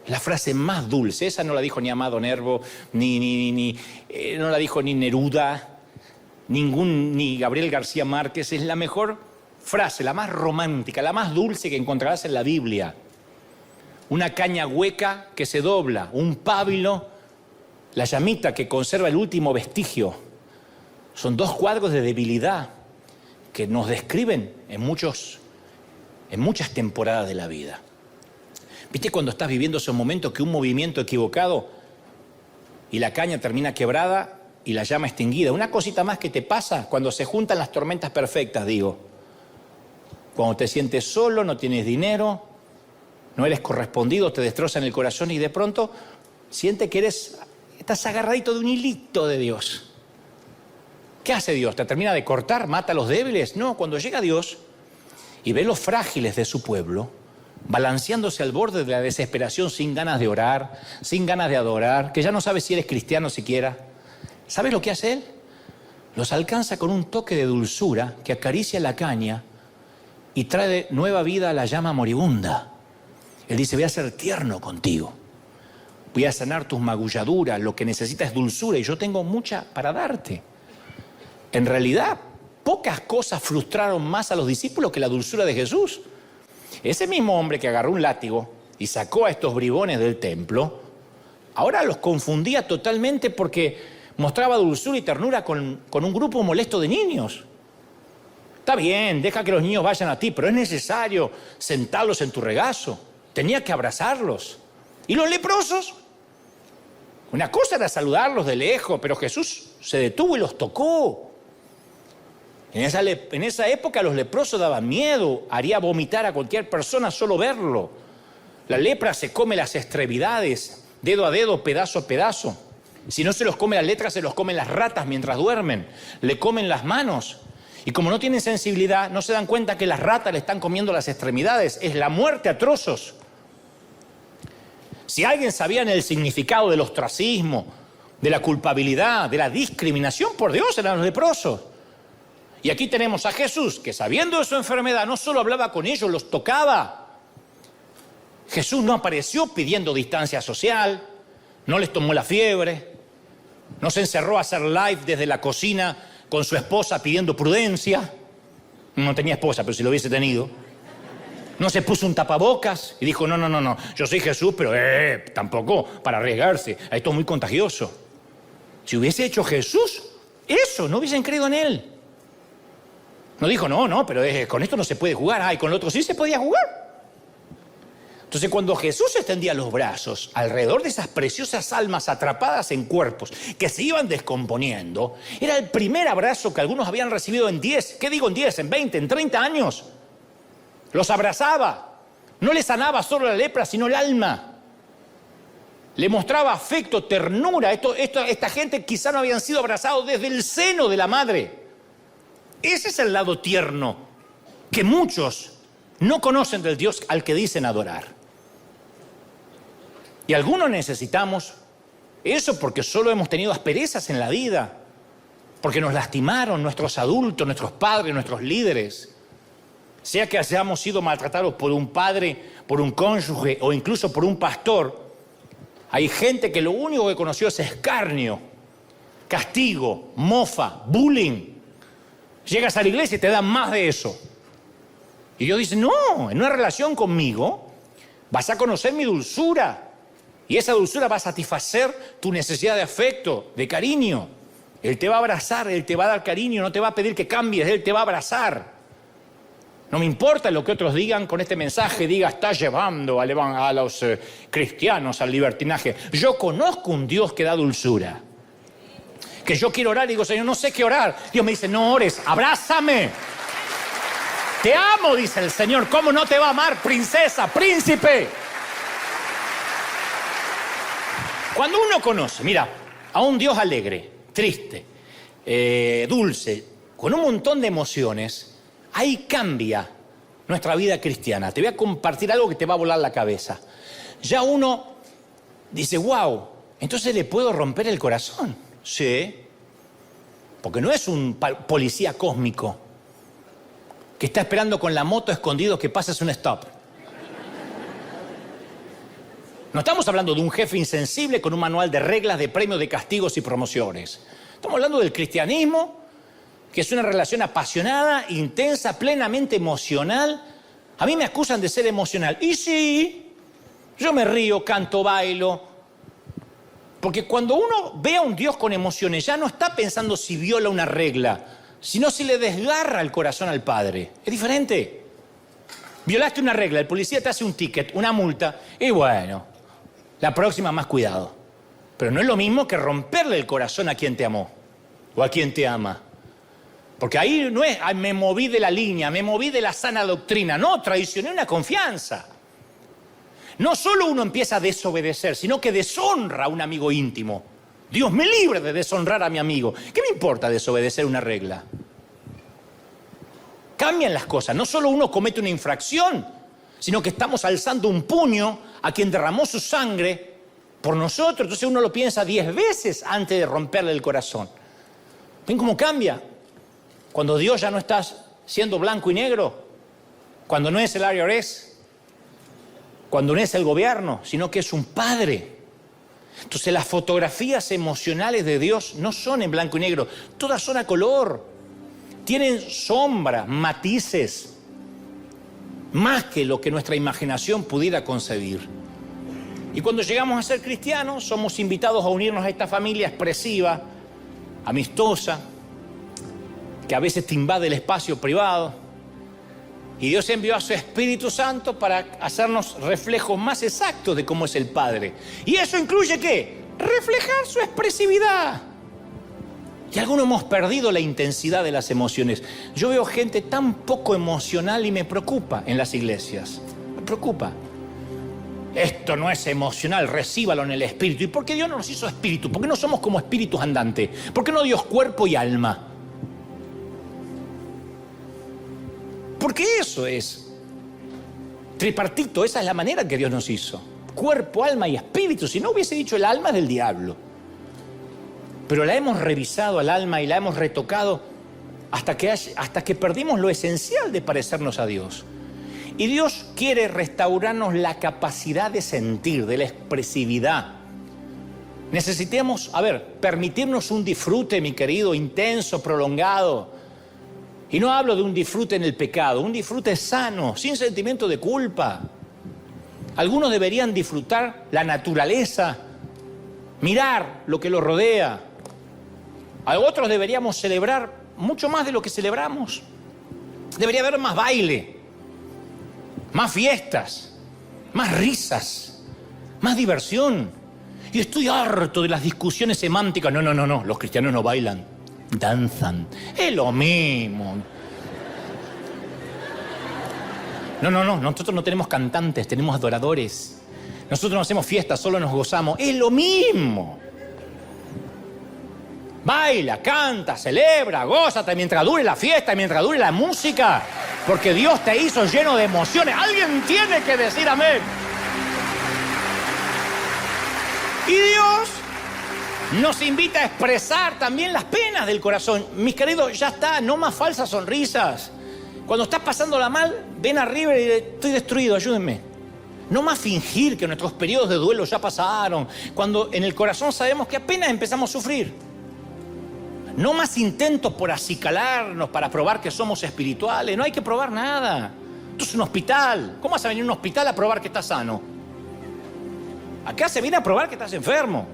La frase más dulce, esa no la dijo ni Amado Nervo, no la dijo ni Neruda, ni Gabriel García Márquez. Es la mejor frase, la más romántica, la más dulce que encontrarás en la Biblia. Una caña hueca que se dobla, un pábilo, la llamita que conserva el último vestigio. Son dos cuadros de debilidad que nos describen en muchas temporadas de la vida. ¿Viste cuando estás viviendo esos momentos que un movimiento equivocado y la caña termina quebrada y la llama extinguida? Una cosita más que te pasa cuando se juntan las tormentas perfectas, digo. Cuando te sientes solo, no tienes dinero, no eres correspondido, te destrozan el corazón y de pronto sientes que estás agarradito de un hilito de Dios. ¿Qué hace Dios? ¿Te termina de cortar? ¿Mata a los débiles? No, cuando llega Dios y ve los frágiles de su pueblo, balanceándose al borde de la desesperación, sin ganas de orar, sin ganas de adorar, que ya no sabe si eres cristiano siquiera, ¿sabes lo que hace Él? Los alcanza con un toque de dulzura que acaricia la caña y trae nueva vida a la llama moribunda. Él dice: voy a ser tierno contigo, voy a sanar tus magulladuras, lo que necesitas es dulzura y yo tengo mucha para darte. En realidad, pocas cosas frustraron más a los discípulos que la dulzura de Jesús. Ese mismo hombre que agarró un látigo y sacó a estos bribones del templo, ahora los confundía totalmente porque mostraba dulzura y ternura con un grupo molesto de niños. Está bien, deja que los niños vayan a ti, pero es necesario sentarlos en tu regazo. Tenía que abrazarlos. ¿Y los leprosos? Una cosa era saludarlos de lejos, pero Jesús se detuvo y los tocó. En esa época los leprosos daban miedo, haría vomitar a cualquier persona solo verlo. La lepra se come las extremidades, dedo a dedo, pedazo a pedazo. Si no se los come la lepra, se los comen las ratas mientras duermen. Le comen las manos. Y como no tienen sensibilidad, no se dan cuenta que las ratas le están comiendo las extremidades. Es la muerte a trozos. Si alguien sabía el significado del ostracismo, de la culpabilidad, de la discriminación, por Dios, eran los leprosos. Y aquí tenemos a Jesús, que sabiendo de su enfermedad, no solo hablaba con ellos, los tocaba. Jesús no apareció pidiendo distancia social, no les tomó la fiebre, no se encerró a hacer live desde la cocina con su esposa pidiendo prudencia. No tenía esposa, pero si lo hubiese tenido. No se puso un tapabocas y dijo: no, yo soy Jesús, pero tampoco para arriesgarse, esto es muy contagioso. Si hubiese hecho Jesús eso, no hubiesen creído en Él. No dijo: no, pero con esto no se puede jugar. Y con lo otro sí se podía jugar. Entonces, cuando Jesús extendía los brazos alrededor de esas preciosas almas atrapadas en cuerpos que se iban descomponiendo, era el primer abrazo que algunos habían recibido en 10, ¿qué digo en 10? En 20, en 30 años. Los abrazaba. No les sanaba solo la lepra, sino el alma. Le mostraba afecto, ternura. Esta gente quizá no habían sido abrazados desde el seno de la madre. Ese es el lado tierno que muchos no conocen del Dios al que dicen adorar. Y algunos necesitamos eso porque solo hemos tenido asperezas en la vida, porque nos lastimaron nuestros adultos, nuestros padres, nuestros líderes. Sea que hayamos sido maltratados por un padre, por un cónyuge o incluso por un pastor, hay gente que lo único que conoció es escarnio, castigo, mofa, bullying. Llegas a la iglesia y te dan más de eso. Y Dios dice: no, en una relación conmigo vas a conocer mi dulzura. Y esa dulzura va a satisfacer tu necesidad de afecto, de cariño. Él te va a abrazar, Él te va a dar cariño, no te va a pedir que cambies, Él te va a abrazar. No me importa lo que otros digan con este mensaje, diga, está llevando a los cristianos al libertinaje. Yo conozco un Dios que da dulzura. Que yo quiero orar y digo, Señor, no sé qué orar. Dios me dice, no ores, abrázame. Te amo, dice el Señor. ¿Cómo no te va a amar, princesa, príncipe? Cuando uno conoce, mira, a un Dios alegre, triste, dulce, con un montón de emociones, ahí cambia nuestra vida cristiana. Te voy a compartir algo que te va a volar la cabeza. Ya uno dice, wow, entonces le puedo romper el corazón. Sí, porque no es un policía cósmico que está esperando con la moto escondido que pases un stop. No estamos hablando de un jefe insensible con un manual de reglas, de premios, de castigos y promociones. Estamos hablando del cristianismo, que es una relación apasionada, intensa, plenamente emocional. A mí me acusan de ser emocional. Y sí, yo me río, canto, bailo. Porque cuando uno ve a un Dios con emociones, ya no está pensando si viola una regla, sino si le desgarra el corazón al Padre. Es diferente. Violaste una regla, el policía te hace un ticket, una multa, y bueno, la próxima más cuidado. Pero no es lo mismo que romperle el corazón a quien te amó o a quien te ama. Porque ahí no es, me moví de la línea, me moví de la sana doctrina. No, traicioné una confianza. No solo uno empieza a desobedecer, sino que deshonra a un amigo íntimo. Dios me libre de deshonrar a mi amigo. ¿Qué me importa desobedecer una regla? Cambian las cosas. No solo uno comete una infracción, sino que estamos alzando un puño a quien derramó su sangre por nosotros. Entonces uno lo piensa 10 veces antes de romperle el corazón. ¿Ven cómo cambia? Cuando Dios ya no está siendo blanco y negro, cuando no es el IRS, cuando no es el gobierno, sino que es un padre. Entonces las fotografías emocionales de Dios no son en blanco y negro, todas son a color. Tienen sombras, matices, más que lo que nuestra imaginación pudiera concebir. Y cuando llegamos a ser cristianos, somos invitados a unirnos a esta familia expresiva, amistosa, que a veces te invade el espacio privado. Y Dios envió a su Espíritu Santo para hacernos reflejos más exactos de cómo es el Padre. ¿Y eso incluye qué? Reflejar su expresividad. Y algunos hemos perdido la intensidad de las emociones. Yo veo gente tan poco emocional y me preocupa en las iglesias. Me preocupa. Esto no es emocional, recíbalo en el Espíritu. ¿Y por qué Dios no nos hizo Espíritu? ¿Por qué no somos como espíritus andantes? ¿Por qué no Dios cuerpo y alma? Porque eso es tripartito, esa es la manera que Dios nos hizo. Cuerpo, alma y espíritu. Si no hubiese dicho el alma es del diablo. Pero la hemos revisado al alma y la hemos retocado hasta que perdimos lo esencial de parecernos a Dios. Y Dios quiere restaurarnos la capacidad de sentir, de la expresividad. Necesitamos, permitirnos un disfrute, mi querido, intenso, prolongado. Y no hablo de un disfrute en el pecado, un disfrute sano, sin sentimiento de culpa. Algunos deberían disfrutar la naturaleza, mirar lo que los rodea. A otros deberíamos celebrar mucho más de lo que celebramos. Debería haber más baile, más fiestas, más risas, más diversión. Y estoy harto de las discusiones semánticas. No, los cristianos no bailan. Danzan. Es lo mismo. No, nosotros no tenemos cantantes, tenemos adoradores. Nosotros no hacemos fiestas, solo nos gozamos. Es lo mismo. Baila, canta, celebra, gózate mientras dure la fiesta, mientras dure la música. Porque Dios te hizo lleno de emociones. Alguien tiene que decir amén. Y Dios nos invita a expresar también las penas del corazón. Mis queridos, ya está, no más falsas sonrisas. Cuando estás pasándola mal, ven arriba y estoy destruido, ayúdenme. No más fingir que nuestros periodos de duelo ya pasaron, cuando en el corazón sabemos que apenas empezamos a sufrir. No más intentos por acicalarnos para probar que somos espirituales. No hay que probar nada. Esto es un hospital. ¿Cómo vas a venir a un hospital a probar que estás sano? Acá se viene a probar que estás enfermo.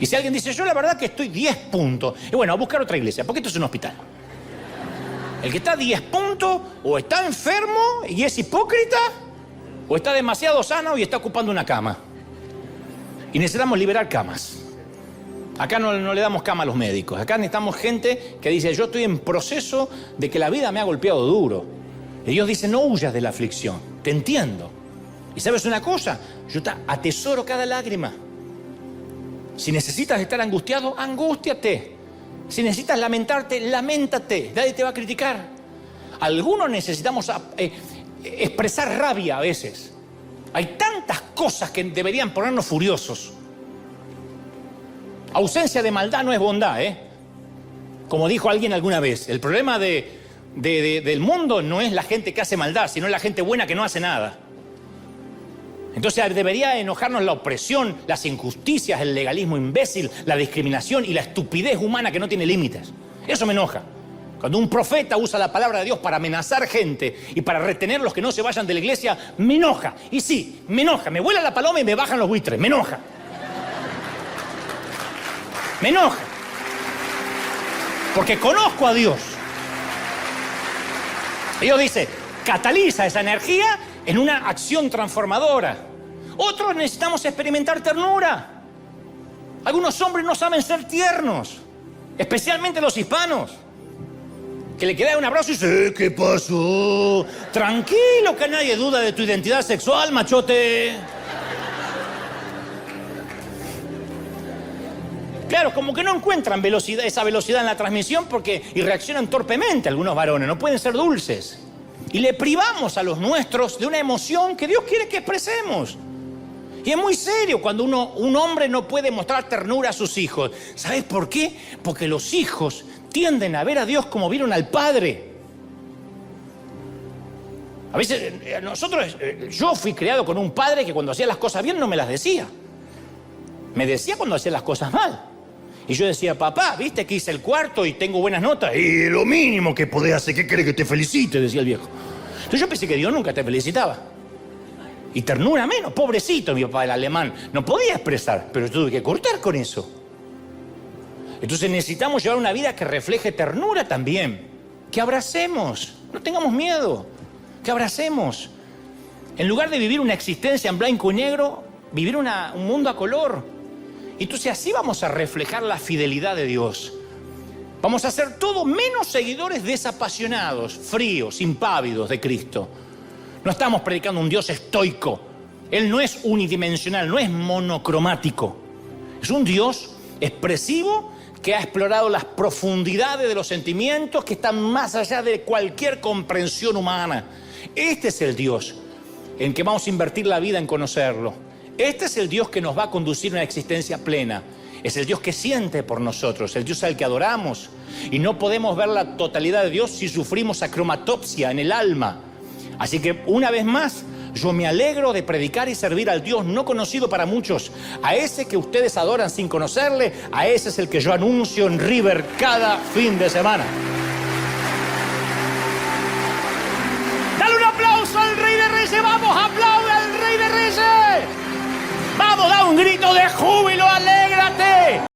Y si alguien dice, yo la verdad que estoy 10 puntos, y bueno, a buscar otra iglesia, porque esto es un hospital. El que está a 10 puntos, o está enfermo y es hipócrita, o está demasiado sano y está ocupando una cama. Y necesitamos liberar camas. Acá no le damos cama a los médicos. Acá necesitamos gente que dice, yo estoy en proceso de que la vida me ha golpeado duro. Y Dios dice, no huyas de la aflicción, te entiendo. Y ¿sabes una cosa? Yo te atesoro cada lágrima. Si necesitas estar angustiado, angústiate. Si necesitas lamentarte, lamentate. Nadie te va a criticar. Algunos necesitamos expresar rabia a veces. Hay tantas cosas que deberían ponernos furiosos. Ausencia de maldad no es bondad, Como dijo alguien alguna vez, el problema del mundo no es la gente que hace maldad, sino la gente buena que no hace nada. Entonces debería enojarnos la opresión, las injusticias, el legalismo imbécil, la discriminación y la estupidez humana que no tiene límites. Eso me enoja. Cuando un profeta usa la palabra de Dios para amenazar gente y para retener los que no se vayan de la iglesia, me enoja. Y sí, me enoja. Me vuela la paloma y me bajan los buitres. Me enoja. Me enoja. Porque conozco a Dios. Dios dice, cataliza esa energía en una acción transformadora. Otros necesitamos experimentar ternura. Algunos hombres no saben ser tiernos, especialmente los hispanos, que le queda un abrazo y dice, ¿qué pasó? Tranquilo, que nadie duda de tu identidad sexual, machote. Claro, como que no encuentran esa velocidad en la transmisión y reaccionan torpemente algunos varones, no pueden ser dulces. Y le privamos a los nuestros de una emoción que Dios quiere que expresemos. Y es muy serio cuando un hombre no puede mostrar ternura a sus hijos. ¿Sabes por qué? Porque los hijos tienden a ver a Dios como vieron al Padre. A veces yo fui criado con un padre que cuando hacía las cosas bien no me las decía. Me decía cuando hacía las cosas mal. Y yo decía, papá, ¿viste que hice el cuarto y tengo buenas notas? Y lo mínimo que podés hacer, ¿qué querés que te felicite? Decía el viejo. Entonces yo pensé que Dios nunca te felicitaba. Y ternura menos, pobrecito mi papá, el alemán. No podía expresar, pero yo tuve que cortar con eso. Entonces necesitamos llevar una vida que refleje ternura también. Que abracemos, no tengamos miedo. Que abracemos. En lugar de vivir una existencia en blanco y negro, vivir un mundo a color. Entonces así vamos a reflejar la fidelidad de Dios. Vamos a ser todos menos seguidores desapasionados, fríos, impávidos de Cristo. No estamos predicando un Dios estoico. Él no es unidimensional, no es monocromático. Es un Dios expresivo que ha explorado las profundidades de los sentimientos que están más allá de cualquier comprensión humana. Este es el Dios en que vamos a invertir la vida en conocerlo. Este es el Dios que nos va a conducir a una existencia plena. Es el Dios que siente por nosotros, el Dios al que adoramos. Y no podemos ver la totalidad de Dios si sufrimos acromatopsia en el alma. Así que, una vez más, yo me alegro de predicar y servir al Dios no conocido para muchos. A ese que ustedes adoran sin conocerle, a ese es el que yo anuncio en River cada fin de semana. Dale un aplauso al Rey de Reyes, vamos, aplaude al Rey de Reyes. Vamos, da un grito de júbilo.